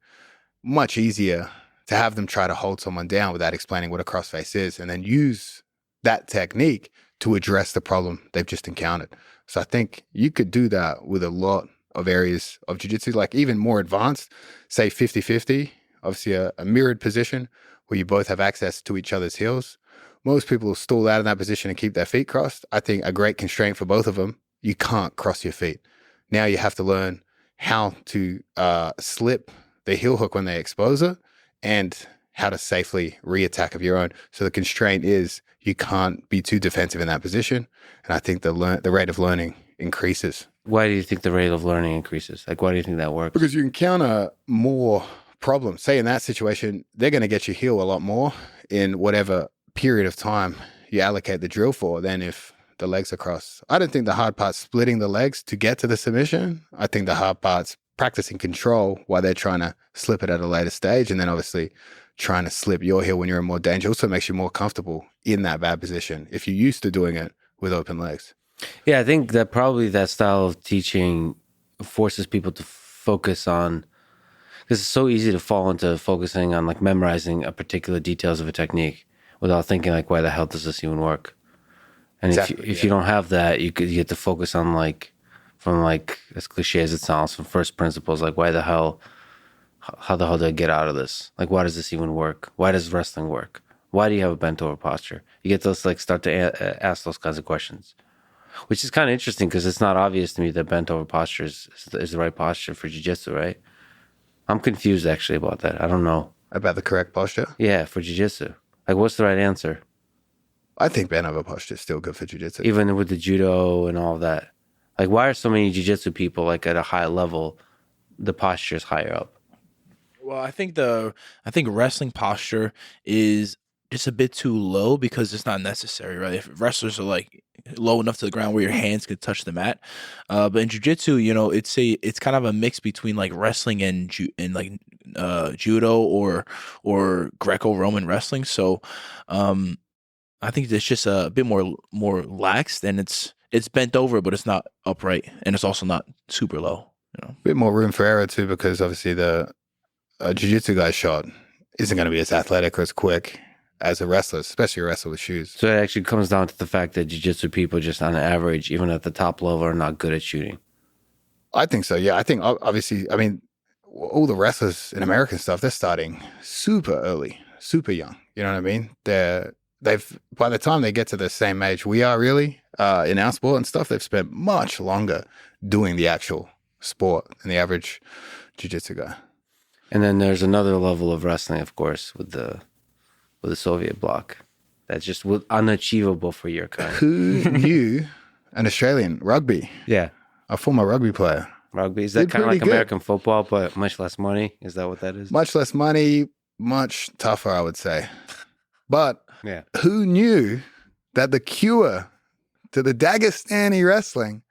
Much easier to have them try to hold someone down without explaining what a crossface is and then use that technique to address the problem they've just encountered. So I think you could do that with a lot of areas of jiu-jitsu, like even more advanced, say 50-50, obviously a mirrored position where you both have access to each other's heels. Most people will stall out in that position and keep their feet crossed. I think a great constraint for both of them, you can't cross your feet. Now you have to learn how to slip the heel hook when they expose it and how to safely re-attack of your own. So the constraint is you can't be too defensive in that position. And I think the rate of learning increases.
Why do you think the rate of learning increases? Like, why do you think that works?
Because you encounter more problems. Say in that situation, they're going to get your heel a lot more in whatever period of time you allocate the drill for than if the legs are crossed. I don't think the hard part's splitting the legs to get to the submission. I think the hard part's practicing control while they're trying to slip it at a later stage. And then obviously trying to slip your heel when you're in more danger also makes you more comfortable in that bad position if you're used to doing it with open legs.
Yeah, I think that probably that style of teaching forces people to focus on, because it's so easy to fall into focusing on like memorizing a particular details of a technique without thinking like, why the hell does this even work? And
Exactly,
if you don't have that, you get to focus on like, from like, as cliche as it sounds, from first principles, like how the hell did I get out of this? Like, why does this even work? Why does wrestling work? Why do you have a bent over posture? You get to like start to ask those kinds of questions, which is kind of interesting because it's not obvious to me that bent over posture is the right posture for jiu-jitsu, right? I'm confused actually about that. I don't know.
About the correct posture?
Yeah, for jiu-jitsu. Like, what's the right answer?
I think bent over posture is still good for jiu-jitsu.
Even with the judo and all that. Like, why are so many jiu-jitsu people like at a high level, the posture is higher up?
Well, I think wrestling posture is just a bit too low because it's not necessary, right? If wrestlers are like low enough to the ground where your hands could touch the mat, but in jiu-jitsu, it's kind of a mix between like wrestling and judo or Greco-Roman wrestling. So, I think it's just a bit more laxed, and it's bent over, but it's not upright, and it's also not super low.
A bit more room for error too, because obviously the jiu-jitsu guy's shot isn't going to be as athletic or as quick as a wrestler, especially a wrestler with shoes.
So it actually comes down to the fact that jiu-jitsu people just on average, even at the top level, are not good at shooting.
I think so, yeah. I think obviously, I mean, all the wrestlers in American stuff, they're starting super early, super young. You know what I mean? They've by the time they get to the same age we are really in our sport and stuff, they've spent much longer doing the actual sport than the average jiu-jitsu guy.
And then there's another level of wrestling, of course, with the Soviet bloc. That's just unachievable for your kind.
Who knew an Australian rugby?
Yeah.
A former rugby player.
Rugby. Is that kind of like good American football, but much less money? Is that what that is?
Much less money, much tougher, I would say. But
yeah,
who knew that the cure to the Dagestani wrestling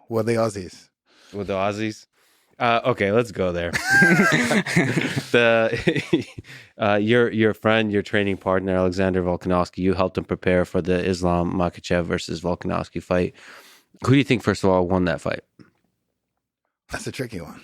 were the Aussies?
With the Aussies? Okay, let's go there. Your friend, your training partner, Alexander Volkanovski, you helped him prepare for the Islam Makhachev versus Volkanovski fight. Who do you think, first of all, won that fight?
That's a tricky one.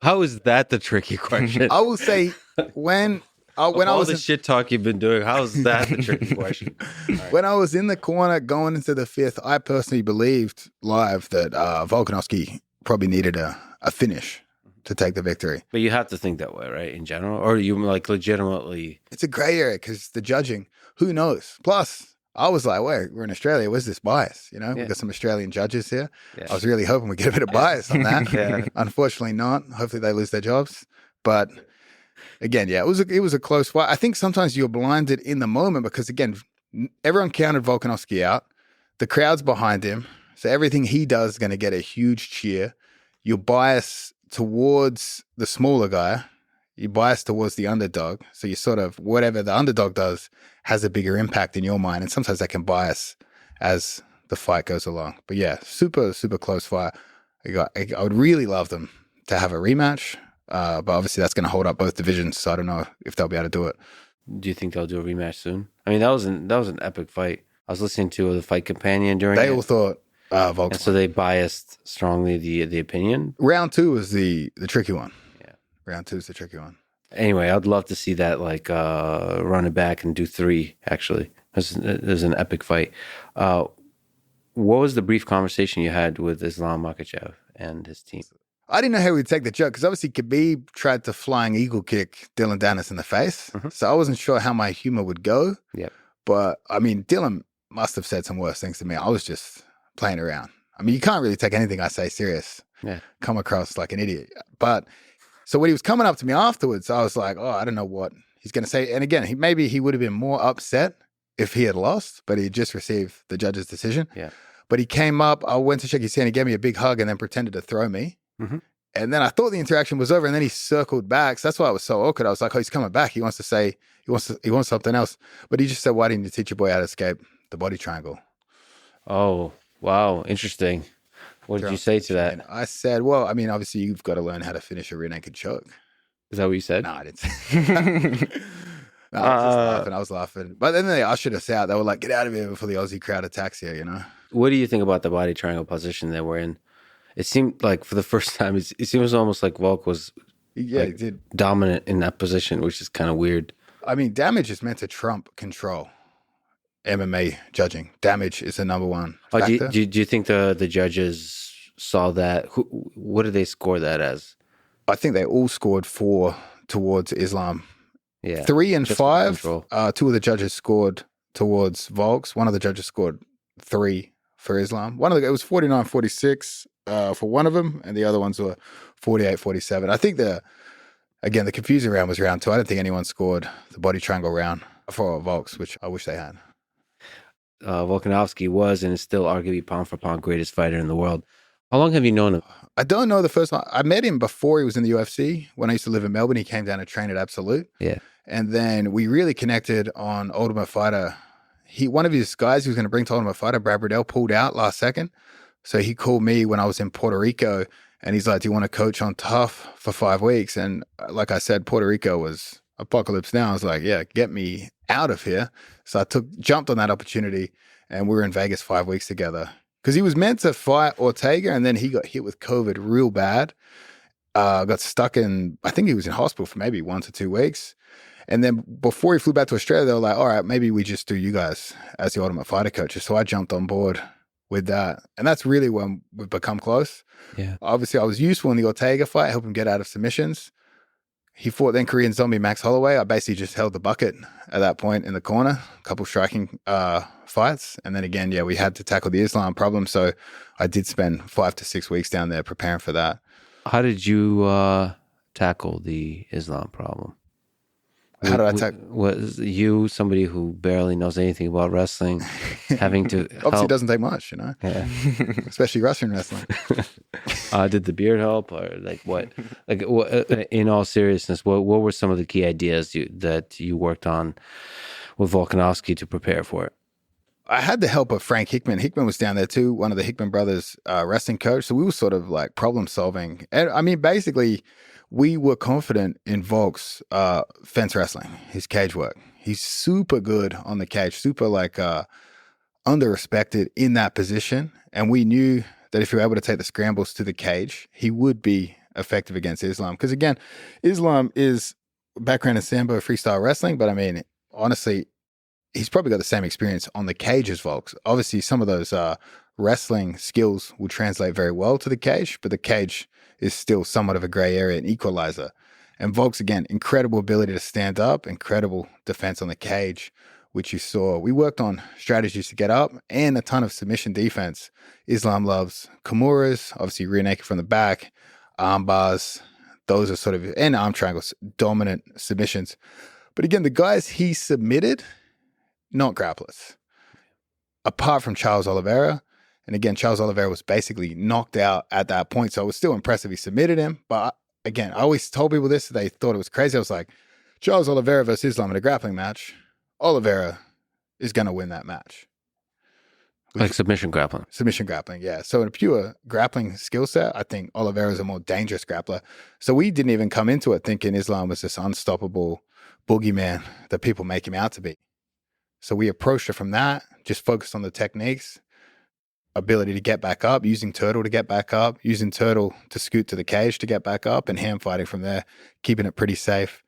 How is that the tricky question?
I will say when I was
the shit talk you've been doing, how is that the tricky question? Right.
When I was in the corner going into the fifth, I personally believed live that Volkanovski probably needed a finish to take the victory.
But you have to think that way, right? In general, or you like legitimately?
It's a gray area because the judging, who knows? Plus, I was like, wait, we're in Australia. Where's this bias? You know, we've got some Australian judges here. Yeah. I was really hoping we get a bit of bias on that. Yeah. Unfortunately not. Hopefully they lose their jobs. But again, yeah, it was a close fight. I think sometimes you're blinded in the moment because, again, everyone counted Volkanovski out. The crowd's behind him. So everything he does is going to get a huge cheer. You bias towards the smaller guy. You bias towards the underdog. So you sort of, whatever the underdog does has a bigger impact in your mind. And sometimes that can bias as the fight goes along. But yeah, super, super close fight. I would really love them to have a rematch. But obviously that's going to hold up both divisions. So I don't know if they'll be able to do it.
Do you think they'll do a rematch soon? I mean, that was an epic fight. I was listening to the Fight Companion during
They all thought Volkswagen.
And so they biased strongly the opinion.
Round 2 was the tricky one. Yeah. Round 2 is the tricky one.
Anyway, I'd love to see that run it back and do 3, actually. It was an epic fight. What was the brief conversation you had with Islam Makhachev and his team?
I didn't know how he'd take the joke because obviously Khabib tried to flying eagle kick Dylan Dennis in the face. Mm-hmm. So I wasn't sure how my humor would go.
Yep. But
I mean, Dylan must have said some worse things to me. I was just playing around. I mean, you can't really take anything I say serious.
Yeah.
Come across like an idiot. But so when he was coming up to me afterwards, I was like, oh, I don't know what he's going to say. And again, maybe he would have been more upset if he had lost, but he just received the judge's decision.
Yeah.
But he came up, I went to shake his hand, he gave me a big hug and then pretended to throw me. Mm-hmm. And then I thought the interaction was over and then he circled back. So that's why I was so awkward. I was like, oh, he's coming back. He wants to say, he wants something else. But he just said, why didn't you teach your boy how to escape the body triangle?
Oh, wow. Interesting. What did you say to
And
that?
I said, well, I mean, obviously you've got to learn how to finish a rear naked choke.
Is that what you said?
No, I didn't say No, I was just laughing. I was laughing. But then they ushered us out. They were like, get out of here before the Aussie crowd attacks you, you know?
What do you think about the body triangle position that we're in? It seemed like for the first time, it seems almost like Volk was
Yeah, it did.
dominant in that position, which is kind of weird.
I mean, damage is meant to trump control. MMA judging. Damage is the number one factor.
Do you think the judges saw that? What did they score that as?
I think they all scored 4 towards Islam.
Yeah,
3 and
just
5.
control.
2 of the judges scored towards Volks. One of the judges scored 3 for Islam. It was 49-46 for one of them, and the other ones were 48-47. I think the confusing round was round 2. I don't think anyone scored the body triangle round for Volks, which I wish they had.
Volkanovski was and is still arguably pound for pound greatest fighter in the world. How long have you known him?
I don't know the first one. I met him before he was in the UFC. When I used to live in Melbourne, he came down to train at Absolute.
Yeah.
And then we really connected on Ultimate Fighter. One of his guys he was going to bring to Ultimate Fighter, Brad Riddell, pulled out last second. So he called me when I was in Puerto Rico, and he's like, do you want to coach on Tough for 5 weeks? And like I said, Puerto Rico was apocalypse now. I was like, yeah, get me out of here. So I jumped on that opportunity, and we were in Vegas 5 weeks together. Because he was meant to fight Ortega, and then he got hit with COVID real bad. Got stuck I think he was in hospital for maybe 1 to 2 weeks. And then before he flew back to Australia, they were like, all right, maybe we just do you guys as the Ultimate Fighter coaches. So I jumped on board with that. And that's really when we've become close.
Yeah.
Obviously, I was useful in the Ortega fight, help him get out of submissions. He fought then Korean Zombie Max Holloway. I basically just held the bucket at that point in the corner, a couple striking fights. And then again, we had to tackle the Islam problem. So I did spend 5 to 6 weeks down there preparing for that.
How did you tackle the Islam problem?
How did I tackle?
Was you somebody who barely knows anything about wrestling, having to
Obviously,
help?
it doesn't take much, you know, especially Russian wrestling.
Did the beard help, or what? In all seriousness, what were some of the key ideas that you worked on with Volkanovski to prepare for it?
I had the help of Frank Hickman. Hickman was down there too, one of the Hickman brothers, wrestling coach. So we were sort of like problem solving. And I mean, basically, we were confident in Volk's fence wrestling, his cage work. He's super good on the cage, super under-respected in that position. And we knew that if he were able to take the scrambles to the cage, he would be effective against Islam. Because again, Islam is background in Sambo freestyle wrestling, but I mean, honestly, he's probably got the same experience on the cage as Volks. Obviously, some of those wrestling skills will translate very well to the cage, but the cage is still somewhat of a gray area, an equalizer. And Volks, again, incredible ability to stand up, incredible defense on the cage, which you saw. We worked on strategies to get up and a ton of submission defense. Islam loves Kimuras, obviously rear naked from the back, arm bars. Those are sort of, and arm triangles, dominant submissions. But again, the guys he submitted, not grapplers. Apart from Charles Oliveira, and again, Charles Oliveira was basically knocked out at that point, so it was still impressive he submitted him. But again, I always told people this, they thought it was crazy. I was like, Charles Oliveira versus Islam in a grappling match, Oliveira is going to win that match.
Like submission grappling.
Submission grappling, yeah. So in a pure grappling skill set, I think Oliveira is a more dangerous grappler. So we didn't even come into it thinking Islam was this unstoppable boogeyman that people make him out to be. So we approached it from that, just focused on the techniques, ability to get back up, using turtle to get back up, using turtle to scoot to the cage to get back up, and hand fighting from there, keeping it pretty safe.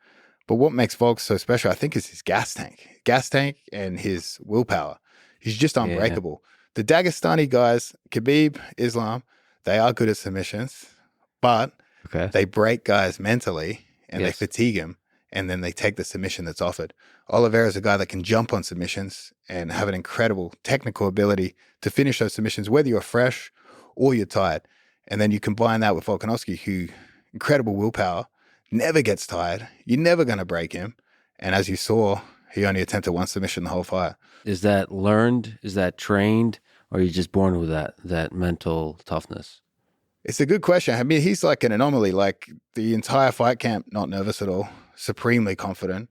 But what makes Volk so special, I think, is his gas tank and his willpower. He's just unbreakable. Yeah. The Dagestani guys, Khabib, Islam, they are good at submissions, but they break guys mentally and they fatigue him, and then they take the submission that's offered. Oliveira is a guy that can jump on submissions and have an incredible technical ability to finish those submissions, whether you're fresh or you're tired. And then you combine that with Volkanovski, who incredible willpower, never gets tired. You're never going to break him. And as you saw, he only attempted one submission the whole fight.
Is that learned? Is that trained? Or are you just born with that mental toughness?
It's a good question. I mean, he's like an anomaly. Like the entire fight camp, not nervous at all, supremely confident.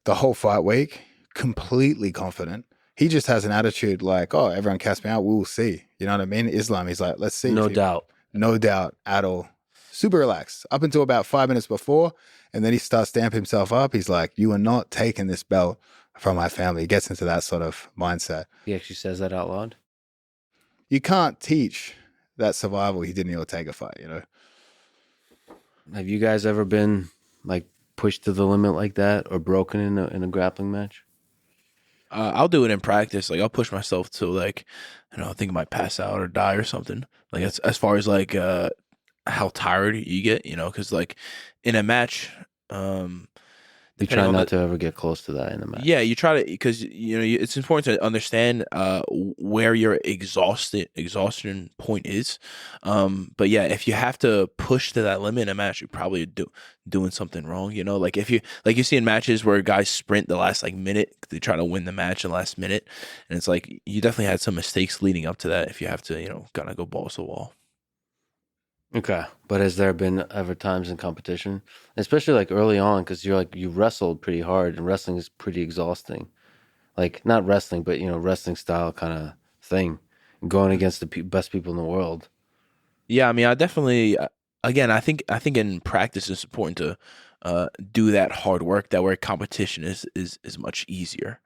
The whole fight week, completely confident. he just has an attitude like, oh, everyone cast me out, we will see. You know what I mean? Islam, he's like, let's see.
No doubt.
No doubt at all. Super relaxed up until about 5 minutes before. And then he starts to amp himself up. He's like, you are not taking this belt from my family. He gets into that sort of mindset.
He actually says that out loud.
You can't teach that survival he did in the Ortega fight, you know?
Have you guys ever been like pushed to the limit like that or broken in a grappling match?
I'll do it in practice. Like I'll push myself to like, I think I might pass out or die or something. Like as far as like how tired you get, because like in a match,
you try not to ever get close to that in a match.
Yeah, you try to, because it's important to understand where your exhaustion point is. But yeah, if you have to push to that limit in a match, you're probably doing something wrong. Like if you see in matches where guys sprint the last like minute, they try to win the match in the last minute, and it's like you definitely had some mistakes leading up to that. If you have to, kind of go balls to the wall.
Okay, but has there been ever times in competition, especially like early on, because you wrestled pretty hard, and wrestling is pretty exhausting. Like not wrestling, but wrestling style kind of thing, going against the best people in the world.
Yeah, I mean, I definitely. Again, I think in practice it's important to do that hard work. That where competition is much easier.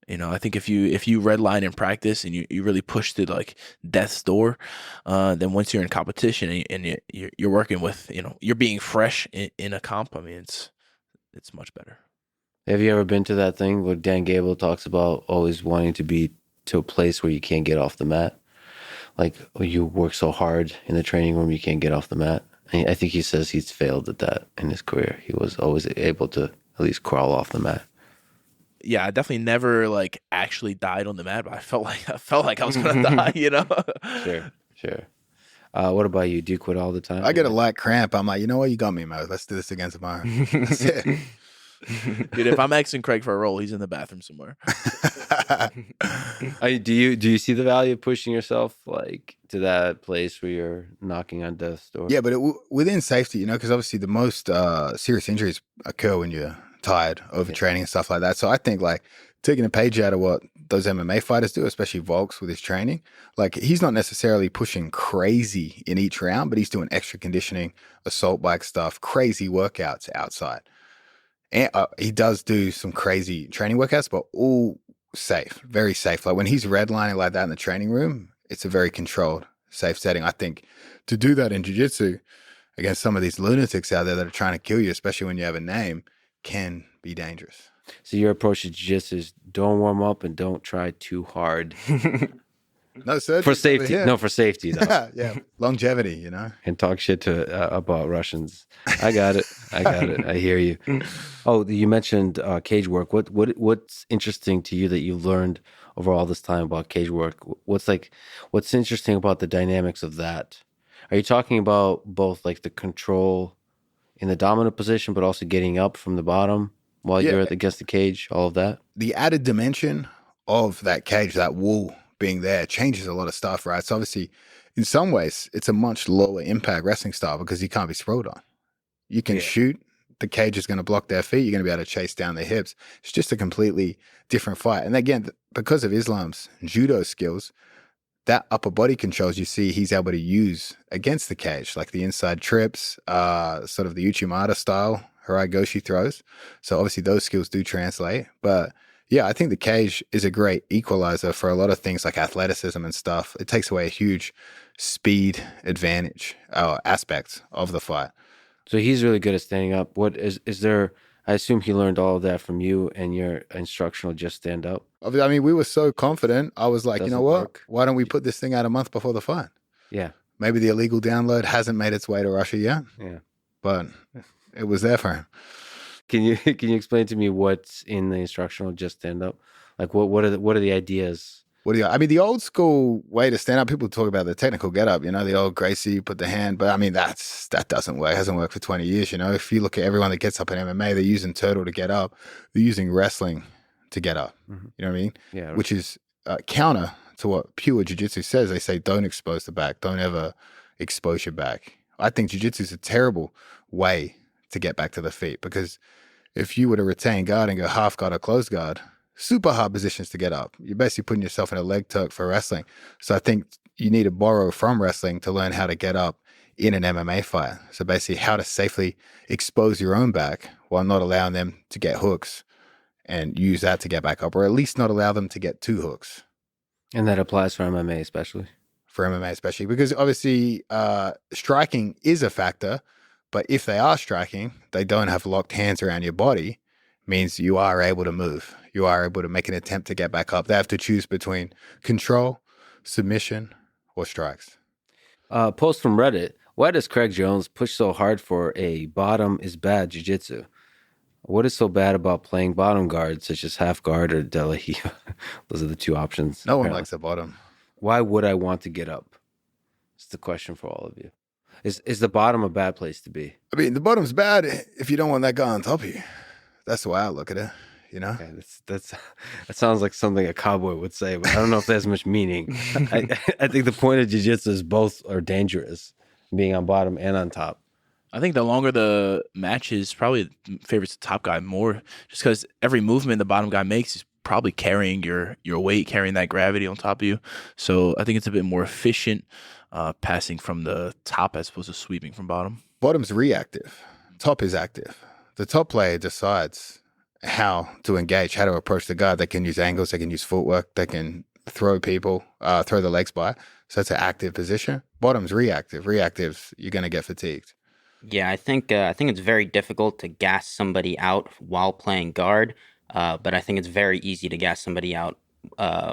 I think if you redline in practice and you really push to like death's door, then once you're in competition and you're working with, you're being fresh in a comp, I mean, it's much better.
Have you ever been to that thing where Dan Gable talks about always wanting to be to a place where you can't get off the mat? Like you work so hard in the training room, you can't get off the mat. And I think he says he's failed at that in his career. He was always able to at least crawl off the mat.
Yeah, I definitely never like actually died on the mat, but I felt like I was gonna die,
Sure. What about you? Do you quit all the time?
I get a light cramp. I'm like, you know what? You got me, man. Let's do this again tomorrow. That's it.
Dude, if I'm asking Craig for a roll, he's in the bathroom somewhere.
Do you see the value of pushing yourself like to that place where you're knocking on death's door?
Yeah, but within safety, because obviously the most serious injuries occur when you're tired, overtraining and stuff like that. So I think like taking a page out of what those MMA fighters do, especially Volks with his training, like he's not necessarily pushing crazy in each round, but he's doing extra conditioning, assault bike stuff, crazy workouts outside. And he does do some crazy training workouts, but all safe, very safe. Like when he's redlining like that in the training room, it's a very controlled, safe setting. I think to do that in jiu-jitsu against some of these lunatics out there that are trying to kill you, especially when you have a name, can be dangerous.
So your approach to jiu-jitsu is don't warm up and don't try too hard.
No, sir.
For safety. No, for safety, though.
Yeah, longevity,
And talk shit to about Russians. I got it. I hear you. Oh, you mentioned cage work. What's interesting to you that you've learned over all this time about cage work? What's interesting about the dynamics of that? Are you talking about both like the control in the dominant position, but also getting up from the bottom while you're against the cage, all of that?
The added dimension of that cage, that wall being there, changes a lot of stuff, right? So obviously, in some ways, it's a much lower impact wrestling style because you can't be sprawled on. You can shoot, the cage is going to block their feet, you're going to be able to chase down their hips. It's just a completely different fight. And again, because of Islam's judo skills, that upper body controls you see he's able to use against the cage, like the inside trips, sort of the Uchimata style, Harai Goshi throws. So obviously those skills do translate. But yeah, I think the cage is a great equalizer for a lot of things like athleticism and stuff. It takes away a huge speed advantage aspect of the fight.
So he's really good at standing up. What is there? I assume he learned all of that from you and your instructional just stand up.
I mean, we were so confident. I was like,
Doesn't
you know what?
work.
Why don't we put this thing out a month before the fight?
Yeah.
Maybe the illegal download hasn't made its way to Russia yet.
Yeah.
But it was there for him.
Can you explain to me what's in the instructional just stand up? Like what are the ideas?
I mean, the old school way to stand up, people talk about the technical get up, the old Gracie, put the hand, but I mean, that doesn't work. It hasn't worked for 20 years, If you look at everyone that gets up in MMA, they're using turtle to get up. They're using wrestling to get up.
Mm-hmm.
You know what I mean?
Yeah. Right.
Which is counter to what pure jiu-jitsu says. They say, don't expose the back. Don't ever expose your back. I think jiu-jitsu is a terrible way to get back to the feet because if you were to retain guard and go half guard or close guard, super hard positions to get up. You're basically putting yourself in a leg tuck for wrestling. So I think you need to borrow from wrestling to learn how to get up in an MMA fight. So basically how to safely expose your own back while not allowing them to get hooks and use that to get back up, or at least not allow them to get 2 hooks.
And that applies for MMA especially.
For MMA especially, because obviously striking is a factor, but if they are striking, they don't have locked hands around your body, means you are able to move. You are able to make an attempt to get back up. They have to choose between control, submission, or strikes.
Post from Reddit. Why does Craig Jones push so hard for a bottom is bad jiu-jitsu? What is so bad about playing bottom guard, such as half guard or De La Riva? Those are the 2 options.
No one likes the bottom.
Why would I want to get up? It's the question for all of you. Is the bottom a bad place to be?
I mean, the bottom's bad if you don't want that guy on top of you. That's the way I look at it, you know?
Okay, that sounds like something a cowboy would say, but I don't know if that has much meaning. I think the point of jiu-jitsu is both are dangerous, being on bottom and on top.
I think the longer the match is, probably favors the top guy more, just because every movement the bottom guy makes is probably carrying your weight, carrying that gravity on top of you. So I think it's a bit more efficient passing from the top as opposed to sweeping from bottom.
Bottom's reactive. Top is active. The top player decides how to engage, how to approach the guard. They can use angles, they can use footwork, they can throw people, throw the legs by. So it's an active position. Bottom's reactive. Reactive, you're going to get fatigued.
Yeah, I think it's very difficult to gas somebody out while playing guard, but I think it's very easy to gas somebody out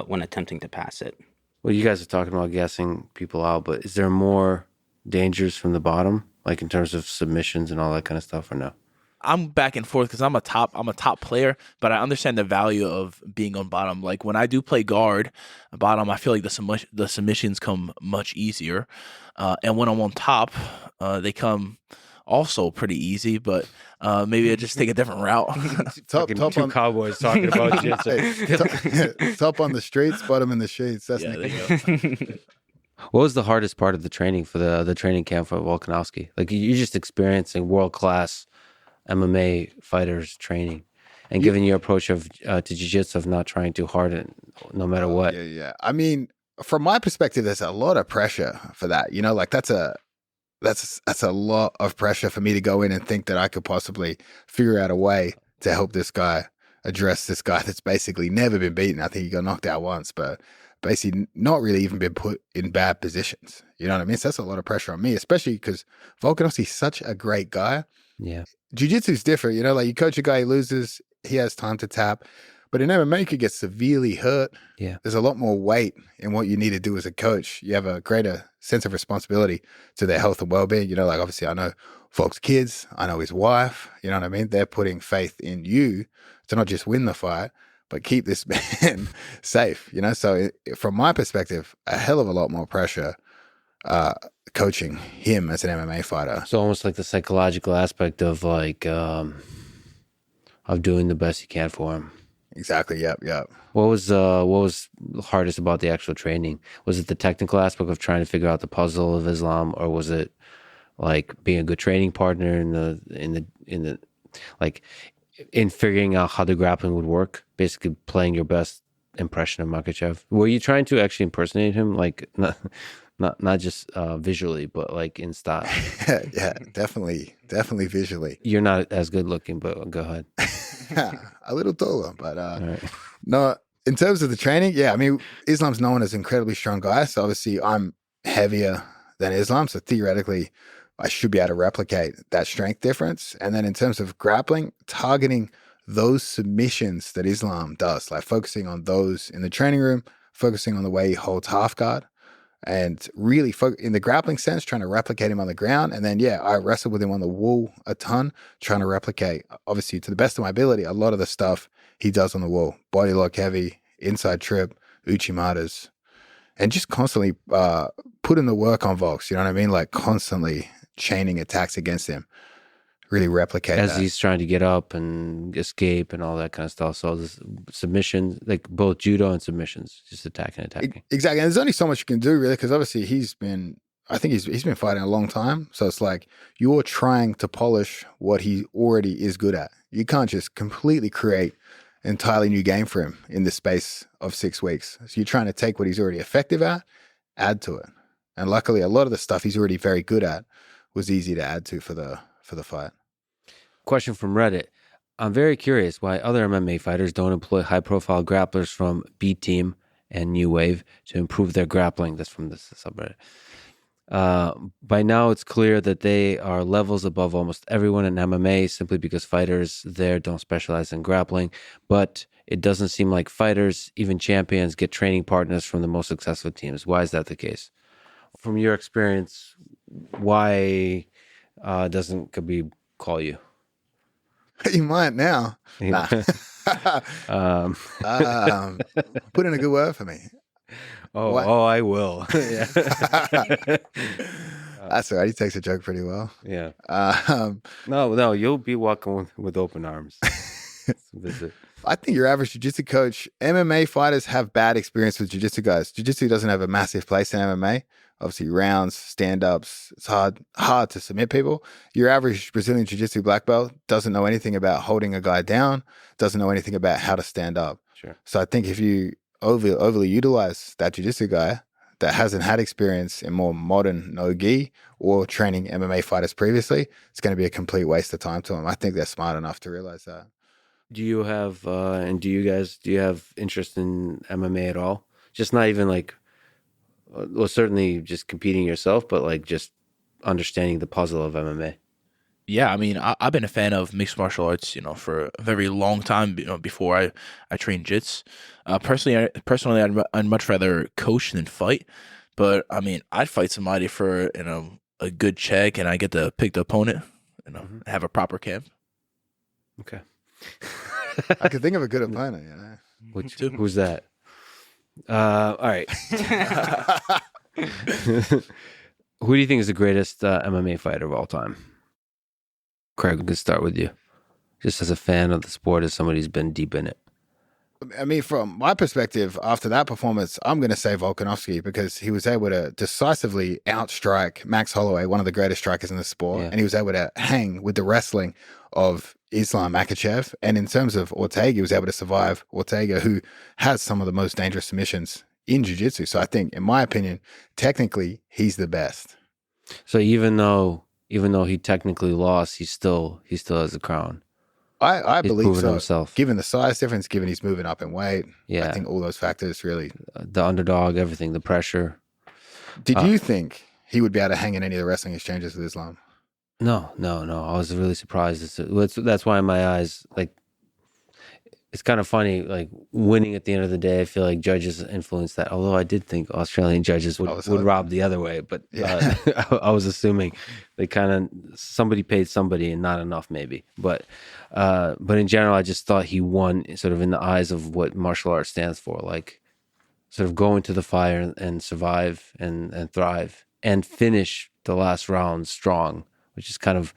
when attempting to pass it.
Well, you guys are talking about gassing people out, but is there more dangers from the bottom, like in terms of submissions and all that kind of stuff, or no?
I'm back and forth because I'm a top player, but I understand the value of being on bottom. Like when I do play guard, bottom, I feel like the submissions come much easier, and when I'm on top, they come also pretty easy. But maybe I just take a different route.
top
Two
on
cowboys talking about jiu-jitsu.
top on the streets, bottom in the sheets. That's
Yeah,
Nicky.
there you go.
What was the hardest part of the training for the training camp for Volkanovski? Like you're just experiencing world-class MMA fighters training and giving your approach of to jiu-jitsu of not trying too hard and no matter what.
Yeah. I mean, from my perspective, there's a lot of pressure for that. You know, like that's a lot of pressure for me to go in and think that I could possibly figure out a way to help this guy address this guy that's basically never been beaten. I think he got knocked out once, but basically not really even been put in bad positions. You know what I mean? So that's a lot of pressure on me, especially because Volkanovski's such a great guy.
Yeah.
Jiu-jitsu is different, you know, like you coach a guy, he loses, he has time to tap. But in MMA, you could get severely hurt.
Yeah.
There's a lot more weight in what you need to do as a coach. You have a greater sense of responsibility to their health and well-being. You know, like obviously I know Volk's kids, I know his wife, you know what I mean? They're putting faith in you to not just win the fight, but keep this man safe, you know? So from my perspective, a hell of a lot more pressure coaching him as an MMA fighter.
So almost like the psychological aspect of like of doing the best you can for him.
Exactly. Yep.
What was hardest about the actual training? Was it the technical aspect of trying to figure out the puzzle of Islam, or was it like being a good training partner in figuring out how the grappling would work? Basically, playing your best impression of Makhachev. Were you trying to actually impersonate him, like not just visually, but like in style?
Yeah, definitely visually.
You're not as good looking, but go ahead.
A little taller, but
Right.
no. In terms of the training, yeah, I mean, Islam's known as an incredibly strong guy, so obviously I'm heavier than Islam, so theoretically I should be able to replicate that strength difference. And then in terms of grappling, targeting those submissions that Islam does, like focusing on those in the training room, focusing on the way he holds half guard, and really in the grappling sense, trying to replicate him on the ground. And then, yeah, I wrestled with him on the wall a ton, trying to replicate, obviously, to the best of my ability, a lot of the stuff he does on the wall. Body lock heavy, inside trip, uchimatas, and just constantly putting the work on Volks, you know what I mean? Like constantly chaining attacks against him. Really replicate
as
that.
he's trying to get up and escape and all that kind of stuff. So this submission, like both judo and submissions, just attacking.
Exactly. And there's only so much you can do really, because obviously he's been fighting a long time. So it's like you're trying to polish what he already is good at. You can't just completely create entirely new game for him in the space of 6 weeks. So you're trying to take what he's already effective at, add to it. And luckily, a lot of the stuff he's already very good at was easy to add to for the fight.
Question from Reddit. I'm very curious why other MMA fighters don't employ high-profile grapplers from B Team and New Wave to improve their grappling. That's from this subreddit. By now, it's clear that they are levels above almost everyone in MMA simply because fighters there don't specialize in grappling. But it doesn't seem like fighters, even champions, get training partners from the most successful teams. Why is that the case? From your experience, why doesn't Khabib call you?
You might now. Nah. Put in a good word for me.
I will. Yeah.
That's all right. He takes a joke pretty well.
Yeah. No, you'll be walking with open arms. Visit.
I think your average jiu-jitsu coach, MMA fighters have bad experience with jiu-jitsu guys. Jiu-jitsu doesn't have a massive place in MMA. Obviously, rounds, stand-ups, it's hard to submit people. Your average Brazilian jiu-jitsu black belt doesn't know anything about holding a guy down, doesn't know anything about how to stand up.
Sure.
So I think if you overly utilize that jiu-jitsu guy that hasn't had experience in more modern no-gi or training MMA fighters previously, it's going to be a complete waste of time to them. I think they're smart enough to realize that.
Do you have, and do you have interest in MMA at all? Just not even like, well, certainly just competing yourself, but like just understanding the puzzle of MMA.
Yeah, I mean, I've been a fan of mixed martial arts, for a very long time. Before I trained jits. Personally, I'd much rather coach than fight. But I mean, I'd fight somebody for a good check, and I get to pick the opponent, have a proper camp.
Okay.
I could think of a good opponent,
Who's that? All right. Who do you think is the greatest MMA fighter of all time? Craig, we can start with you. Just as a fan of the sport, as somebody who's been deep in it.
I mean, from my perspective, after that performance, I'm going to say Volkanovski because he was able to decisively outstrike Max Holloway, one of the greatest strikers in the sport, and he was able to hang with the wrestling of Islam Makhachev. And in terms of Ortega, he was able to survive Ortega, who has some of the most dangerous submissions in jiu-jitsu. So I think, in my opinion, technically, he's the best.
So even though he technically lost, he still has the crown.
I believe so.
Himself.
Given the size difference, given he's moving up in weight,
I
think all those factors really.
The underdog, everything, the pressure.
Did you think he would be able to hang in any of the wrestling exchanges with Islam?
No. I was really surprised. That's why in my eyes, like, it's kind of funny, like winning at the end of the day, I feel like judges influence that. Although I did think Australian judges would rob the other way, but I was assuming they somebody paid somebody and not enough maybe. But in general, I just thought he won sort of in the eyes of what martial arts stands for, like sort of go into the fire and survive and thrive and finish the last round strong, which is kind of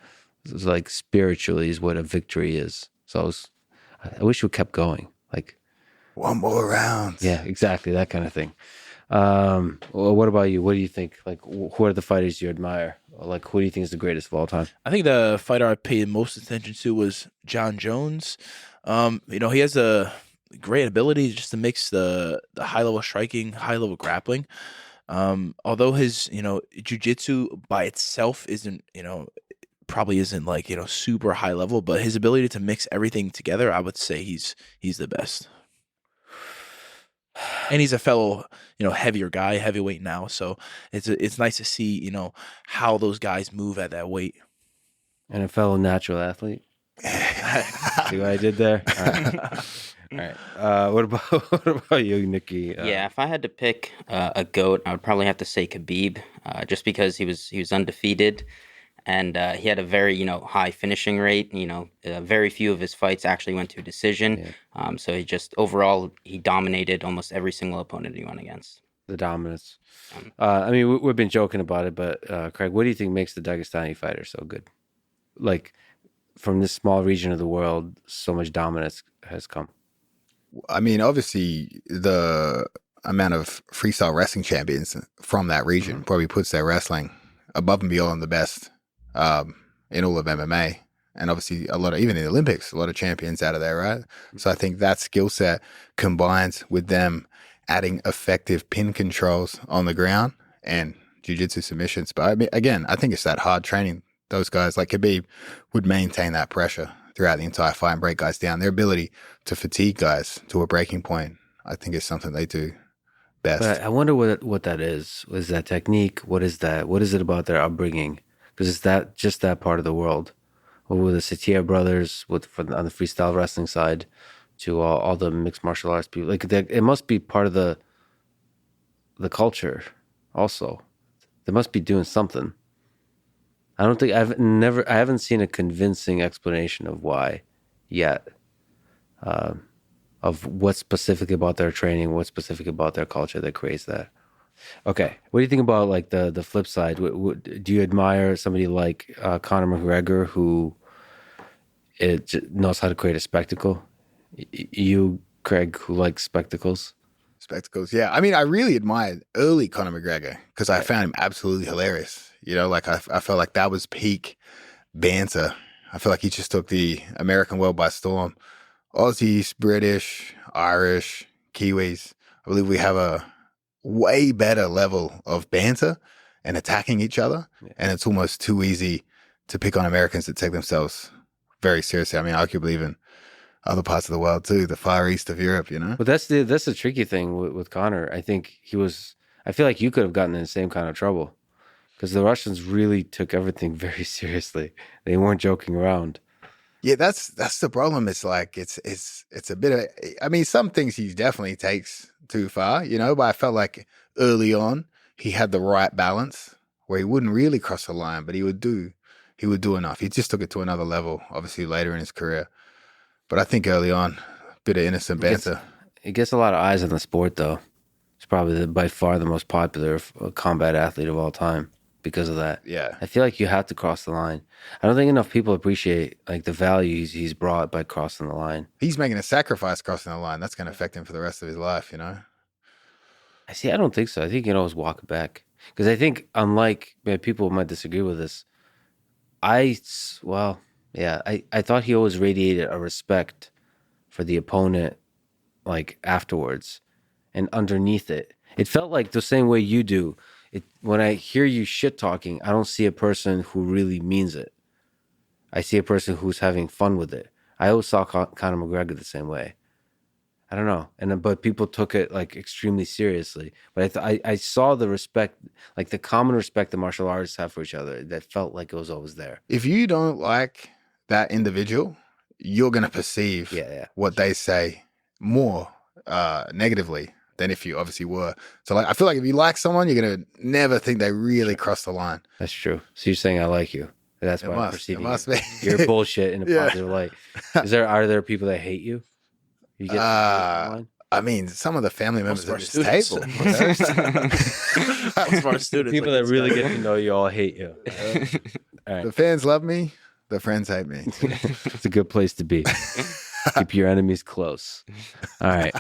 like spiritually is what a victory is. So I wish we kept going. Like
one more round.
Yeah, exactly. That kind of thing. Well, what about you? What do you think? Like, who are the fighters you admire? Like, who do you think is the greatest of all time?
I think the fighter I paid most attention to was John Jones. He has a great ability just to mix the high level striking, high level grappling. Although his, jiu-jitsu by itself probably isn't like, super high level, but his ability to mix everything together, I would say he's the best. And he's a fellow, heavier guy, heavyweight now. So it's nice to see, how those guys move at that weight.
And a fellow natural athlete. See what I did there? All right. What about you, Nicky?
If I had to pick a GOAT, I would probably have to say Khabib, just because he was undefeated. And he had a very, high finishing rate. Very few of his fights actually went to a decision. Yeah. So he dominated almost every single opponent he went against.
The dominance. I mean, we've been joking about it, but Craig, what do you think makes the Dagestani fighter so good? Like, from this small region of the world, so much dominance has come.
I mean, obviously, the amount of freestyle wrestling champions from that region probably puts their wrestling above and beyond the best in all of MMA. And obviously a lot of, even in the Olympics, a lot of champions out of there, right? So I think that skill set combines with them adding effective pin controls on the ground and jiu-jitsu submissions. But I mean, again, I think it's that hard training. Those guys like Khabib would maintain that pressure throughout the entire fight and break guys down. Their ability to fatigue guys to a breaking point, I think, is something they do best.
But I wonder what that is. Is that technique? What is that? What is it about their upbringing? Because it's that just that part of the world. Or with the Satir brothers, on the freestyle wrestling side, to all the mixed martial arts people, like it must be part of the culture. Also, they must be doing something. I don't think I haven't seen a convincing explanation of why yet. Of what's specific about their training, what's specific about their culture that creates that. Okay, what do you think about like the flip side? Do you admire somebody like Conor McGregor who knows how to create a spectacle? You, Craig, who likes spectacles?
Spectacles, yeah. I mean, I really admired early Conor McGregor because I found him absolutely hilarious. You know, like I felt like that was peak banter. I feel like he just took the American world by storm. Aussies, British, Irish, Kiwis. I believe we have a way better level of banter and attacking each other. Yeah. And it's almost too easy to pick on Americans that take themselves very seriously. I mean, arguably even other parts of the world too, the far east of Europe, you know?
But that's the tricky thing with Conor. I think I feel like you could have gotten in the same kind of trouble because the Russians really took everything very seriously. They weren't joking around.
Yeah, that's the problem. It's like it's a bit of. I mean, some things he definitely takes too far, you know. But I felt like early on he had the right balance where he wouldn't really cross the line, but he would do enough. He just took it to another level. Obviously, later in his career, but I think early on, a bit of innocent banter.
It gets a lot of eyes on the sport, though. It's probably by far the most popular combat athlete of all time. Because of that.
Yeah.
I feel like you have to cross the line. I don't think enough people appreciate like the values he's brought by crossing the line.
He's making a sacrifice crossing the line. That's going to affect him for the rest of his life, you know?
I don't think so. I think you can always walk it back. Because I think unlike, people might disagree with this. I thought he always radiated a respect for the opponent like afterwards and underneath it. It felt like the same way you do. When I hear you shit talking, I don't see a person who really means it. I see a person who's having fun with it. I always saw Conor McGregor the same way. I don't know, but people took it like extremely seriously. But I saw the respect, like the common respect that martial artists have for each other. That felt like it was always there.
If you don't like that individual, you're going to perceive what they say more negatively than if you obviously were. So like, I feel like if you like someone, you're going to never think they really crossed the line.
That's true. So you're saying I like you. That's why I'm perceiving
you.
You're bullshit in a positive light. Are there people that hate you? You get
I mean, some of the family members at this table.
Most of our students.
People that really get to know you all hate you. All right.
The fans love me. The friends hate me.
It's a good place to be. Keep your enemies close. All right.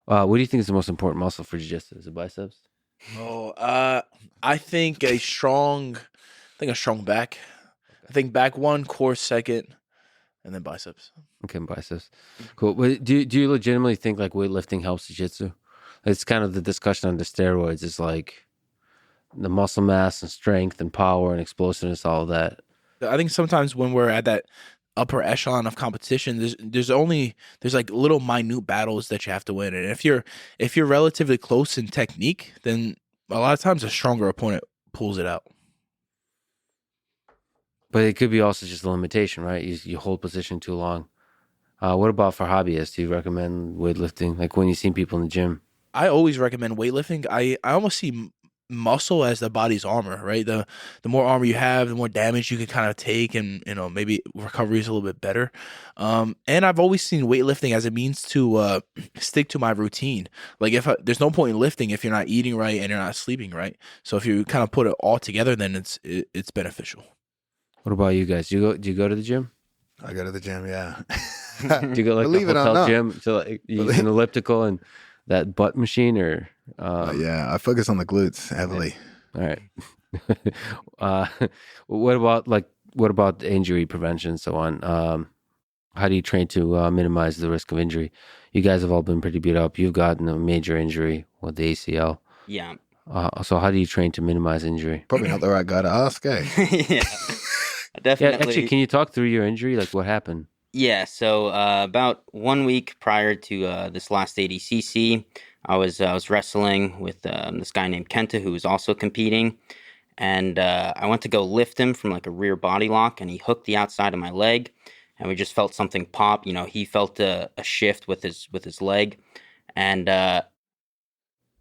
What do you think is the most important muscle for jiu-jitsu? Is it biceps?
I think a strong back. I think back one, core second, and then biceps.
Okay, biceps. Cool. Do you legitimately think like weightlifting helps jiu-jitsu? It's kind of the discussion on the steroids. It's like the muscle mass and strength and power and explosiveness, all of that.
I think sometimes when we're at that upper echelon of competition, there's like little minute battles that you have to win, and if you're relatively close in technique, then a lot of times a stronger opponent pulls it out.
But it could be also just a limitation, right? You hold position too long. What about for hobbyists? Do you recommend weightlifting? Like when you see people in the gym?
I always recommend weightlifting. I almost see muscle as the body's armor, right? The more armor you have, the more damage you can kind of take, and maybe recovery is a little bit better. And I've always seen weightlifting as a means to stick to my routine. Like there's no point in lifting if you're not eating right and you're not sleeping right. So if you kind of put it all together, then it's beneficial.
What about you guys? Do you go to the gym?
I go to the gym, yeah.
Do you go like
Believe
the
it or
hotel
not.
gym to like use an elliptical and that butt machine, or
yeah, I focus on the glutes heavily.
All right. What about like what about injury prevention and so on? How do you train to minimize the risk of injury? You guys have all been pretty beat up. You've gotten a major injury with the ACL.
Yeah.
So how do you train to minimize injury?
Probably not the right guy to ask, eh?
Yeah. Definitely.
Yeah, actually, can you talk through your injury? Like what happened?
Yeah, so about 1 week prior to this last ADCC, I was wrestling with this guy named Kenta, who was also competing, and I went to go lift him from like a rear body lock, and he hooked the outside of my leg, and we just felt something pop. You know, he felt a shift with his leg, and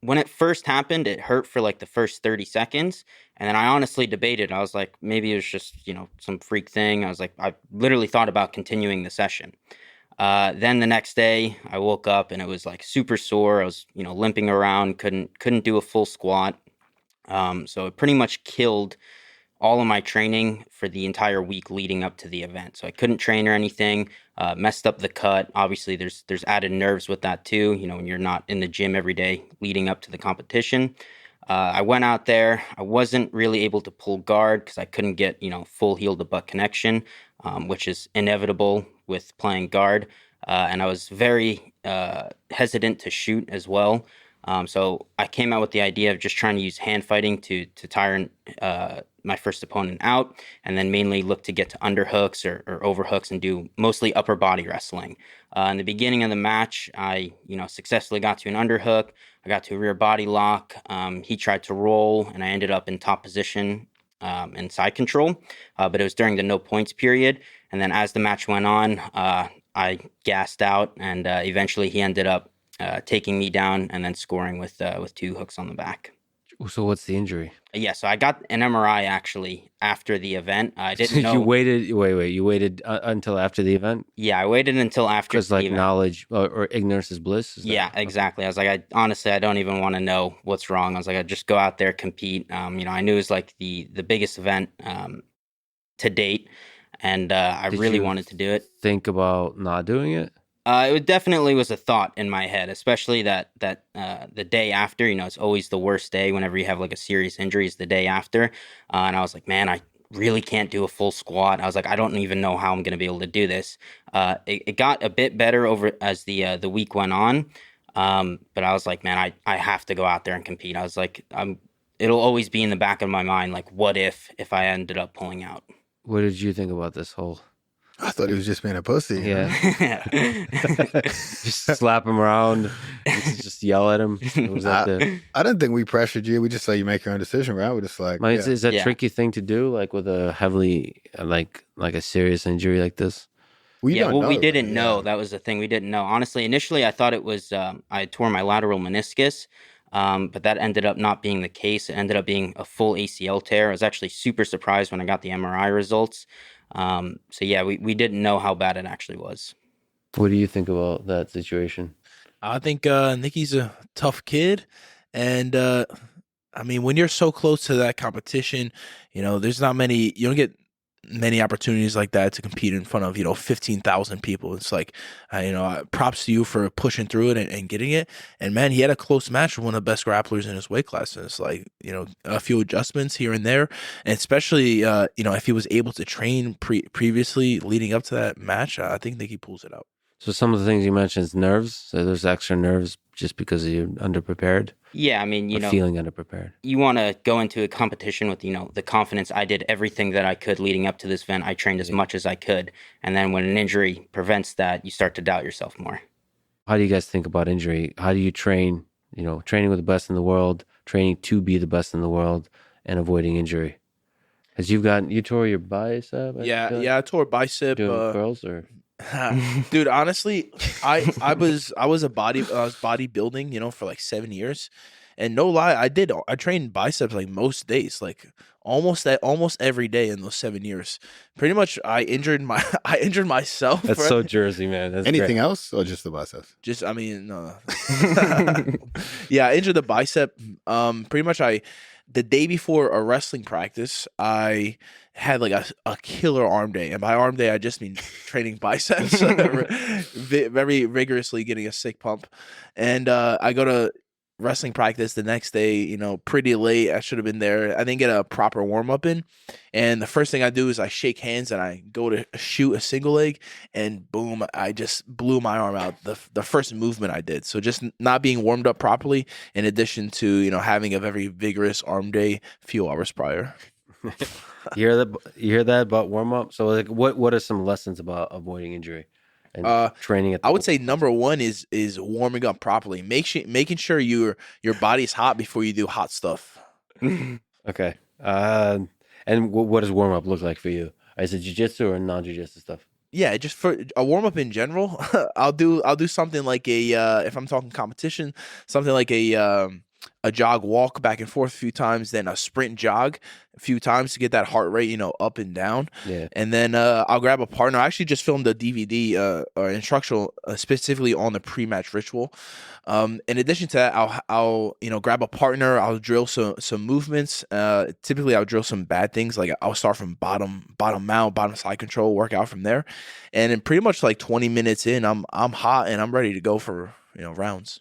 when it first happened, it hurt for like the first 30 seconds. And then I honestly debated. I was like, maybe it was just, some freak thing. I was like, I literally thought about continuing the session. Then the next day I woke up and it was like super sore. I was, limping around, couldn't do a full squat. So it pretty much killed all of my training for the entire week leading up to the event. So I couldn't train or anything, messed up the cut. Obviously there's added nerves with that too, when you're not in the gym every day leading up to the competition. I went out there. I wasn't really able to pull guard because I couldn't get, full heel to butt connection, which is inevitable with playing guard. And I was very hesitant to shoot as well. So I came out with the idea of just trying to use hand fighting to tire my first opponent out, and then mainly look to get to underhooks or overhooks and do mostly upper body wrestling. In the beginning of the match, I successfully got to an underhook. I got to a rear body lock. He tried to roll, and I ended up in top position and side control. But it was during the no points period, and then as the match went on, I gassed out, and eventually he ended up taking me down and then scoring with 2 hooks on the back.
So what's the injury?
Yeah, so I got an MRI actually after the event. I didn't know.
You waited. Wait. You waited until after the event?
Yeah, I waited until after.
Because
the event.
Knowledge or ignorance is bliss.
Yeah, exactly. I was like, I don't even want to know what's wrong. I was like, I just go out there, compete. I knew it was like the biggest event to date, and I really wanted to do it.
Think about not doing it?
It definitely was a thought in my head, especially that the day after. It's always the worst day whenever you have like a serious injury. Is the day after, and I was like, man, I really can't do a full squat. I was like, I don't even know how I'm going to be able to do this. It got a bit better over as the week went on, but I was like, man, I have to go out there and compete. I was like, it'll always be in the back of my mind, like, what if I ended up pulling out?
What did you think about this whole?
I thought he was just being a pussy.
Yeah. Just slap him around, just yell at him.
I don't think we pressured you. We just let you make your own decision, right? We're just like,
Is that a tricky thing to do, like with a heavily, like a serious injury like this?
We didn't know. That was the thing. We didn't know. Honestly, initially, I thought it was I tore my lateral meniscus, but that ended up not being the case. It ended up being a full ACL tear. I was actually super surprised when I got the MRI results. So yeah, we didn't know how bad it actually was.
What do you think about that situation?
I think Nicky's a tough kid, and I mean, when you're so close to that competition, there's not many. You don't get many opportunities like that to compete in front of 15,000 people. It's like props to you for pushing through it and getting it. And man, he had a close match with one of the best grapplers in his weight class. And it's like a few adjustments here and there, and especially if he was able to train previously leading up to that match, I think Nicky pulls it out.
So some of the things you mentioned is nerves. So there's extra nerves just because you're underprepared.
Yeah, I mean,
feeling underprepared.
You want to go into a competition with the confidence. I did everything that I could leading up to this event. I trained as much as I could, and then when an injury prevents that, you start to doubt yourself more.
How do you guys think about injury? How do you train? Training with the best in the world, training to be the best in the world, and avoiding injury. Because you tore your bicep.
I tore a bicep.
Doing curls or.
Dude, honestly, I was bodybuilding, for like 7 years, and no lie, I trained biceps like most days, like almost every day in those 7 years. Pretty much, I injured myself.
That's so Jersey, man. That's
anything
great.
else or just the biceps?
No. Yeah, I injured the bicep. Pretty much, the day before a wrestling practice, I had like a killer arm day. And by arm day, I just mean training biceps very rigorously, getting a sick pump. And I go to wrestling practice the next day, pretty late. I should have been there. I didn't get a proper warm up in. And the first thing I do is I shake hands and I go to shoot a single leg, and boom, I just blew my arm out the first movement I did. So just not being warmed up properly, in addition to, having a very vigorous arm day a few hours prior.
You hear that about warm up? So like what are some lessons about avoiding injury and training at the
I would say number one is warming up properly. Making sure your body's hot before you do hot stuff.
Okay. And what does warm up look like for you? Is it jiu-jitsu or non-jiu-jitsu stuff?
Yeah, just for a warm up in general, I'll do something like if I'm talking competition, something like a jog walk back and forth a few times, then a sprint jog a few times to get that heart rate, up and down.
Yeah.
And then I'll grab a partner. I actually just filmed a DVD or instructional specifically on the pre-match ritual. In addition to that, I'll grab a partner. I'll drill some movements. Typically, I'll drill some bad things. Like I'll start from bottom mount, bottom side control, work out from there. And in pretty much like 20 minutes in, I'm hot and I'm ready to go for rounds.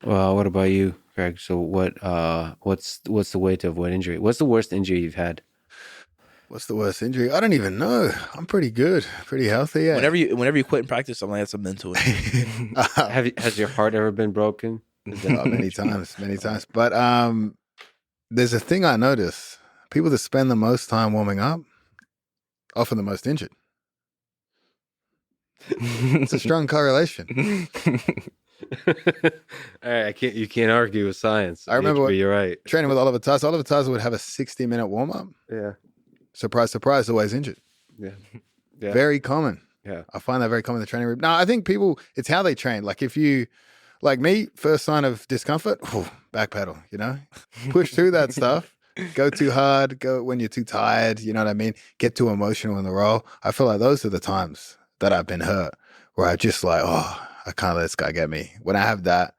Well, what about you, Greg? So what's the way to avoid injury? What's the worst injury you've had?
What's the worst injury? I don't even know. I'm pretty good, pretty healthy. Yeah.
Whenever you quit in practice, I'm like, that's a mental injury.
Has your heart ever been broken?
Many times. But there's a thing I notice: people that spend the most time warming up, often the most injured. It's a strong correlation.
All right, you can't argue with science.
I remember
you're right.
Training with Oliver Tuss. Oliver Tuss would have a 60-minute warm up.
Yeah.
Surprise, surprise, always injured.
Yeah.
Very common.
Yeah.
I find that very common in the training room. No, I think it's how they train. Like if you, like me, first sign of discomfort, backpedal, push through that stuff. Go too hard, go when you're too tired, you know what I mean? Get too emotional in the role. I feel like those are the times that I've been hurt where I just like, I can't let this guy get me. When I have that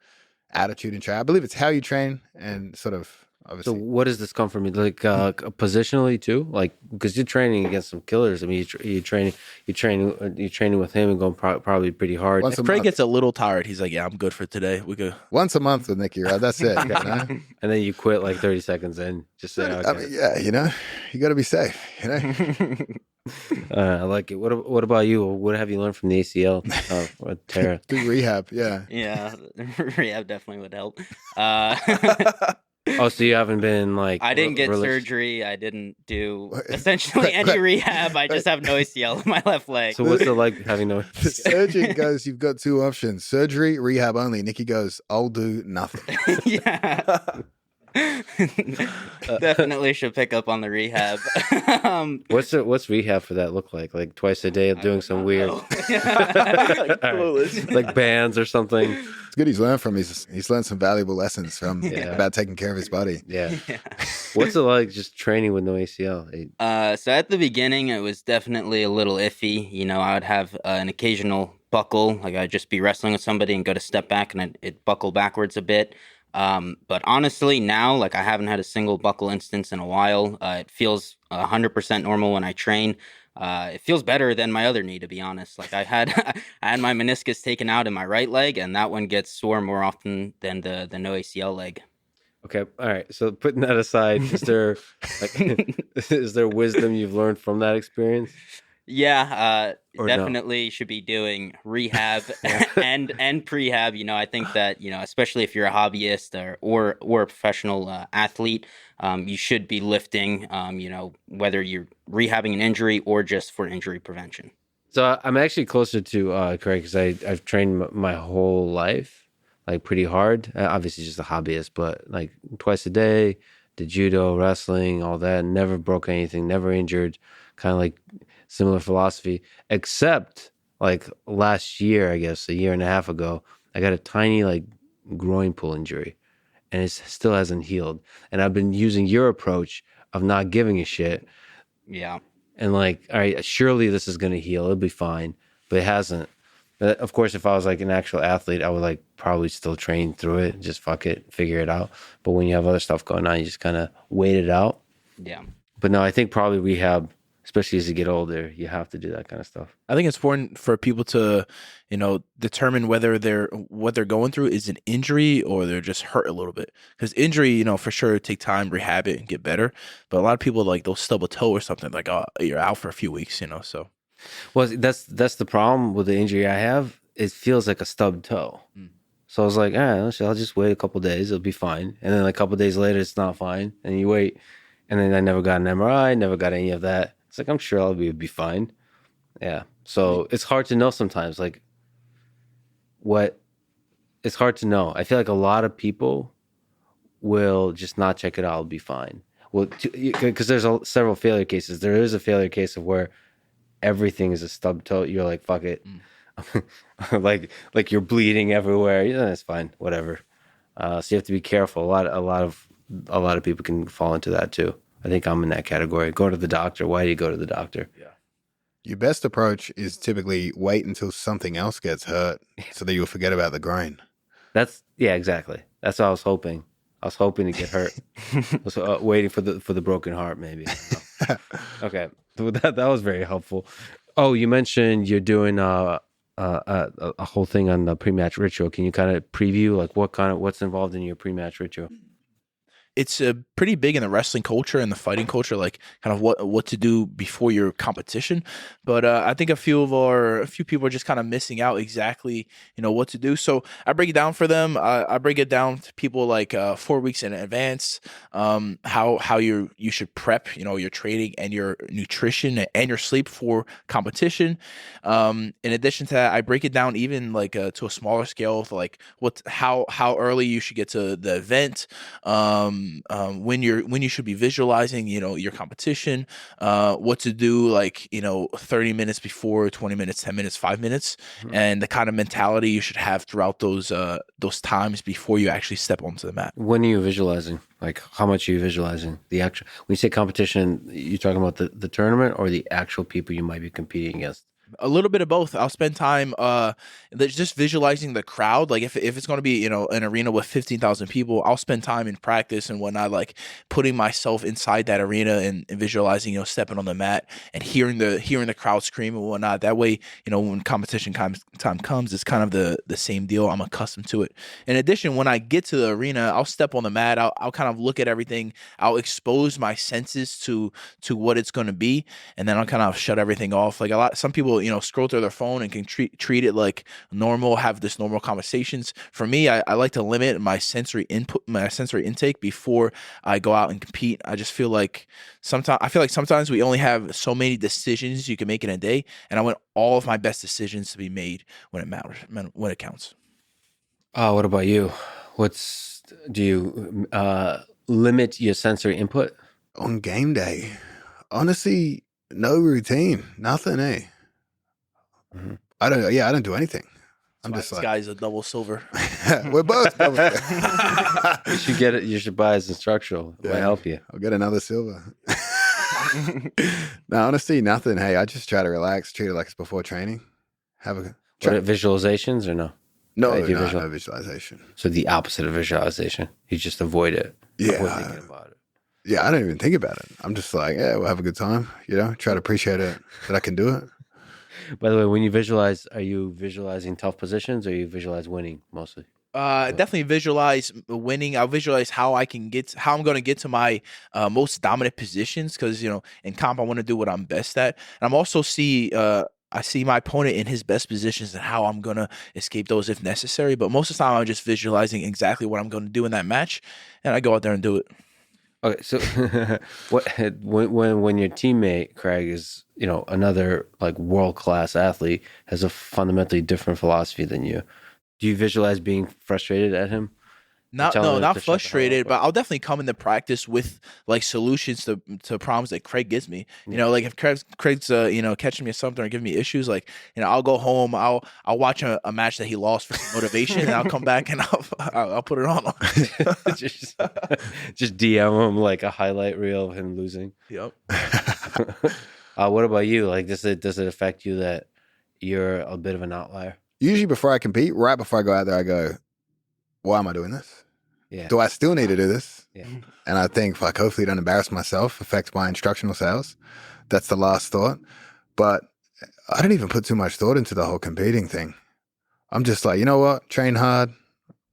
attitude in training, I believe it's how you train and sort of obviously.
So what does this come from? Like positionally too? Like because you're training against some killers. I mean, you're training with him and going probably pretty hard.
If Craig gets a little tired, he's like, "Yeah, I'm good for today. We go
once a month with Nicky, right? That's it."
And then you quit like 30 seconds in. Just say, okay.
I mean, yeah, you got to be safe,
I like it. What about you? What have you learned from the ACL tear?
Do rehab, yeah.
Yeah, rehab definitely would help.
Oh, so you haven't been like...
I didn't get surgery. I didn't do essentially any rehab. I just have no ACL in my left leg.
So what's it like having no...
The surgeon goes, you've got two options. Surgery, rehab only. Nicky goes, I'll do nothing.
Yeah. Definitely should pick up on the rehab.
What's rehab for that look like? Like twice a day of doing some weird... like bands or something?
It's good he's learned from. He's learned some valuable lessons from about taking care of his body.
Yeah. What's it like just training with no ACL?
So at the beginning, it was definitely a little iffy. I would have an occasional buckle. Like I'd just be wrestling with somebody and go to step back and it'd buckle backwards a bit. But honestly, now, like I haven't had a single buckle instance in a while. It feels 100% normal when I train. It feels better than my other knee, to be honest. Like I had my meniscus taken out in my right leg, and that one gets sore more often than the no ACL leg.
Okay, all right. So putting that aside, is there wisdom you've learned from that experience?
Yeah, definitely should be doing rehab and prehab. I think that especially if you're a hobbyist or a professional athlete, you should be lifting. Whether you're rehabbing an injury or just for injury prevention.
So I'm actually closer to Craig because I've trained my whole life, like pretty hard. Obviously, just a hobbyist, but like twice a day, did judo, wrestling, all that. Never broke anything, never injured. Kind of like similar philosophy, except like last year, I guess a year and a half ago, I got a tiny like groin pull injury, and it still hasn't healed. And I've been using your approach of not giving a shit.
Yeah.
And like, all right, surely this is gonna heal. It'll be fine, but it hasn't. But of course, if I was like an actual athlete, I would like probably still train through it, just fuck it, figure it out. But when you have other stuff going on, you just kind of wait it out.
Yeah.
But no, I think probably rehab, especially as you get older, you have to do that kind of stuff.
I think it's important for people to, determine whether what they're going through is an injury or they're just hurt a little bit. Because injury, for sure, take time, rehab it, and get better. But a lot of people, like, they'll stub a toe or something, like, oh, you're out for a few weeks, so.
Well, that's the problem with the injury I have. It feels like a stubbed toe. So I was like, I'll just wait a couple days. It'll be fine. And then like a couple days later, it's not fine. And you wait. And then I never got an MRI, never got any of that. It's like, I'm sure I'll be fine. Yeah. So it's hard to know sometimes, like, it's hard to know. I feel like a lot of people will just not check it out. It'll be fine. Well, because there's several failure cases. There is a failure case of where everything is a stub toe. You're like, fuck it. like you're bleeding everywhere. Yeah, it's fine. Whatever. So you have to be careful. A lot of people can fall into that too. I think I'm in that category. Go to the doctor. Why do you go to the doctor?
Yeah.
Your best approach is typically wait until something else gets hurt so that you'll forget about the groin.
Exactly. That's what I was hoping. I was hoping to get hurt. I was waiting for the broken heart, maybe. Okay. That was very helpful. Oh, you mentioned you're doing a whole thing on the pre-match ritual. Can you kind of preview like what's involved in your pre-match ritual?
It's pretty big in the wrestling culture and the fighting culture, like kind of what to do before your competition. But I think a few people are just kind of missing out exactly, what to do. So I break it down for them. I break it down to people like 4 weeks in advance, how you should prep, your training and your nutrition and your sleep for competition. In addition to that, I break it down even like to a smaller scale of like how early you should get to the event. When you should be visualizing, your competition, what to do, like, 30 minutes before, 20 minutes, 10 minutes, 5 minutes, and the kind of mentality you should have throughout those times before you actually step onto the mat.
When are you visualizing? Like, how much are you visualizing? When you say competition, you're talking about the tournament or the actual people you might be competing against?
A little bit of both. I'll spend time just visualizing the crowd. Like if it's going to be, an arena with 15,000 people, I'll spend time in practice and whatnot, like putting myself inside that arena and visualizing, stepping on the mat and hearing the crowd scream and whatnot. That way, when competition time comes, it's kind of the same deal. I'm accustomed to it. In addition, when I get to the arena, I'll step on the mat. I'll kind of look at everything. I'll expose my senses to what it's going to be, and then I'll kind of shut everything off. Like some people, scroll through their phone and can treat it like normal, have this normal conversations. For me, I like to limit my sensory intake before I go out and compete. I just feel like sometimes we only have so many decisions you can make in a day, and I want all of my best decisions to be made when it matters, when it counts.
What about you? Do you limit your sensory input?
On game day, honestly, no routine, nothing,
Mm-hmm.
I don't do anything. I'm just
this
like,
guy's a double silver.
we're both double silver.
You should get it. You should buy his instructional. It might help you.
I'll get another silver. No, honestly, nothing. Hey, I just try to relax, treat it like it's before training.
Visualizations or no?
No visualization.
So the opposite of visualization. You just avoid it.
Yeah.
Avoid thinking about it.
Yeah, I don't even think about it. I'm just like, we'll have a good time. Try to appreciate it that I can do it.
By the way, when you visualize, are you visualizing tough positions or you visualize winning mostly?
Definitely visualize winning. I'll visualize how I'm going to get to my most dominant positions, because in comp I want to do what I'm best at, and I'm also I see my opponent in his best positions and how I'm going to escape those if necessary. But most of the time I'm just visualizing exactly what I'm going to do in that match, and I go out there and do it.
Okay, so when your teammate Craig is another like world-class athlete, has a fundamentally different philosophy than you, do you visualize being frustrated at him?
Not frustrated, but I'll definitely come into practice with like solutions to problems that Craig gives me. Like if Craig's catching me something or giving me issues, like I'll go home, I'll watch a match that he lost for some motivation, and I'll come back and I'll put it on.
just DM him like a highlight reel of him losing.
Yep.
What about you? Like, does it affect you that you're a bit of an outlier?
Usually before I compete, right before I go out there, I go, why am I doing this?
Yeah.
Do I still need to do this?
Yeah.
And I think, like, hopefully don't embarrass myself, affect my instructional sales. That's the last thought. But I don't even put too much thought into the whole competing thing. I'm just like, you know what? Train hard.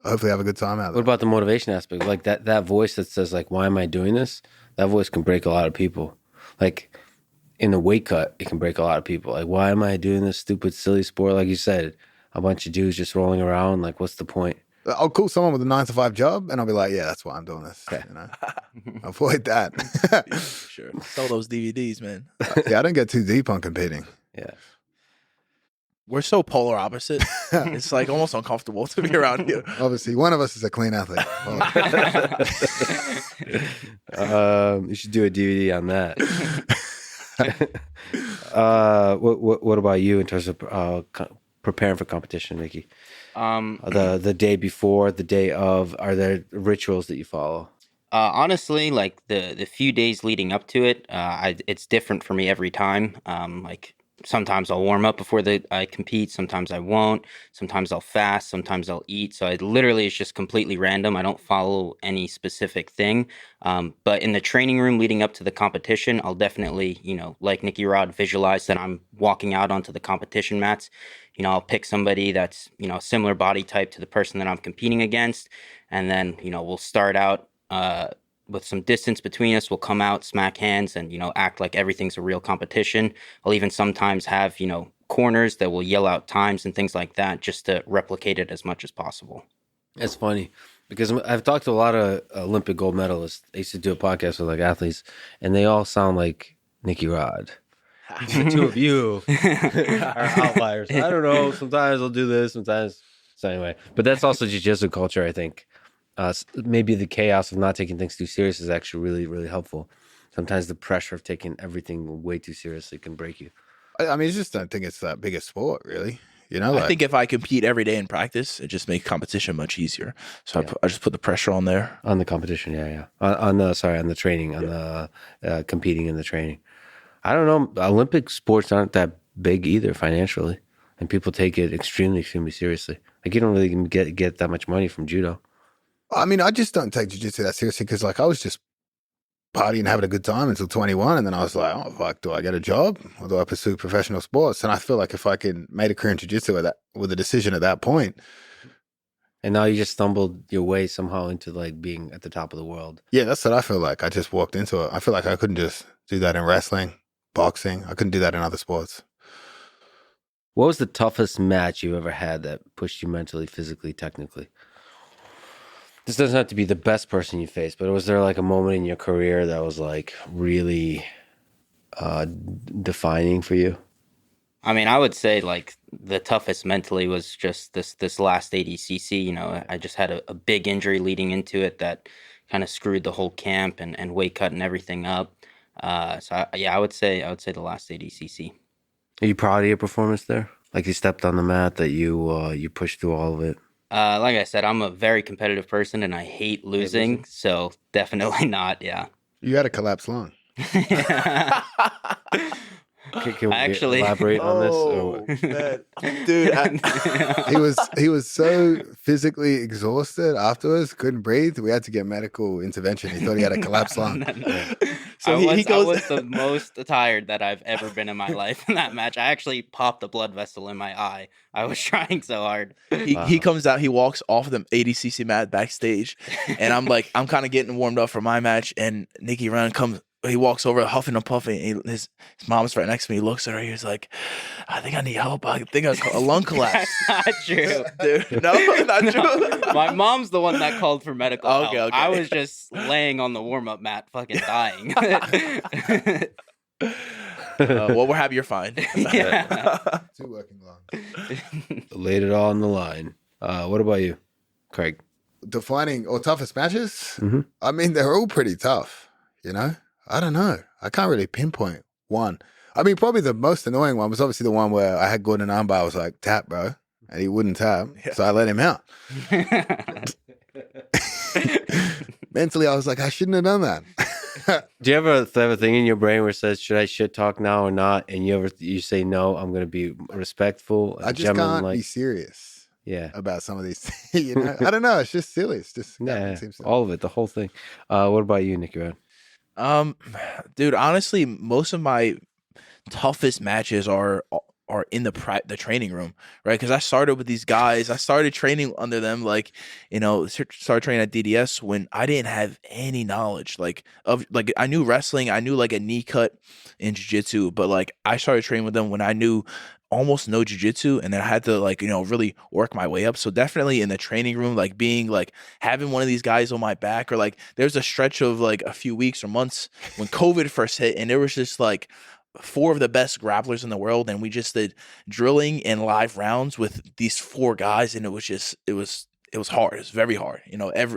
Hopefully have a good time out there.
What about the motivation aspect? Like that voice that says like, why am I doing this? That voice can break a lot of people. Like in the weight cut, it can break a lot of people. Like, why am I doing this stupid, silly sport? Like you said, a bunch of dudes just rolling around. Like, what's the point?
I'll call someone with a 9-to-5 job and I'll be like, yeah, that's why I'm doing this.
Okay.
You know, avoid that.
Sure. Sell those DVDs, man.
Yeah, I don't get too deep on competing.
Yeah.
We're so polar opposite. It's like almost uncomfortable to be around you.
Obviously, one of us is a clean athlete.
You should do a DVD on that. What about you in terms of preparing for competition, Nicky? The day before, the day of, are there rituals that you follow?
Honestly, like the few days leading up to it, it's different for me every time. Like sometimes I'll warm up before I compete. Sometimes I won't. Sometimes I'll fast. Sometimes I'll eat. So it's just completely random. I don't follow any specific thing. But in the training room leading up to the competition, I'll definitely, like Nicky Rod, visualize that I'm walking out onto the competition mats. I'll pick somebody that's, a similar body type to the person that I'm competing against. And then, we'll start out with some distance between us. We'll come out, smack hands, and, act like everything's a real competition. I'll even sometimes have, corners that will yell out times and things like that just to replicate it as much as possible.
It's funny because I've talked to a lot of Olympic gold medalists. I used to do a podcast with like athletes, and they all sound like Nicky Rod. The two of you are outliers. I don't know. Sometimes I'll do this. Sometimes. So anyway, but that's also jiu-jitsu culture, I think. Maybe the chaos of not taking things too serious is actually really, really helpful. Sometimes the pressure of taking everything way too seriously can break you.
I mean, I just don't think it's that big a sport, really.
I think if I compete every day in practice, it just makes competition much easier. So I just put the pressure on there.
On the competition, yeah. On the training, on the competing in the training. I don't know. Olympic sports aren't that big either financially, and people take it extremely, extremely seriously. Like you don't really get that much money from judo.
I mean, I just don't take jiu-jitsu that seriously because, like, I was just partying, having a good time until 21, and then I was like, oh, fuck, do I get a job or do I pursue professional sports? And I feel like if I can made a career in jiu-jitsu with a decision at that point.
And now you just stumbled your way somehow into, like, being at the top of the world.
Yeah, that's what I feel like. I just walked into it. I feel like I couldn't just do that in wrestling, boxing. I couldn't do that in other sports.
What was the toughest match you ever had that pushed you mentally, physically, technically? This doesn't have to be the best person you faced, but was there like a moment in your career that was like really defining for you?
I mean, I would say like the toughest mentally was just this last ADCC. I just had a big injury leading into it that kind of screwed the whole camp and weight cut and everything up. I would say the last ADCC.
Are you proud of your performance there? Like you stepped on the mat, that you pushed through all of it?
Like I said, I'm a very competitive person and I hate losing, so definitely not, yeah.
You had a collapsed lung.
Can we actually elaborate on this?
Dude,
he was so physically exhausted afterwards, couldn't breathe. We had to get medical intervention. He thought he had a collapsed lung.
No.
So
I
he goes.
was the most tired that I've ever been in my life in that match. I actually popped a blood vessel in my eye. I was trying so hard.
He comes out, he walks off the ADCC mat backstage, and I'm kind of getting warmed up for my match, and Nicky Rod comes. He walks over, huffing and puffing. His mom's right next to me. He looks at her. He's like, "I think I need help. I think I a lung collapse."
That's not true,
dude. No, not true.
My mom's the one that called for medical help.
Okay.
I was just laying on the warm up mat, fucking dying.
Well, we're happy you're fine.
Yeah.
2 working lungs.
Laid it all on the line. What about you, Craig?
Defining or toughest matches?
Mm-hmm.
I mean, they're all pretty tough, I don't know. I can't really pinpoint one. I mean, probably the most annoying one was obviously the one where I had Gordon armbar. I was like, tap, bro. And he wouldn't tap. Yeah. So I let him out. Mentally, I was like, I shouldn't have done that.
Do you ever have a thing in your brain where it says, should I shit talk now or not? And you say, no, I'm going to be respectful.
I just can't be serious.
Yeah.
about some of these. You know, I don't know. It's just silly. It's just
Yeah.
it seems silly.
All of it, the whole thing. What about you, Nicky Rod?
Dude, honestly, most of my toughest matches are in the training room, right? Because I started with these guys. I started training under them, like, started training at DDS when I didn't have any knowledge, I knew wrestling, I knew like a knee cut in jiu-jitsu, but like I started training with them when I knew almost no jiu-jitsu, and then I had to like really work my way up. So definitely in the training room, like being like having one of these guys on my back, or like there's a stretch of like a few weeks or months when COVID first hit, and there was just like 4 of the best grapplers in the world, and we just did drilling and live rounds with these 4 guys, and it was hard. It was very hard.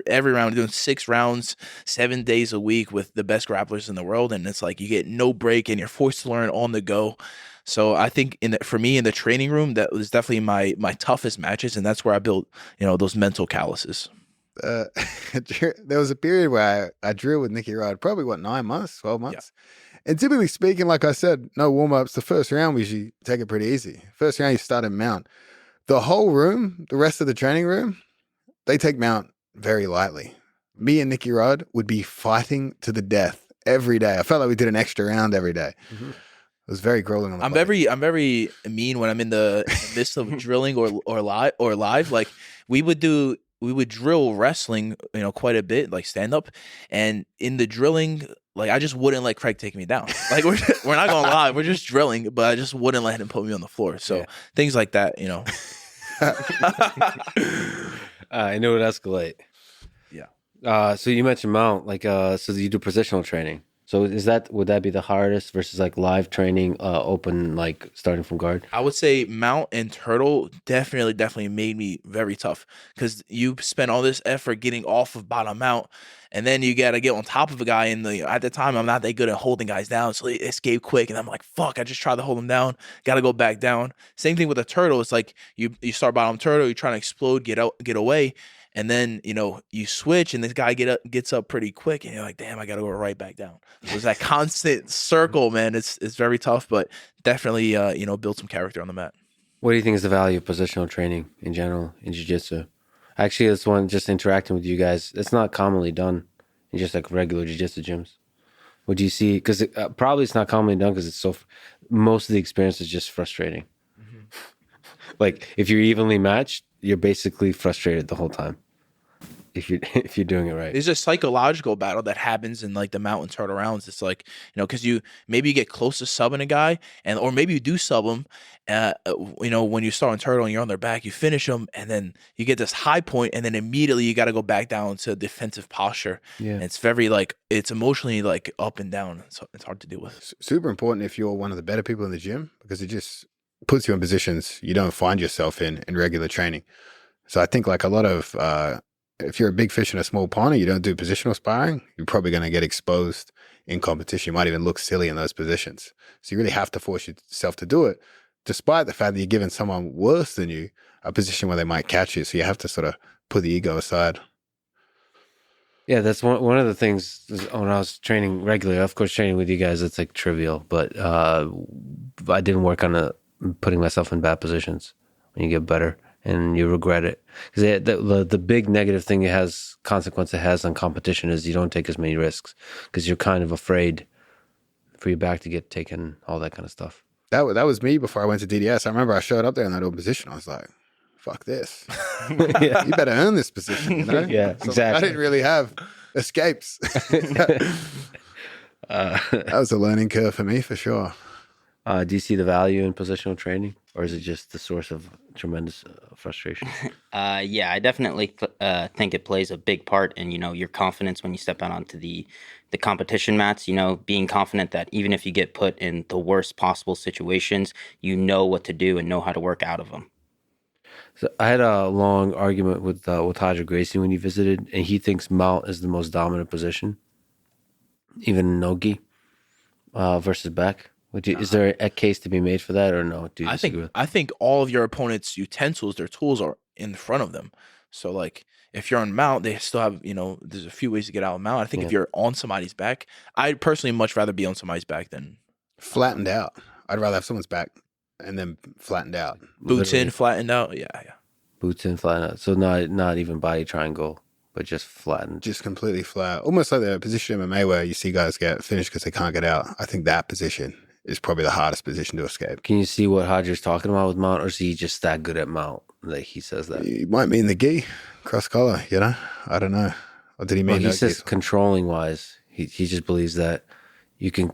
Every round, doing 6 rounds, 7 days a week with the best grapplers in the world, and it's like you get no break, and you're forced to learn on the go. So I think for me in the training room, that was definitely my toughest matches, and that's where I built those mental calluses.
There was a period where I drilled with Nicky Rod, probably 9 months, 12 months. And typically speaking, like I said, no warm-ups. The first round, we usually take it pretty easy. First round, you start in mount. The whole room, the rest of the training room, they take mount very lightly. Me and Nicky Rod would be fighting to the death every day. I felt like we did an extra round every day. Mm-hmm. It was very grueling on the body.
I'm very mean when I'm in the midst of drilling or live. Like we would drill wrestling, quite a bit, like stand up, and in the drilling, like I just wouldn't let Craig take me down. Like we're not going live, we're just drilling, but I just wouldn't let him put me on the floor. So things like that,
I knew it would escalate.
Yeah.
So you mentioned mount, like, so you do positional training. So would that be the hardest versus like live training, open, like starting from guard?
I would say mount and turtle definitely made me very tough, because you spend all this effort getting off of bottom mount, and then you got to get on top of a guy. And at the time, I'm not that good at holding guys down, so they escape quick, and I'm like, fuck, I just tried to hold them down, got to go back down. Same thing with a turtle. It's like you start bottom turtle, you're trying to explode, get away. And then, you switch, and this guy gets up pretty quick, and you're like, damn, I got to go right back down. So it's that constant circle, man. It's very tough, but definitely, build some character on the mat.
What do you think is the value of positional training in general in jiu-jitsu? Actually, it's one just interacting with you guys. It's not commonly done in just like regular jiu-jitsu gyms. What do you see? Because probably it's not commonly done because most of the experience is just frustrating. Mm-hmm. Like if you're evenly matched, you're basically frustrated the whole time. If you're doing it right,
there's a psychological battle that happens in like the mountain turtle rounds. It's like, because you get close to subbing a guy, or maybe you do sub him. When you start on turtle and you're on their back, you finish them, and then you get this high point, and then immediately you got to go back down to defensive posture. Yeah, and it's very it's emotionally like up and down. So it's hard to deal with.
Super important if you're one of the better people in the gym, because it just puts you in positions you don't find yourself in regular training. So I think like a lot of if you're a big fish in a small pond and you don't do positional sparring, you're probably going to get exposed in competition. You might even look silly in those positions. So you really have to force yourself to do it, despite the fact that you're giving someone worse than you a position where they might catch you. So you have to sort of put the ego aside.
Yeah, that's one of the things when I was training regularly. Of course, training with you guys, it's like trivial, but I didn't work on putting myself in bad positions. When you get better and you regret it, because the big negative consequence it has on competition is you don't take as many risks because you're kind of afraid for your back to get taken, all that kind of stuff.
That was me before I went to DDS. I remember I showed up there in that old position. I was like, fuck this. Yeah. You better earn this position,
Yeah,
so
exactly.
I didn't really have escapes. That was a learning curve for me, for sure.
Do you see the value in positional training, or is it just the source of tremendous frustration?
Yeah, I definitely think it plays a big part in, your confidence when you step out onto the competition mats, being confident that even if you get put in the worst possible situations, you know what to do and know how to work out of them.
So I had a long argument with Hodger Gracie when he visited, and he thinks mount is the most dominant position, even in Nogi versus back. Is there a case to be made for that, or no? Do you
I think all of your opponent's utensils, their tools, are in front of them. So like if you're on mount, they still have, there's a few ways to get out of mount. I think if you're on somebody's back, I'd personally much rather be on somebody's back than
flattened out. I'd rather have someone's back and then flattened out.
Boots in, flattened out. Yeah.
Boots in, flatten out. So not even body triangle, but just flattened.
Just completely flat. Almost like the position in MMA where you see guys get finished because they can't get out. I think that position is probably the hardest position to escape.
Can you see what Hodger's talking about with mount, or is he just that good at mount that he says that?
He might mean the gi, cross collar, you know? I don't know. Or did he mean
He says controlling wise, he just believes that you can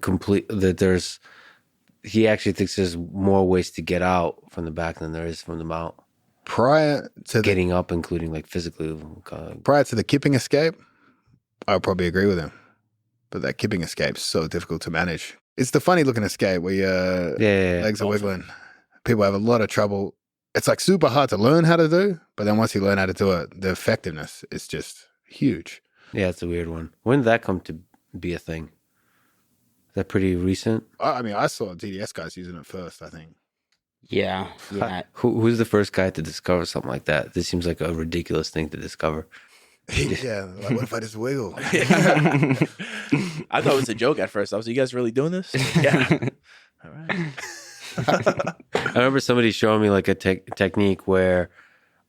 he actually thinks there's more ways to get out from the back than there is from the mount.
Prior to
Getting up, including like physically.
prior to the kipping escape, I would probably agree with him. But that kipping escape's so difficult to manage. It's the funny looking escape where your legs are wiggling. People have a lot of trouble. It's like super hard to learn how to do, but then once you learn how to do it, the effectiveness is just huge.
Yeah, it's a weird one. When did that come to be a thing? Is that pretty recent?
I mean, I saw DDS guys using it first, I think.
Yeah.
Who's the first guy to discover something like that? This seems like a ridiculous thing to discover.
Yeah, like what if I just wiggle?
I thought it was a joke at first. I was, you guys really doing this? Yeah. All right.
I remember somebody showing me like a technique where,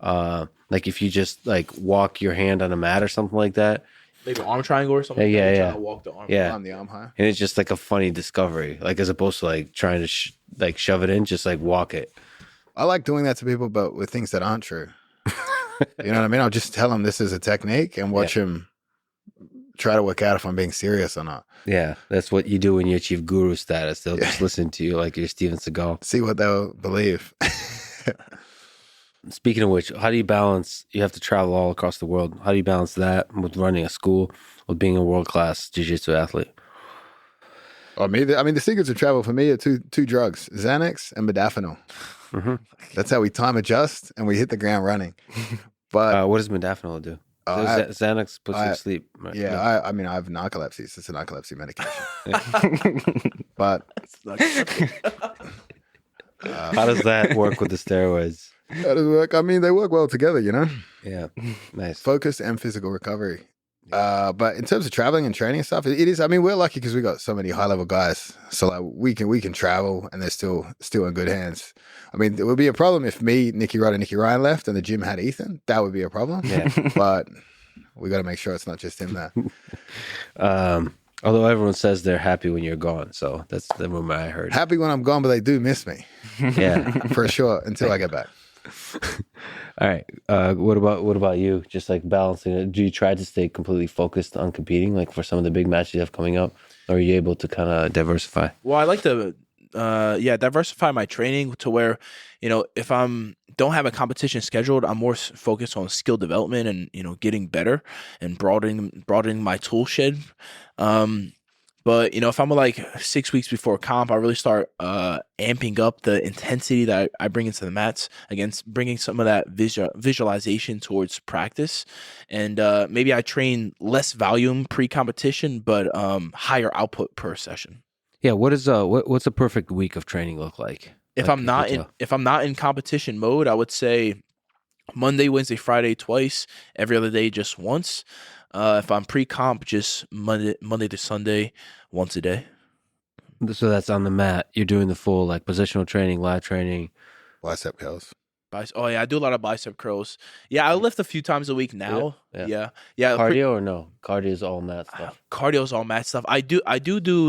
like if you just like walk your hand on a mat or something like that.
Maybe an arm triangle or something.
Yeah.
Trying to walk the arm.
Yeah.
On the arm high.
And it's just like a funny discovery, like as opposed to like trying to shove it in, just like walk it.
I like doing that to people, but with things that aren't true. You know what I mean? I'll just tell them this is a technique and watch them try to work out if I'm being serious or not.
Yeah, that's what you do when you achieve guru status. They'll just listen to you like you're Steven Seagal.
See what they'll believe.
Speaking of which, how do you balance? You have to travel all across the world. How do you balance that with running a school, with being a world-class jiu-jitsu athlete?
I mean, the secrets of travel for me are two drugs: Xanax and modafinil.
Mm-hmm.
That's how we time adjust and we hit the ground running. But
what does modafinil do? Xanax puts you to sleep. Right?
Yeah, I mean, I have narcolepsy. So it's a narcolepsy medication. But
how does that work with the steroids?
How does it work? I mean, they work well together, you know?
Yeah, nice.
Focus and physical recovery. But in terms of traveling and training and stuff, it is. I mean, we're lucky because we got so many high level guys. So like we can travel and they're still in good hands. I mean, it would be a problem if me, Nicky Rod, and Nicky Ryan left and the gym had Ethan. That would be a problem. Yeah. But we got to make sure it's not just him there.
Although everyone says they're happy when you're gone, so that's the rumor I heard.
Happy when I'm gone, but they do miss me.
Yeah,
for sure. Until I get back.
All right. What about you? Just like balancing it. Do you try to stay completely focused on competing, like for some of the big matches you have coming up, or are you able to kind of diversify?
Well, I like to, diversify my training to where, if don't have a competition scheduled, I'm more focused on skill development and getting better and broadening my tool shed. But if I'm like 6 weeks before comp, I really start amping up the intensity that I bring into the mats, against bringing some of that visualization towards practice, and maybe I train less volume pre-competition, but higher output per session.
Yeah, what's a perfect week of training look like?
If I'm not in competition mode, I would say Monday, Wednesday, Friday twice, every other day just once. If I'm pre-comp, just Monday to Sunday, once a day.
So that's on the mat. You're doing the full like positional training, lat training,
bicep curls.
Oh yeah, I do a lot of bicep curls. Yeah, I lift a few times a week now. Yeah.
Cardio or no? Cardio is all mat stuff.
Cardio's all mat stuff. I do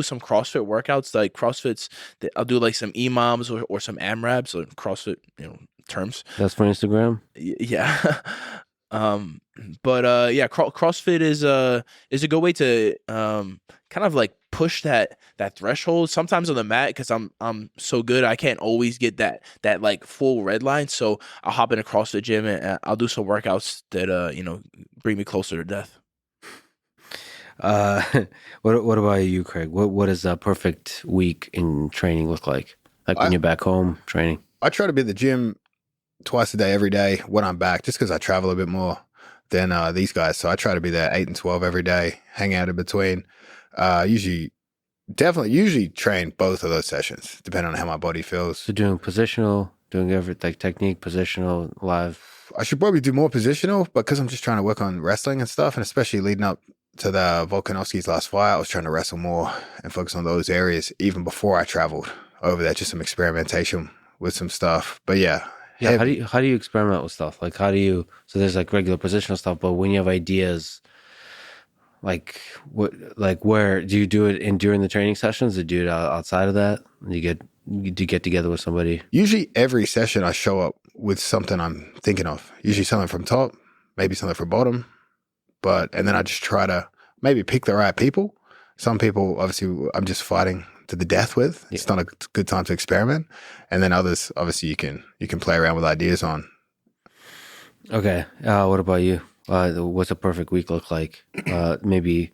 some CrossFit workouts, like CrossFit's. I'll do like some EMOMs or some AMRAPs or CrossFit, terms.
That's for Instagram.
Yeah. But CrossFit is a good way to kind of like push that threshold. Sometimes on the mat, because I'm so good, I can't always get that like full red line. So I'll hop in a CrossFit gym and I'll do some workouts that bring me closer to death.
What about you, Craig? What does a perfect week in training look like? Like when you're back home training?
I try to be at the gym twice a day, every day when I'm back, just because I travel a bit more than these guys. So I try to be there 8 and 12 every day, hang out in between. Usually train both of those sessions, depending on how my body feels.
So doing positional, doing everything, like technique, positional, live.
I should probably do more positional, but because I'm just trying to work on wrestling and stuff, and especially leading up to the Volkanovski's last fight, I was trying to wrestle more and focus on those areas even before I traveled over there, just some experimentation with some stuff. But yeah,
Yeah,
heavy.
how do you experiment with stuff? Like how do you so there's like regular positional stuff, but when you have ideas, like what like where do you do it in during the training sessions? Do you do it outside of that? Do you get together with somebody?
Usually every session I show up with something I'm thinking of. Usually something from top, maybe something from bottom, and then I just try to maybe pick the right people. Some people, obviously, I'm just fighting to the death with. It's not a good time to experiment. And then others, obviously, you can play around with ideas on.
Okay. What about you? What's a perfect week look like? Maybe.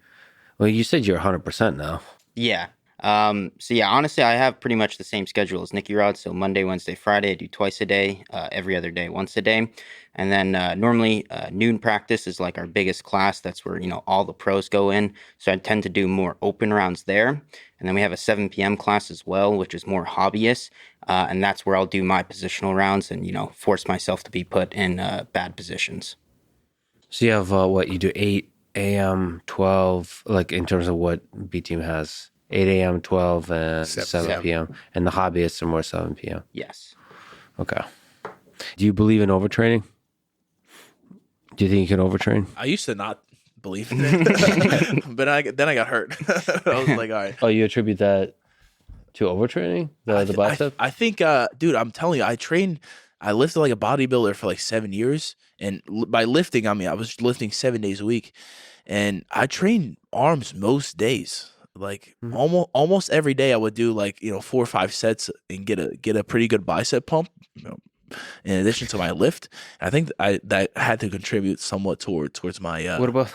Well, you said you're 100% now.
Yeah. So yeah, honestly, I have pretty much the same schedule as Nicky Rod. So Monday, Wednesday, Friday, I do twice a day, every other day, once a day. And then normally noon practice is like our biggest class. That's where, all the pros go in. So I tend to do more open rounds there. And then we have a 7 p.m. class as well, which is more hobbyist. And that's where I'll do my positional rounds and, force myself to be put in bad positions.
So you have what you do 8 a.m., 12, like in terms of what B team has 8 a.m., 12, and 7 p.m. And the hobbyists are more 7 p.m.
Yes.
Okay. Do you believe in overtraining? Do you think you can overtrain?
I used to not believe in it, but then I got hurt. I was like, all right.
Oh, you attribute that to overtraining? The bicep?
I think, dude, I'm telling you, I lifted like a bodybuilder for like 7 years. And by lifting, I mean, I was lifting 7 days a week. And I trained arms most days. Like almost every day I would do like, 4 or 5 sets and get a pretty good bicep pump, in addition to my lift. I think that had to contribute somewhat towards my
what about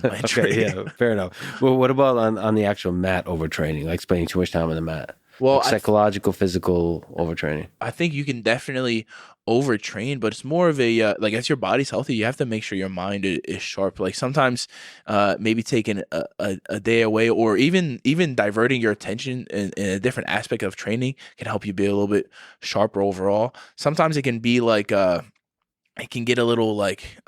my training.
yeah, fair enough. Well, what about on the actual mat overtraining, like spending too much time on the mat?
Well,
like psychological, physical overtraining.
I think you can definitely overtrain, but it's more of a like as your body's healthy, you have to make sure your mind is sharp. Like sometimes, maybe taking a day away or even diverting your attention in a different aspect of training can help you be a little bit sharper overall. Sometimes it can be like it can get a little like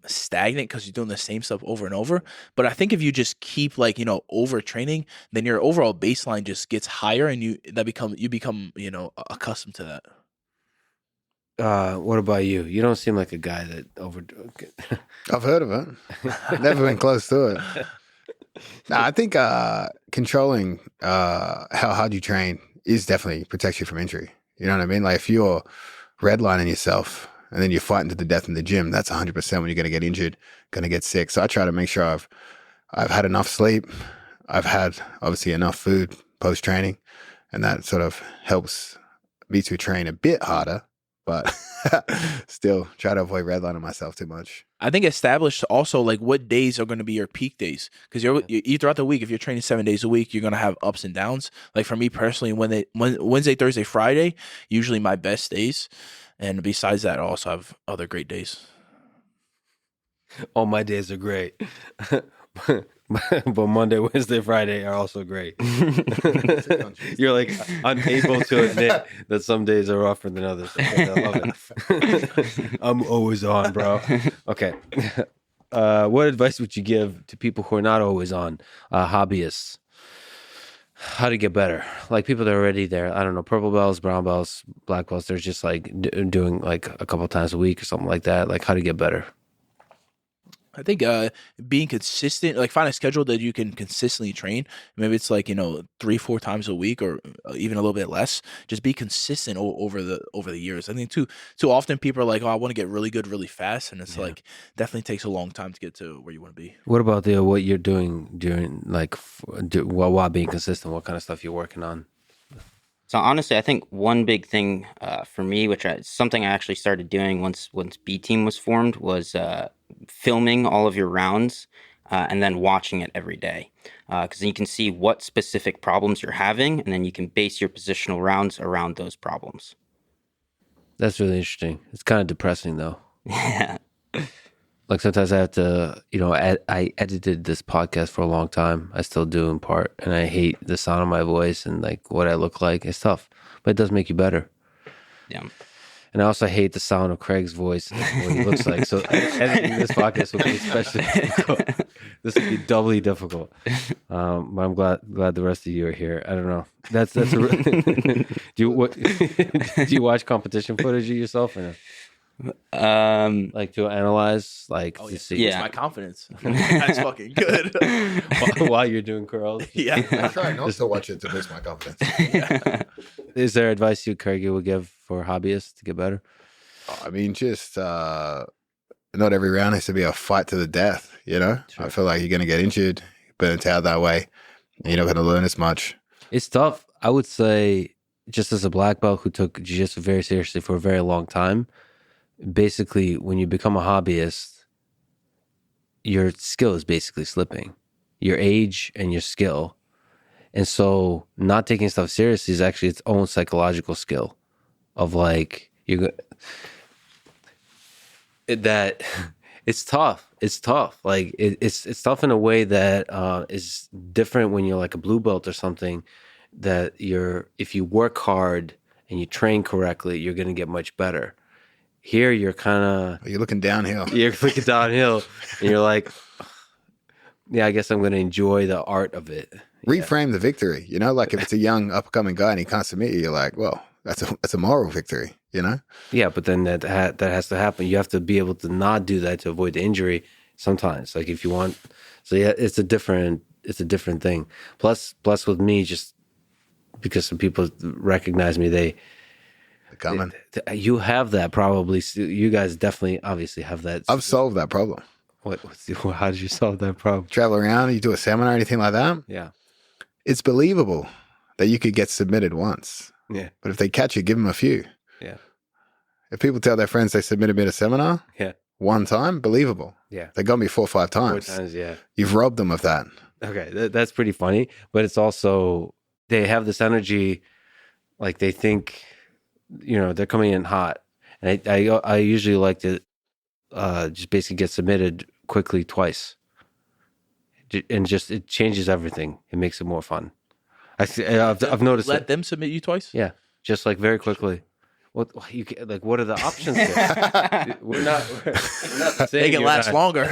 stagnant because you're doing the same stuff over and over. But I think if you just keep like overtraining, then your overall baseline just gets higher, and you become accustomed to that.
What about you? You don't seem like a guy that
I've heard of it. Never been close to it. No, I think controlling how hard you train is definitely protects you from injury. You know what I mean? Like if you're redlining yourself and then you're fighting to the death in the gym, that's 100% when you're going to get injured, going to get sick. So I try to make sure I've had enough sleep. I've had obviously enough food post training, and that sort of helps me to train a bit harder, but still try to avoid redlining myself too much.
I think establish also like what days are going to be your peak days, because you throughout the week, if you're training 7 days a week, you're going to have ups and downs. Like for me personally, Wednesday, Thursday, Friday, usually my best days. And besides that, I also have other great days.
All my days are great. But Monday, Wednesday, Friday are also great. You're like unable to admit that some days are rougher than others. I love it. I'm always on, bro. Okay. What advice would you give to people who are not always on, hobbyists? How to get better? Like people that are already there. I don't know, purple belts, brown belts, black belts. They're just like doing like a couple times a week or something like that. Like how to get better.
I think being consistent, like find a schedule that you can consistently train. Maybe it's like 3-4 times a week, or even a little bit less. Just be consistent over the years. I think too often people are like, oh, I want to get really good really fast, and it's like definitely takes a long time to get to where you want to be.
What about what you're doing during like while being consistent? What kind of stuff you're working on?
So honestly, I think one big thing for me, something I actually started doing once B Team was formed, was filming all of your rounds and then watching it every day. Because then you can see what specific problems you're having, and then you can base your positional rounds around those problems.
That's really interesting. It's kind of depressing though.
Yeah.
Like sometimes I have to, I edited this podcast for a long time. I still do in part. And I hate the sound of my voice and like what I look like. It's tough, but it does make you better.
Yeah.
And I also hate the sound of Craig's voice and what he looks like. So editing this podcast will be especially difficult. This will be doubly difficult. But I'm glad the rest of you are here. I don't know. That's a do you watch competition footage of yourself or no? Like to analyze, like to see
It's my confidence. That's fucking good.
while you're doing curls.
Yeah.
I try not to watch it to boost my confidence.
Is there advice you, Craig, would give for hobbyists to get better?
I mean, just not every round has to be a fight to the death, you know?
Sure.
I feel like you're going to get injured, burnt out that way. And you're not going to learn as much.
It's tough. I would say, just as a black belt who took jiu-jitsu very seriously for a very long time, basically, when you become a hobbyist, your skill is basically slipping. Your age and your skill. And so not taking stuff seriously is actually its own psychological skill of like, it's tough. It's tough. Like it's tough in a way that is different when you're like a blue belt or something, that if you work hard and you train correctly, you're going to get much better. Here, you're
looking downhill.
You're looking downhill, and you're like, yeah, I guess I'm going to enjoy the art of it.
Reframe the victory, you know? Like if it's a young up-and-coming guy and he can't submit you, you're like, well, that's a moral victory, you know?
Yeah, but then that has to happen. You have to be able to not do that to avoid the injury sometimes. Like if you want, so yeah, it's a different thing. Plus with me, just because some people recognize me,
Coming.
You have that probably. You guys definitely, obviously have that.
I've solved that problem.
How did you solve that problem?
Travel around, you do a seminar, anything like that.
Yeah.
It's believable that you could get submitted once.
Yeah.
But if they catch you, give them a few.
Yeah.
If people tell their friends they submitted me to a seminar,
yeah,
one time, believable.
Yeah.
They got me 4 or 5 times.
4 times, yeah.
You've robbed them of that.
Okay, that's pretty funny. But it's also, they have this energy, like they think, they're coming in hot. And I usually like to just basically get submitted quickly twice. And just, it changes everything. It makes it more fun. I've noticed
Let them submit you twice?
Yeah, just like very quickly. What are the options here? we're not saying
they can last longer.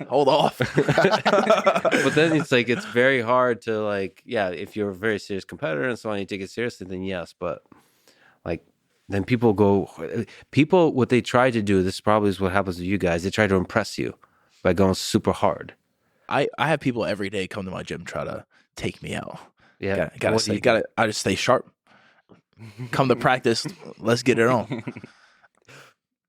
Hold off.
But then it's like, it's very hard to like, yeah, if you're a very serious competitor and so on, you take it seriously, then yes. But like, then what they try to do, this probably is what happens to you guys. They try to impress you by going super hard.
I have people every day come to my gym try to take me out.
Yeah,
I just stay sharp. Come to practice. Let's get it on.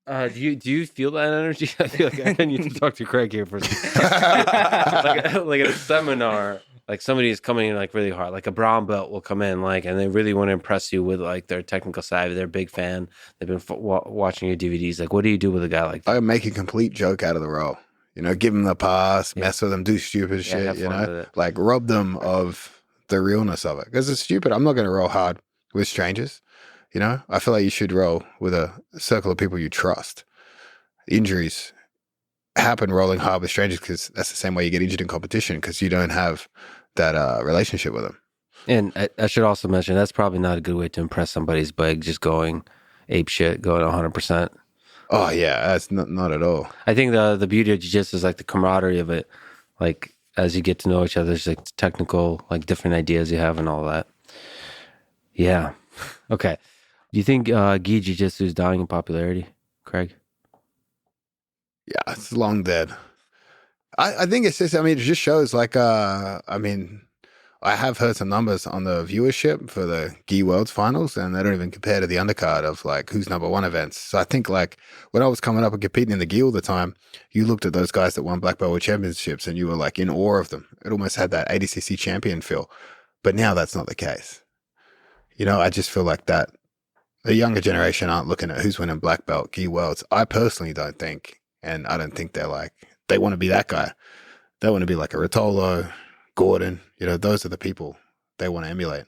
Do you feel that energy? I feel like I need to talk to Craig here for a second. like at a seminar, like somebody is coming in like really hard, like a brown belt will come in like, and they really want to impress you with like their technical side. They're a big fan. They've been watching your DVDs. Like, what do you do with a guy like that?
I make a complete joke out of the role. Give them the pass, mess with them, do stupid shit. Like rob them of the realness of it, because it's stupid. I'm not going to roll hard with strangers. I feel like you should roll with a circle of people you trust. Injuries happen rolling hard with strangers because that's the same way you get injured in competition, because you don't have that relationship with them.
And I should also mention, that's probably not a good way to impress somebody's by just going ape shit, going 100%.
Oh yeah, that's not at all.
I think the beauty of jiu-jitsu is like the camaraderie of it. Like as you get to know each other, there's like technical, like different ideas you have and all that. Yeah. Okay. Do you think gi jiu-jitsu is dying in popularity, Craig?
Yeah, it's long dead. I think it's just, it just shows like, I have heard some numbers on the viewership for the Gi Worlds finals, and they don't even compare to the undercard of like who's number one events. So I think like when I was coming up and competing in the Gi all the time, you looked at those guys that won Black Belt World Championships and you were like in awe of them. It almost had that ADCC champion feel. But now that's not the case. I just feel like that the younger generation aren't looking at who's winning Black Belt Gi Worlds. I personally don't think, and I don't think they want to be that guy. They want to be like a Rotolo, Gordon, those are the people they want to emulate.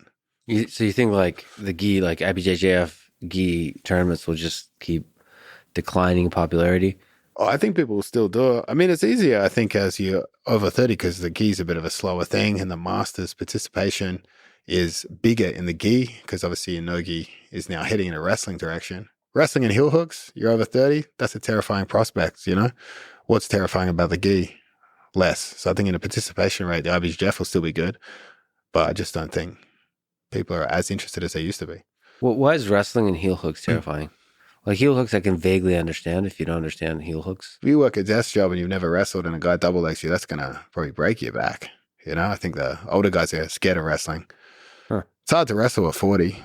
So you think like the gi, like IBJJF gi tournaments will just keep declining in popularity?
Oh, I think people will still do it. It's easier, I think, as you're over 30 because the gi is a bit of a slower thing, and the masters participation is bigger in the gi because obviously no gi is now heading in a wrestling direction. wrestling and heel hooks, you're over 30, that's a terrifying prospect, you know? What's terrifying about the gi? Less. So I think in a participation rate, the IBJJF will still be good, but I just don't think people are as interested as they used to be.
Well, why is wrestling and heel hooks terrifying? Like heel hooks, I can vaguely understand if you don't understand heel hooks.
If you work a desk job and you've never wrestled and a guy double legs you, that's going to probably break your back. You know, I think the older guys are scared of wrestling.
Huh.
It's hard to wrestle at 40.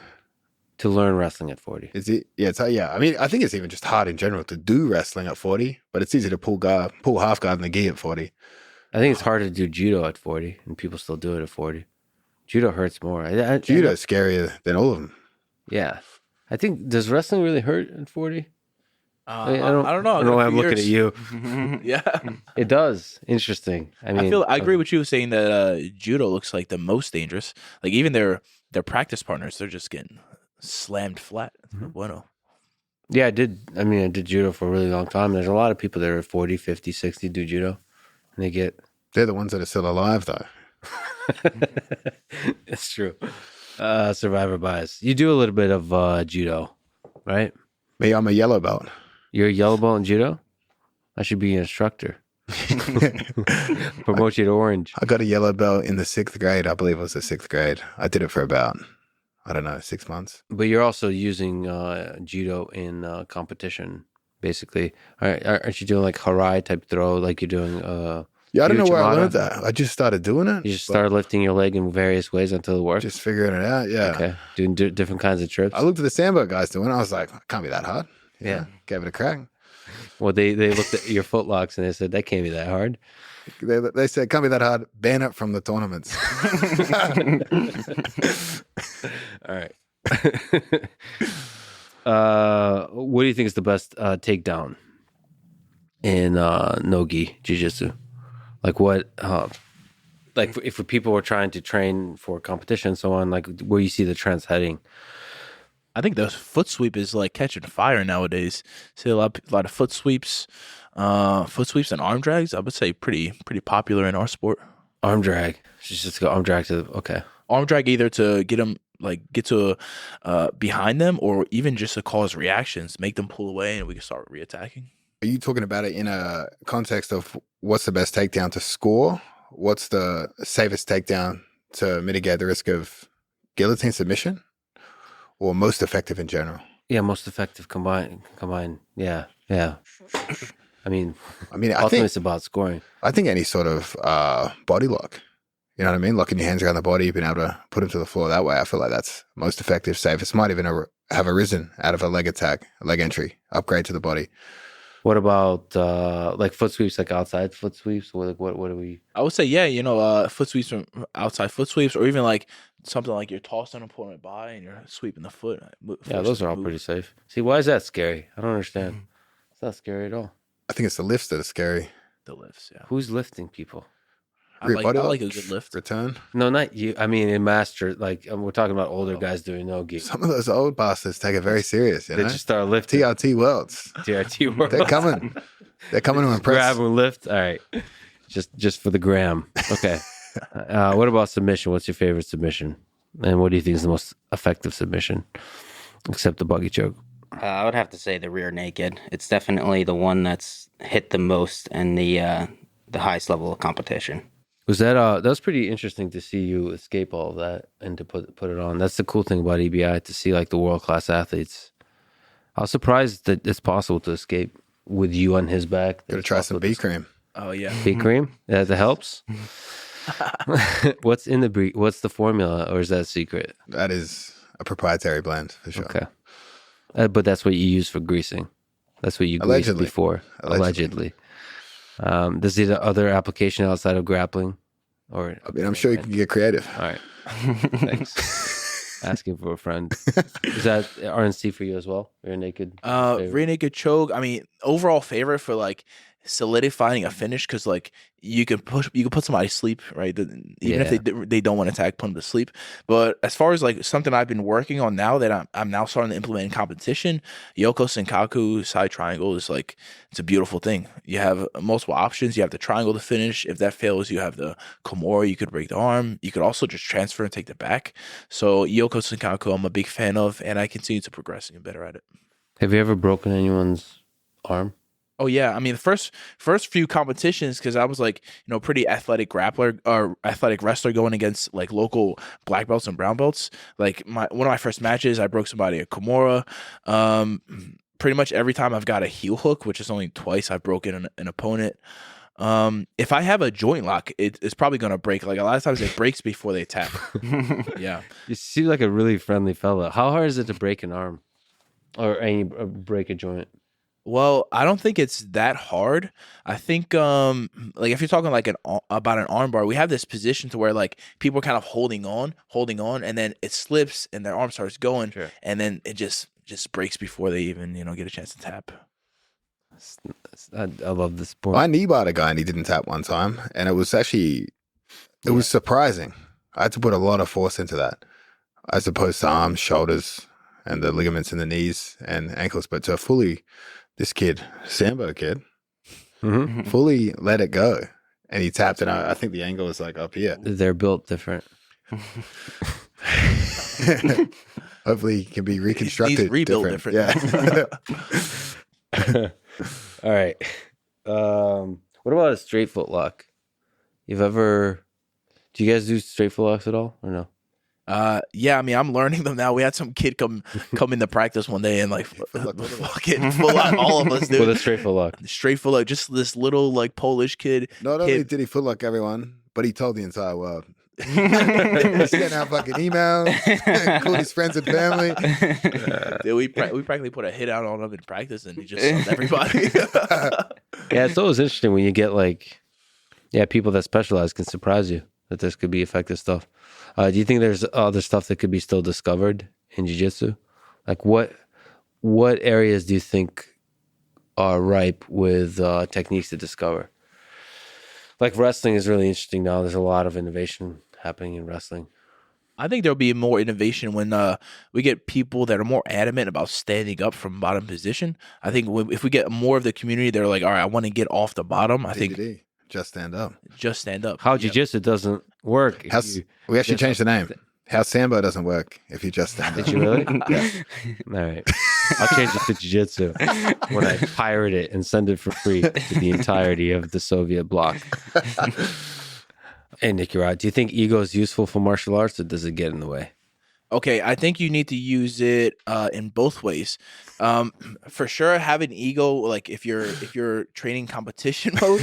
To learn wrestling at 40.
Is it? Yeah, I mean, I think it's even just hard in general to do wrestling at 40, but it's easy to pull half guard in the gi at 40.
I think it's harder to do judo at 40, and people still do it at 40. Judo hurts more.
Judo is scarier than all of them.
Yeah. I think, does wrestling really hurt at 40?
I don't know.
I don't know why I'm looking at you.
Yeah.
It does. Interesting. I mean,
I agree with you saying that judo looks like the most dangerous. Like even their practice partners, they're just getting slammed flat. Bueno.
Yeah, I did judo for a really long time. There's a lot of people that are 40, 50, 60 do judo. And
They're the ones that are still alive, though.
It's true. Survivor bias. You do a little bit of judo, right?
Me, I'm a yellow belt.
You're a yellow belt in judo? I should be an instructor. Promote you to orange.
I got a yellow belt in the 6th grade. I believe it was the 6th grade. I did it for about, 6 months.
But you're also using judo in competition, basically. Aren't you doing like harai type throw, like you're doing?
Yeah, I don't know where I
Uchimata?
learned that. I just started doing it.
You just started lifting your leg in various ways until it worked.
Just figuring it out. Yeah.
Okay, doing different kinds of trips.
I looked at the Sambo guys doing it. I was like, it can't be that hard.
Yeah.
Gave it a crack.
Well, they looked at your footlocks and they said that can't be that hard.
They said, can't be that hard. Ban it from the tournaments.
All right. What do you think is the best takedown in no-gi jiu-jitsu? Like what? Like if people were trying to train for competition and so on, like where you see the trends heading?
I think the foot sweep is like catching fire nowadays. See a lot of foot sweeps and arm drags. I would say pretty popular in our sport.
Arm drag. Just go arm drag to
Arm drag either to get them get to behind them or even just to cause reactions, make them pull away, and we can start reattacking.
Are you talking about it in a context of what's the best takedown to score? What's the safest takedown to mitigate the risk of guillotine submission? Or most effective in general?
Yeah, most effective combined. Yeah. I mean, ultimately it's about scoring.
I think any sort of body lock. You know what I mean? Locking your hands around the body, being able to put them to the floor that way. I feel like that's most effective, safest. Might even have arisen out of a leg attack, a leg entry, upgrade to the body.
What about like foot sweeps, like outside foot sweeps? What do we?
I would say, yeah, foot sweeps from outside foot sweeps, or even like something like you're tossing an opponent by and you're sweeping the foot.
Yeah, those are all pretty safe. See, why is that scary? I don't understand. It's not scary at all.
I think it's the lifts that are scary.
The lifts, yeah.
Who's lifting people?
I like a good lift.
Return?
No, not you. I mean, in master, like we're talking about older guys doing no-gi.
Some of those old bastards take it very serious, you
They
know?
just start lifting.
TRT Worlds.
TRT World.
They're coming. They're coming to impress.
Grab and lift. All right. Just for the gram. Okay. What about submission? What's your favorite submission? And what do you think is the most effective submission? Except the buggy choke.
I would have to say the rear naked. It's definitely the one that's hit the most in the highest level of competition.
Was that was pretty interesting to see you escape all of that and to put it on. That's the cool thing about EBI, to see like the world class athletes. I was surprised that it's possible to escape with you on his back.
Gotta try some B cream.
Oh yeah,
B cream that helps. What's in the B? What's the formula, or is that a secret?
That is a proprietary blend for sure.
Okay, but that's what you use for greasing. That's what you greased before. Allegedly. Does it other application outside of grappling? Or
I mean, I'm sure you can get creative.
All right. Thanks. Asking for a friend. Is that RNC for you as well? Rear naked?
Rear naked choke. I mean, overall favorite for like solidifying a finish, because like you can put somebody to sleep, right? Even if they don't want to attack, put them to sleep. But as far as like something I've been working on now that I'm now starting to implement in competition, Yoko Senkaku side triangle is like, it's a beautiful thing. You have multiple options. You have the triangle to finish. If that fails, you have the Komori. You could break the arm. You could also just transfer and take the back. So Yoko Senkaku, I'm a big fan of, and I continue to progress and get better at it.
Have you ever broken anyone's arm?
Oh yeah, I mean the first few competitions, because I was like, pretty athletic grappler or athletic wrestler going against like local black belts and brown belts. Like one of my first matches, I broke somebody a Kimura. Pretty much every time I've got a heel hook, which is only twice I've broken an opponent. If I have a joint lock, it's probably gonna break. Like a lot of times it breaks before they tap. Yeah.
You seem like a really friendly fella. How hard is it to break an arm or break a joint?
Well, I don't think it's that hard. I think like if you're talking like about an arm bar, we have this position to where like people are kind of holding on, and then it slips and their arm starts going,
Sure.
and then it just breaks before they even get a chance to tap.
I love this sport.
I knee barred a guy and he didn't tap one time, and it was actually was surprising. I had to put a lot of force into that, as opposed to arms, shoulders, and the ligaments in the knees and ankles. But to fully, this kid, Sambo kid,
Mm-hmm.
fully let it go, and he tapped, and I think the angle is like up here.
They're built different.
Hopefully, he can be reconstructed.
He's rebuilt different.
Yeah.
All right. What about a straight foot lock? Do you guys do straight foot locks at all or no?
Yeah, I mean, I'm learning them now. We had some kid come into practice one day and like fucking full out all of us, dude.
With a straight foot lock.
Straight full out, just this little like Polish kid.
Not only did he footlock everyone, but he told the entire world. He sent out fucking emails, called his friends and family.
Dude, we practically put a hit out on him in practice, and he just subbed everybody.
Yeah, it's always interesting when you get people that specialize can surprise you that this could be effective stuff. Do you think there's other stuff that could be still discovered in jiu-jitsu? Like what areas do you think are ripe with techniques to discover? Like wrestling is really interesting now. There's a lot of innovation happening in wrestling.
I think there'll be more innovation when we get people that are more adamant about standing up from bottom position. I think if we get more of the community that are like, all right, I want to get off the bottom. I think
just stand up.
Just stand up.
How jiu-jitsu doesn't work.
We actually changed the name. How Sambo doesn't work if you just stand up.
Did you really? Yeah. All right. I'll change it to jiu-jitsu when I pirate it and send it for free to the entirety of the Soviet bloc. Hey, Nicky Rod, do you think ego is useful for martial arts or does it get in the way?
Okay, I think you need to use it in both ways. For sure, have an ego like if you're training competition mode,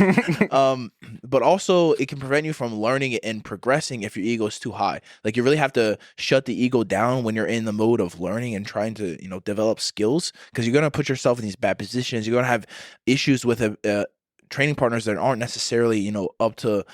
but also it can prevent you from learning and progressing if your ego is too high. Like you really have to shut the ego down when you're in the mode of learning and trying to develop skills, because you're gonna put yourself in these bad positions. You're gonna have issues with training partners that aren't necessarily up to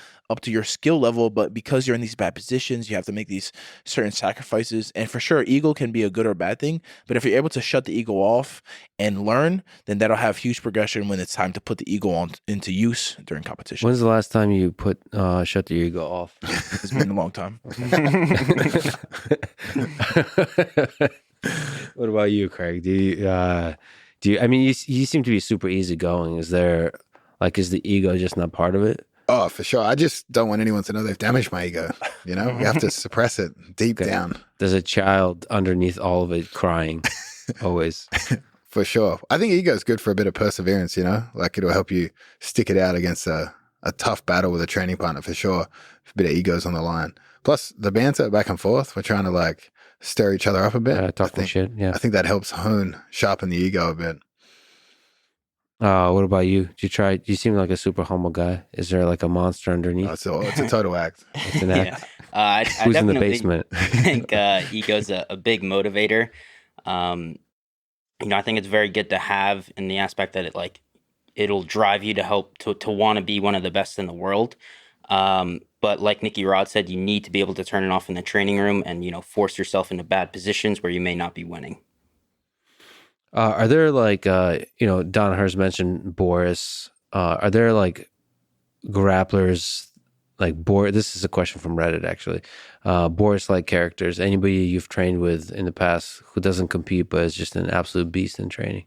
your skill level, but because you're in these bad positions, you have to make these certain sacrifices. And for sure, ego can be a good or bad thing, but if you're able to shut the ego off and learn, then that'll have huge progression when it's time to put the ego into use during competition.
When's the last time you shut the ego off?
It's been a long time.
What about you, Craig? Do you I mean, you seem to be super easygoing. Is the ego just not part of it?
Oh, for sure. I just don't want anyone to know they've damaged my ego. We have to suppress it deep down.
There's a child underneath all of it crying, always.
For sure. I think ego is good for a bit of perseverance, Like it'll help you stick it out against a tough battle with a training partner, for sure. A bit of ego's on the line. Plus, the banter back and forth, we're trying to stir each other up a bit.
Talking shit, yeah.
I think that helps sharpen the ego a bit.
What about you? You seem like a super humble guy. Is there a monster underneath?
It's a total act.
It's an act.
I
Who's in the basement?
I think ego's a big motivator. I think it's very good to have in the aspect that it'll drive you to help to want to be one of the best in the world. But like Nicky Rod said, you need to be able to turn it off in the training room and force yourself into bad positions where you may not be winning.
Are there Danaher's mentioned Boris. Are there grapplers Boris? This is a question from Reddit actually. Boris-like characters. Anybody you've trained with in the past who doesn't compete but is just an absolute beast in training?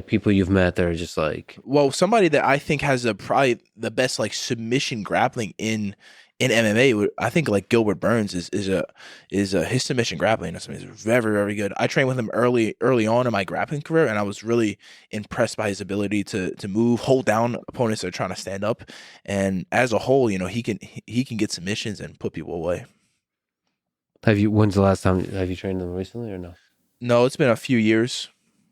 People you've met that are just
Well, somebody that I think has probably the best submission grappling in in MMA, I think like Gilbert Burns is his submission grappling is very, very good. I trained with him early on in my grappling career, and I was really impressed by his ability to move, hold down opponents that are trying to stand up, and as a whole, he can get submissions and put people away.
When's the last time have you trained them recently or no?
No, it's been a few years.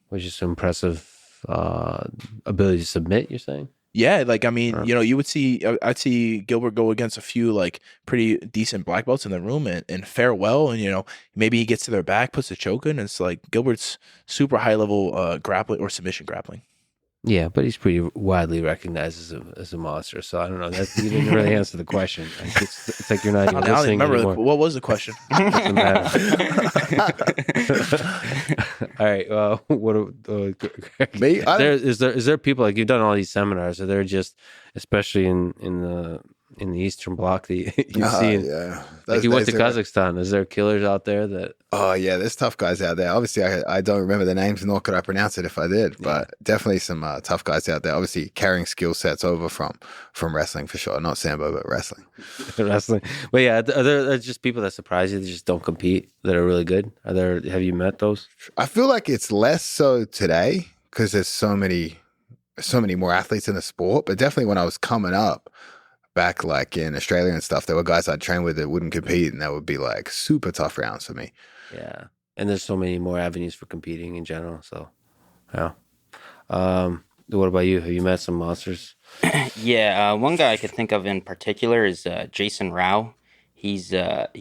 Which is some impressive ability to submit, you're saying?
Yeah, like I mean, you would see I'd see Gilbert go against a few like pretty decent black belts in the room and fare well, and maybe he gets to their back, puts a choke in, and it's like Gilbert's super high level grappling or submission grappling.
Yeah, but he's pretty widely recognized as a monster. So I don't know. You didn't really answer the question. It's like you're not even listening anymore.
What was the question?
Doesn't matter. All right.
Me?
Is there people like you've done all these seminars? Are there just, especially in the Eastern Bloc, that you see?
Yeah.
Like you went to Kazakhstan. Is there killers out there that?
Oh yeah, there's tough guys out there. Obviously, I don't remember the names, nor could I pronounce it if I did. But definitely some tough guys out there. Obviously, carrying skill sets over from wrestling for sure. Not sambo, but wrestling.
Wrestling. But yeah, are there just people that surprise you that just don't compete that are really good? Have you met those?
I feel like it's less so today because there's so many more athletes in the sport. But definitely when I was coming up, back like in Australia and stuff, there were guys I'd train with that wouldn't compete, and that would be like super tough rounds for me.
Yeah, and there's so many more avenues for competing in general. So, yeah. What about you? Have you met some monsters?
Yeah, one guy I could think of in particular is Jason Rao. He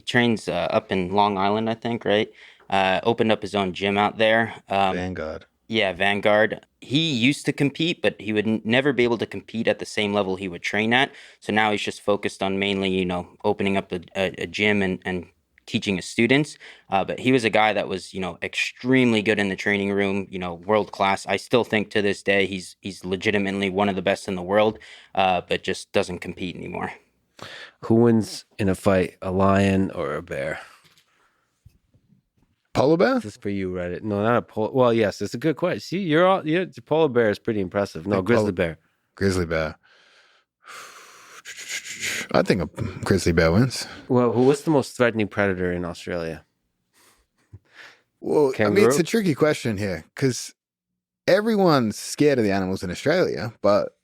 trains up in Long Island, I think, right? Opened up his own gym out there.
Vanguard.
Yeah, Vanguard. He used to compete, but he would never be able to compete at the same level he would train at. So now he's just focused on mainly, opening up a gym and teaching his students. But he was a guy that was, extremely good in the training room, world class. I still think to this day he's legitimately one of the best in the world, but just doesn't compete anymore.
Who wins in a fight, a lion or a bear?
Polar bear?
This is for you, Reddit. No, not a polar. Well, yes, it's a good question. See, the polar bear is pretty impressive. No, grizzly bear.
Grizzly bear. I think a grizzly bear wins.
Well, what's the most threatening predator in Australia?
Well,
Kangaroo?
I mean, it's a tricky question here because everyone's scared of the animals in Australia, but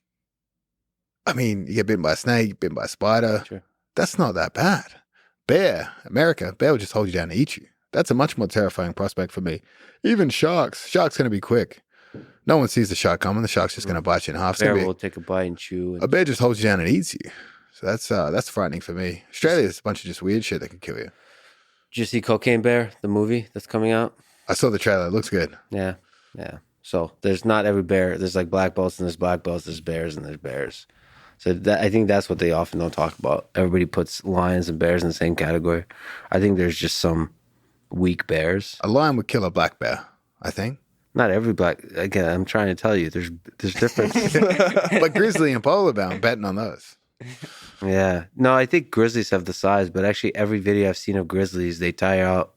I mean, you get bitten by a snake, bitten by a spider.
Sure.
That's not that bad. Bear will just hold you down and eat you. That's a much more terrifying prospect for me. Even sharks. Shark's going to be quick. No one sees the shark coming. The shark's just going to bite you in half.
Bear will take a bite and chew.
A bear just holds you down and eats you. So that's frightening for me. Australia is a bunch of just weird shit that can kill you.
Did you see Cocaine Bear, the movie that's coming out?
I saw the trailer. It looks good.
Yeah. So there's not every bear. There's like black belts and there's black belts. There's bears and there's bears. So I think that's what they often don't talk about. Everybody puts lions and bears in the same category. I think there's just some weak bears.
A lion would kill a black bear, I think.
Not every black. Again, I'm trying to tell you, there's difference.
But grizzly and polar bear, I'm betting on those.
Yeah. No, I think grizzlies have the size, but actually every video I've seen of grizzlies, they tire out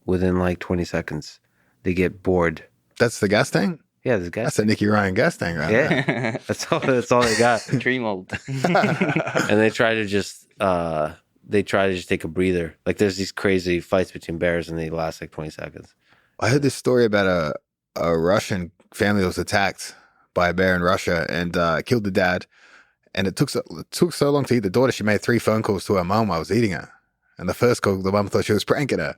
within like 20 seconds. They get bored.
That's the gas tank?
Yeah, there's gas.
That's a Nicky Ryan gas tank right there.
Yeah. That's all they got.
Tree mold.
And they try to just take a breather. Like there's these crazy fights between bears and they last like 20 seconds.
I heard this story about a Russian family that was attacked by a bear in Russia and killed the dad. And it took so long to eat the daughter. She made 3 phone calls to her mom while I was eating her. And the first call, the mom thought she was pranking her.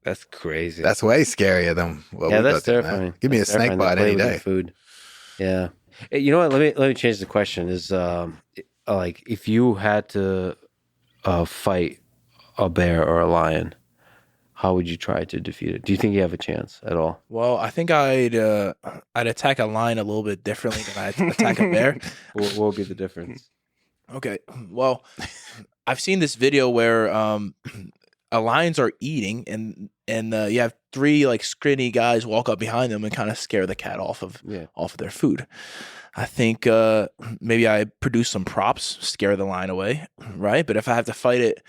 That's crazy.
That's way scarier than what we
that's
got there,
terrifying.
man. Give me a snake bite any day.
Food. Yeah. Hey, you know what? Let me change the question. Is like if you had to fight a bear or a lion, how would you try to defeat it? Do you think you have a chance at all?
Well, I think I'd attack a lion a little bit differently than I'd attack a bear.
What would be the difference?
Okay. Well, I've seen this video where lions are eating and you have 3 like skinny guys walk up behind them and kind of scare the cat off of their food. I think maybe I produce some props, scare the lion away, right? But if I have to fight it,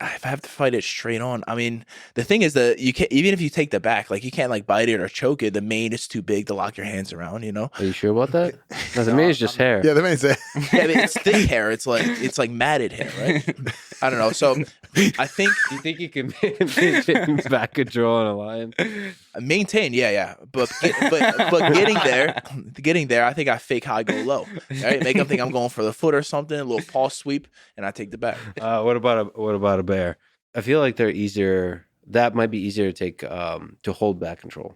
if I have to fight it straight on, I mean, the thing is that you can't, even if you take the back, like you can't like bite it or choke it. The mane is too big to lock your hands around, you know?
Are you sure about that? No, the
No,
mane is just hair.
Yeah, the main say.
Yeah, I mean, it's thick hair. It's like matted hair, right? I don't know. So I think
Do you think you can maintain back control on a lion?
maintain, yeah. But getting there, I think I fake high, go low. Right? Make them think I'm going for the foot or something, a little paw sweep, and I take the back.
What about a bear? I feel like they're easier. That might be easier to take to hold back control.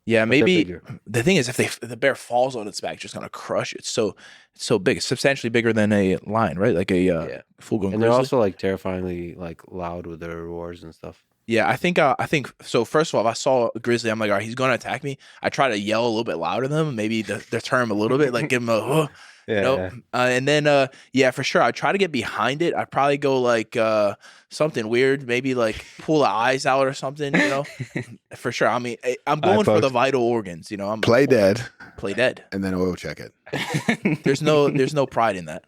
Yeah,
But they're
maybe
bigger.
the thing is if the bear falls on its back, it's just gonna crush it. It's so big. It's substantially bigger than a lion, right? Like a
Yeah.
full-grown
And they're
grizzly.
also like terrifyingly like loud with their roars and stuff.
Yeah, I think so. First of all, if I saw a grizzly, I'm like, all right, he's gonna attack me. I try to yell a little bit louder than him, maybe deter him a little bit, like give him a,
Yeah.
you know. And then yeah, for sure, I try to get behind it. I probably go like something weird, maybe like pull the eyes out or something, you know. For sure. I mean, I'm going for the vital organs, you know. I'm
Play dead,
play dead.
and then oil check it.
There's no pride in that.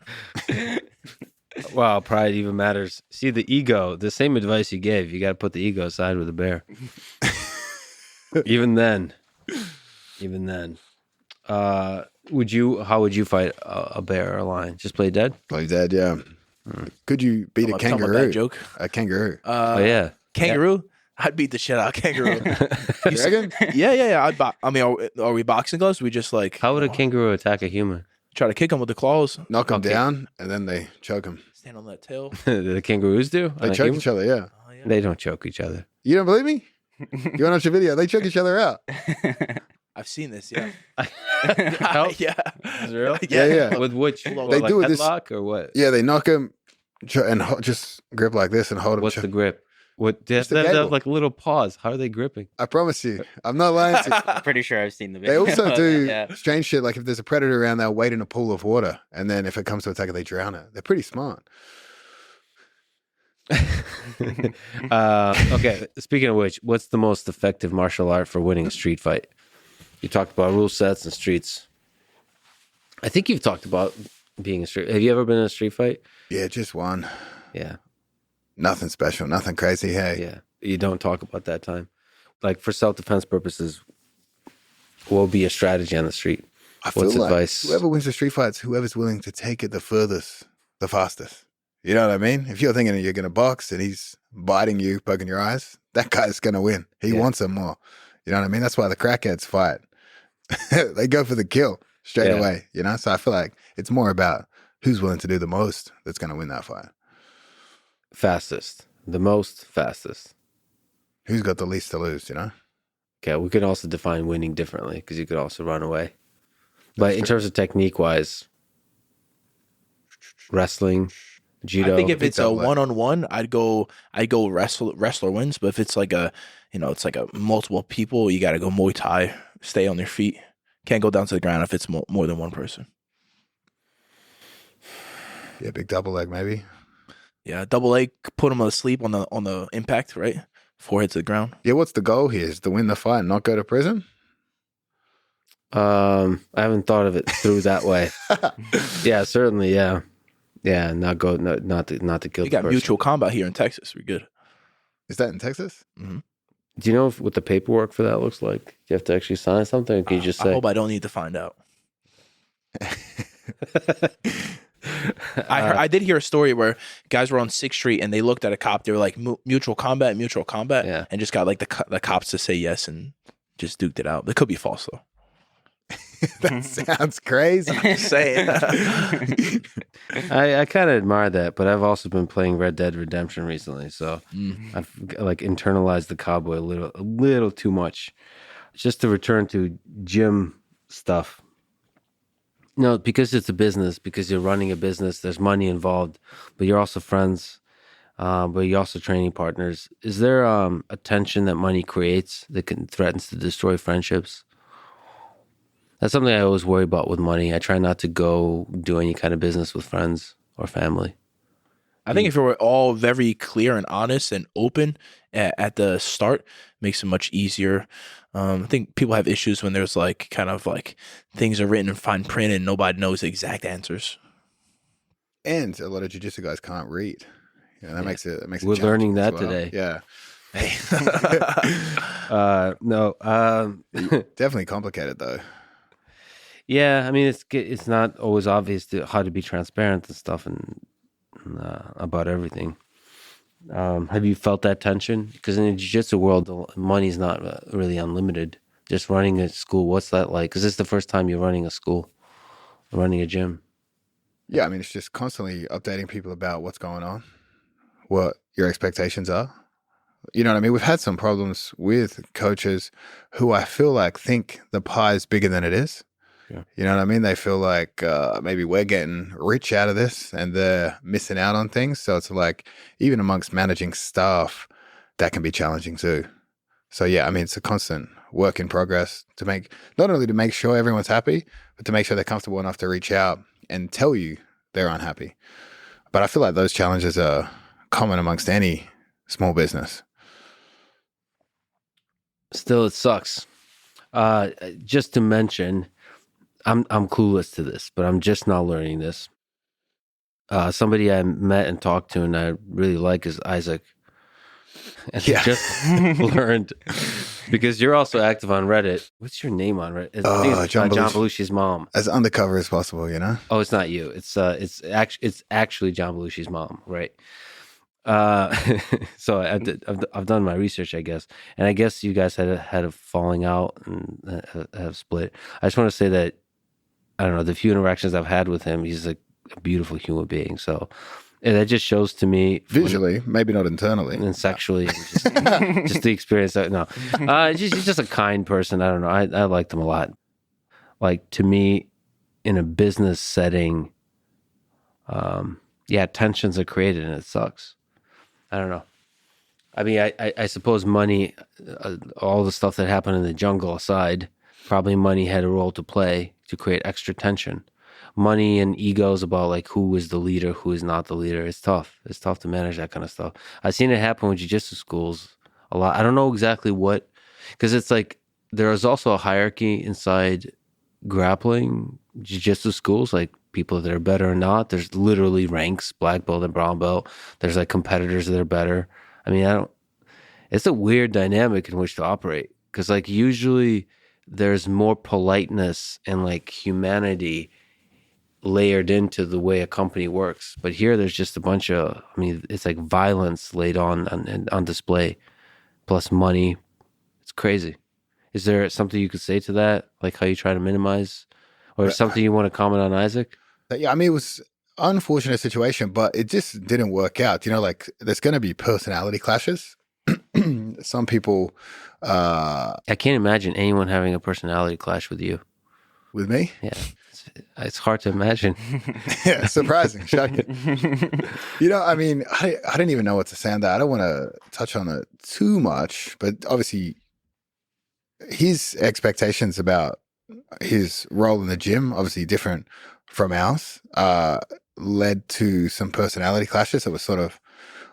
Wow, pride even matters. See, the ego, the same advice you gave, you got to put the ego aside with a bear. Even then. How would you fight a bear or a lion? Just play dead?
Play dead, yeah. Could you beat a
Talking about
kangaroo?
that joke.
A kangaroo.
Oh, yeah.
Kangaroo. I'd beat the shit out of kangaroo.
You reckon?
Yeah. I mean, are we boxing gloves? We just like
How would a kangaroo attack a human?
try to kick him with the claws,
Knock them
Okay.
down, and then they choke them.
stand on that tail.
The kangaroos do?
They
On a
choke
human?
each other, yeah.
Oh, yeah.
They don't choke each other.
You don't believe me? You want to watch a video? They choke each other out.
I've seen this. Yeah.
How?
Yeah.
Is it real?
Yeah.
With which?
They
Like
do it this-
headlock or what?
Yeah, they knock them and just grip like this and hold them.
What's the grip? What? They
Just the
have
gable.
like little paws. How are they gripping?
I promise you, I'm not lying to you.
Pretty sure I've seen the
They
video.
also do
Yeah.
strange shit. Like if there's a predator around, they'll wait in a pool of water, and then if it comes to attack it, they drown it. They're pretty smart.
Okay. Speaking of which, what's the most effective martial art for winning a street fight? You talked about rule sets and streets. I think you've talked about being a street. Have you ever been in a street fight?
Yeah, just one.
Yeah.
Nothing special, nothing crazy. Hey,
Yeah. You don't talk about that time. Like for self-defense purposes, what would be a strategy on the street?
I feel
What's
like
advice?
whoever wins the street fights, whoever's willing to take it the furthest, the fastest. You know what I mean? If you're thinking you're going to box and he's biting you, poking your eyes, that guy's going to win. He
Yeah.
wants it more. You know what I mean? That's why the crackheads fight. They go for the kill straight
Yeah.
away, you know? So I feel like it's more about who's willing to do the most that's going to win that fight.
Fastest. The most fastest.
Who's got the least to lose, you know?
Okay, we could also define winning differently because you could also run away. But in terms of technique-wise, wrestling, judo.
I think if it's a
double leg.
one-on-one, I'd go wrestler wins. But if it's like it's like a multiple people, you got to go Muay Thai, stay on your feet. Can't go down to the ground if it's more than one person.
Yeah, big double leg maybe.
Yeah, double leg, put them asleep on the impact, right? Forehead to the ground.
Yeah, what's the goal here? Is to win the fight and not go to prison?
I haven't thought of it through that way. Yeah, certainly. Yeah, not to kill.
We
the
got
person.
mutual combat here in Texas. We're good.
Is that in Texas?
Do you know what the paperwork for that looks like? Do you have to actually sign something? Or can you just
I
say?
hope I don't need to find out. I did hear a story where guys were on 6th Street and they looked at a cop. They were like mutual combat,
Yeah.
and just got like the cops to say yes and just duked it out. It could be false though.
That sounds crazy.
Just saying.
I kind of admire that, but I've also been playing Red Dead Redemption recently, so I've like internalized the cowboy a little too much. Just to return to gym stuff. No, because it's a business, because you're running a business, there's money involved, but you're also friends, but you're also training partners. Is there a tension that money creates that threatens to destroy friendships? That's something I always worry about with money. I try not to go do any kind of business with friends or family.
I think if we're all very clear and honest and open at the start, makes it much easier. I think people have issues when there's like kind of like things are written in fine print and nobody knows the exact answers.
And a lot of jiu-jitsu guys can't read. Yeah, that makes it.
We're learning
challenging as
that
well.
today.
Yeah,
No.
definitely complicated though.
Yeah, I mean, it's not always obvious how to be transparent and stuff and about everything. Have you felt that tension? Because in the jiu-jitsu world, the money's not really unlimited. Just running a school, what's that like? Because this is the first time you're running a school, running a gym.
Yeah, I mean, it's just constantly updating people about what's going on, what your expectations are. You know what I mean? We've had some problems with coaches who I feel like think the pie is bigger than it is.
Yeah.
You know what I mean? They feel like maybe we're getting rich out of this and they're missing out on things. So it's like, even amongst managing staff, that can be challenging too. So yeah, I mean, it's a constant work in progress to make, not only to make sure everyone's happy, but to make sure they're comfortable enough to reach out and tell you they're unhappy. But I feel like those challenges are common amongst any small business.
Still, it sucks. Just to mention, I'm clueless to this, but I'm just now learning this. Somebody I met and talked to and I really like is Isaac. And I just learned, because you're also active on Reddit. What's your name on Reddit? I think it's John Belushi's mom.
As undercover as possible, you know?
Oh, it's not you. It's actually John Belushi's mom, right? So I've done my research, I guess, and I guess you guys had a falling out and have split. I just want to say that I don't know, the few interactions I've had with him, he's a beautiful human being. So that just shows to me
visually, maybe not internally,
and sexually, just the experience. No, he's just a kind person. I don't know. I liked him a lot. Like, to me, in a business setting, tensions are created and it sucks. I don't know. I mean, I suppose money, all the stuff that happened in the jungle aside, probably money had a role to play to create extra tension. Money and egos about like who is the leader, who is not the leader. It's tough. It's tough to manage that kind of stuff. I've seen it happen with jiu-jitsu schools a lot. I don't know exactly what, because it's like there is also a hierarchy inside grappling jiu-jitsu schools, like people that are better or not. There's literally ranks, black belt and brown belt. There's like competitors that are better. I mean, it's a weird dynamic in which to operate, because like usually there's more politeness and like humanity layered into the way a company works. But here there's just a bunch of, I mean, it's like violence laid on display, plus money. It's crazy. Is there something you could say to that? Like how you try to minimize, or something you want to comment on, Isaac?
Yeah, I mean, it was an unfortunate situation, but it just didn't work out. You know, like there's going to be personality clashes. Some people...
I can't imagine anyone having a personality clash with you.
With me?
Yeah. It's hard to imagine.
Yeah, surprising, shocking. You know, I mean, I didn't even know what to say on that. I don't want to touch on it too much, but obviously his expectations about his role in the gym, obviously different from ours, led to some personality clashes that were sort of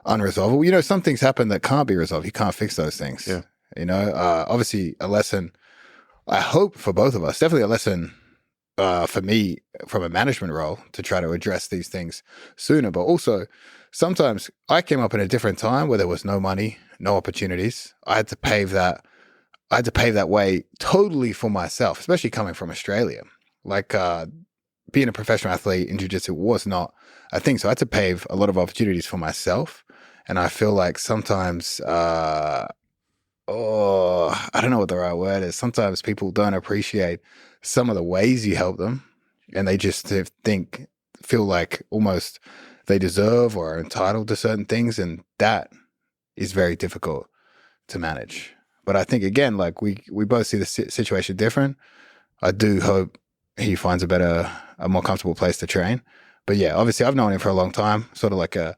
unresolvable. You know, some things happen that can't be resolved. You can't fix those things.
Yeah.
You know, obviously a lesson, I hope for both of us, definitely a lesson for me from a management role to try to address these things sooner. But also sometimes I came up in a different time where there was no money, no opportunities. I had to pave that way totally for myself, especially coming from Australia. Like being a professional athlete in jiu-jitsu was not a thing. So I had to pave a lot of opportunities for myself. And I feel like sometimes, I don't know what the right word is. Sometimes people don't appreciate some of the ways you help them, and they just feel like almost they deserve or are entitled to certain things. And that is very difficult to manage. But I think, again, like we both see the situation different. I do hope he finds a more comfortable place to train. But yeah, obviously I've known him for a long time, sort of like a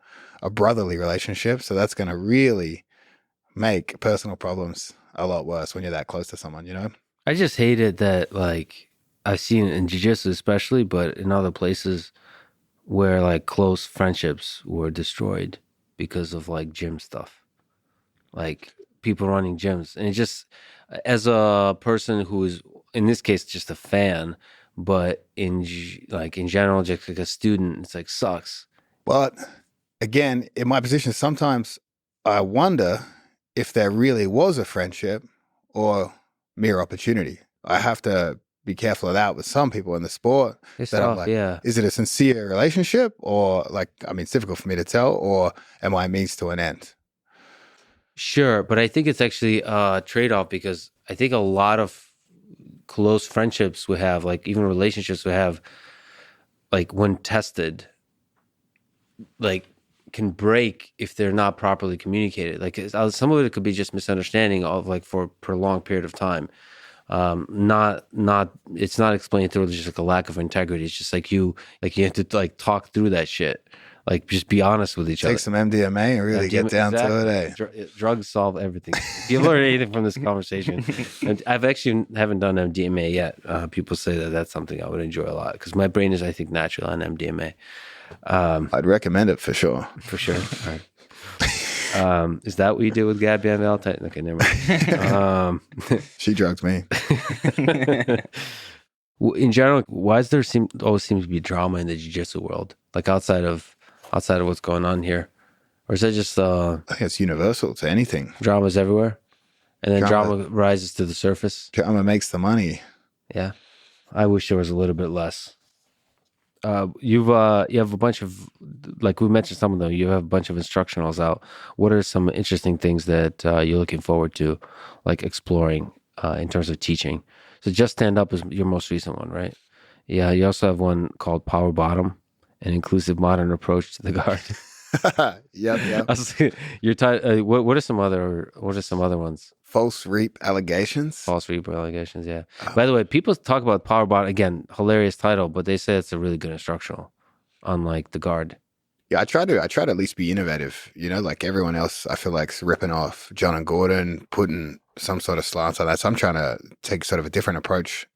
brotherly relationship. So that's going to really make personal problems a lot worse when you're that close to someone, you know?
I just hated that, like, I've seen it in jiu-jitsu especially, but in other places where like close friendships were destroyed because of like gym stuff. Like people running gyms. And it just, as a person who is, in this case, just a fan, but in general, just like a student, it's like sucks.
But again, in my position, sometimes I wonder if there really was a friendship or mere opportunity. I have to be careful of that with some people in the sport.
It's
That I'm
tough,
like,
yeah.
is it a sincere relationship, or like, I mean, it's difficult for me to tell, or am I a means to an end?
Sure, but I think it's actually a trade-off because I think a lot of close friendships we have, like even relationships we have, like when tested, like can break if they're not properly communicated. Like some of it could be just misunderstanding of like for a prolonged period of time. Not it's not explained through just like a lack of integrity. It's just like you have to like talk through that shit. Like just be honest with each other.
Take some MDMA and really get down to it.
Drugs solve everything. If you learn anything from this conversation, and I've actually haven't done MDMA yet. People say that that's something I would enjoy a lot because my brain is, I think, naturally on MDMA.
I'd recommend it for sure.
For sure. All right. Is that what you did with Gabby and Valentine? Okay, never mind.
She drugged me.
In general, why does there always seem to be drama in the jiu-jitsu world? Like outside of what's going on here, or is that just
I think it's universal to anything.
dramas everywhere, and then drama rises to the surface?
Drama makes the money.
Yeah, I wish there was a little bit less. You have a bunch of, like we mentioned some of them. You have a bunch of instructionals out. What are some interesting things that you're looking forward to, like exploring in terms of teaching? So Just Stand Up is your most recent one, right? Yeah. You also have one called Power Bottom, an inclusive modern approach to the guard.
Yep.
What are some other ones?
False reap allegations.
False reaper allegations, yeah. By the way, people talk about Power Bottom, again, hilarious title, but they say it's a really good instructional, unlike the guard.
Yeah, I try to at least be innovative. You know, like everyone else, I feel like ripping off John and Gordon, putting some sort of slant on that. So I'm trying to take sort of a different approach.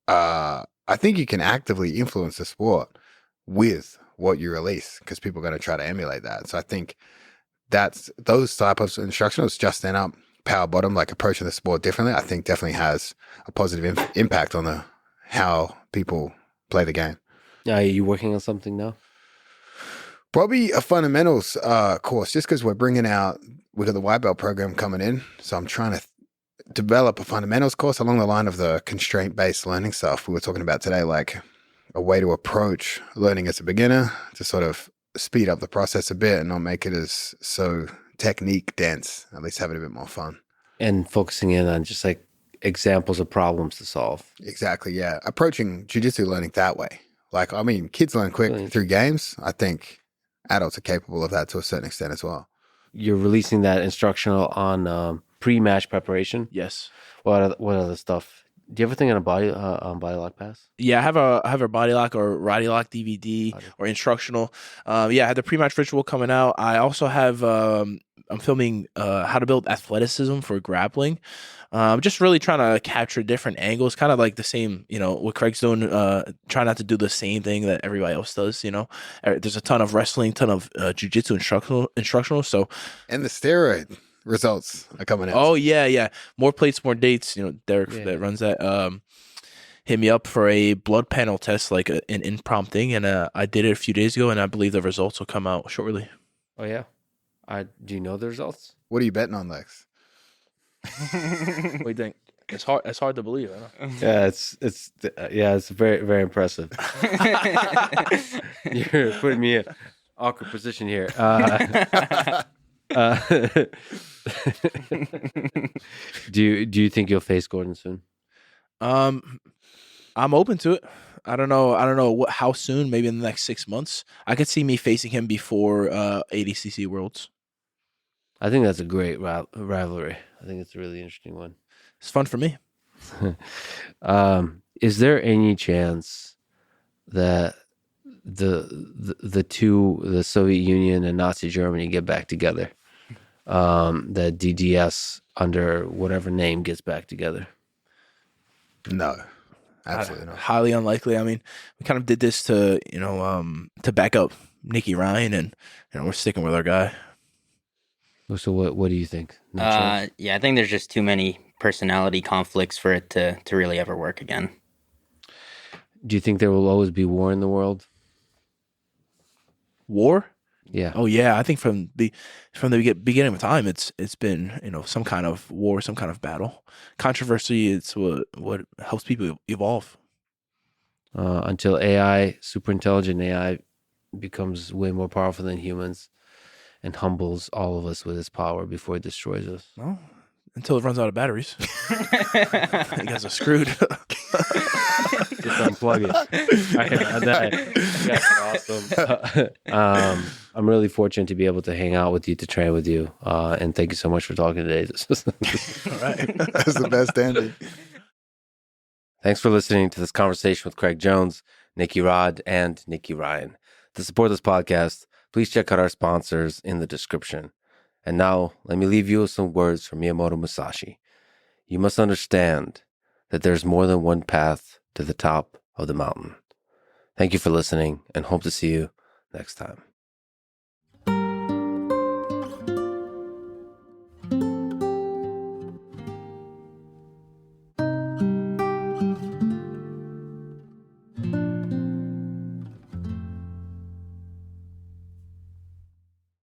I think you can actively influence the sport with what you release because people are going to try to emulate that. So I think that's those type of instructionals, Just Stand Up, Power Bottom, like approaching the sport differently, I think definitely has a positive impact on how people play the game.
Are you working on something now?
Probably a fundamentals course, just because we've got the white belt program coming in. So I'm trying to develop a fundamentals course along the line of the constraint-based learning stuff we were talking about today, like a way to approach learning as a beginner to sort of speed up the process a bit and not make it as so technique dense, at least have it a bit more fun.
And focusing in on just like examples of problems to solve.
Exactly, yeah. Approaching jiu-jitsu learning that way. Like, I mean, kids learn quick through games. I think adults are capable of that to a certain extent as well.
You're releasing that instructional on pre-match preparation?
Yes.
What other stuff? Do you have anything on Body Lock Pass?
Yeah, I have a Body Lock or Roddy Lock DVD or instructional. I had the pre-match ritual coming out. I also have I'm filming how to build athleticism for grappling. I'm just really trying to capture different angles, kind of like the same, what Craig's doing. Try not to do the same thing that everybody else does. There's a ton of wrestling, ton of jiu-jitsu instructional. So,
and the steroid results are coming out.
Oh yeah, more plates, more dates. Derek that runs that hit me up for a blood panel test, like an impromptu thing, and I did it a few days ago, and I believe the results will come out shortly.
Oh yeah, do you know the results?
What are you betting on, Lex?
What do you think? It's hard to believe. I know.
Yeah, it's very, very impressive. You're putting me in an awkward position here. Do you think you'll face Gordon soon?
I'm open to it. I don't know how soon. Maybe in the next 6 months. I could see me facing him before ADCC Worlds.
I think that's a great rivalry. I think it's a really interesting one.
It's fun for me.
Is there any chance that the Soviet Union and Nazi Germany get back together? That DDS under whatever name gets back together?
No, absolutely not.
Highly unlikely. I mean, we kind of did this to back up Nicky Ryan, and we're sticking with our guy.
So what do you think?
I think there's just too many personality conflicts for it to really ever work again.
Do you think there will always be war in the world?
War?
Yeah.
Oh yeah, I think from the beginning of time, it's been some kind of war, some kind of battle, controversy. It's what helps people evolve.
Until AI, super intelligent AI, becomes way more powerful than humans and humbles all of us with its power before it destroys us.
Well, until it runs out of batteries, you guys are screwed.
Just unplug it. That's awesome. I'm really fortunate to be able to hang out with you, to train with you, and thank you so much for talking today.
All right,
That's the best ending.
Thanks for listening to this conversation with Craig Jones, Nicky Rod, and Nicky Ryan. To support this podcast, please check out our sponsors in the description. And now, let me leave you with some words from Miyamoto Musashi. You must understand that there's more than one path to the top of the mountain. Thank you for listening, and hope to see you next time.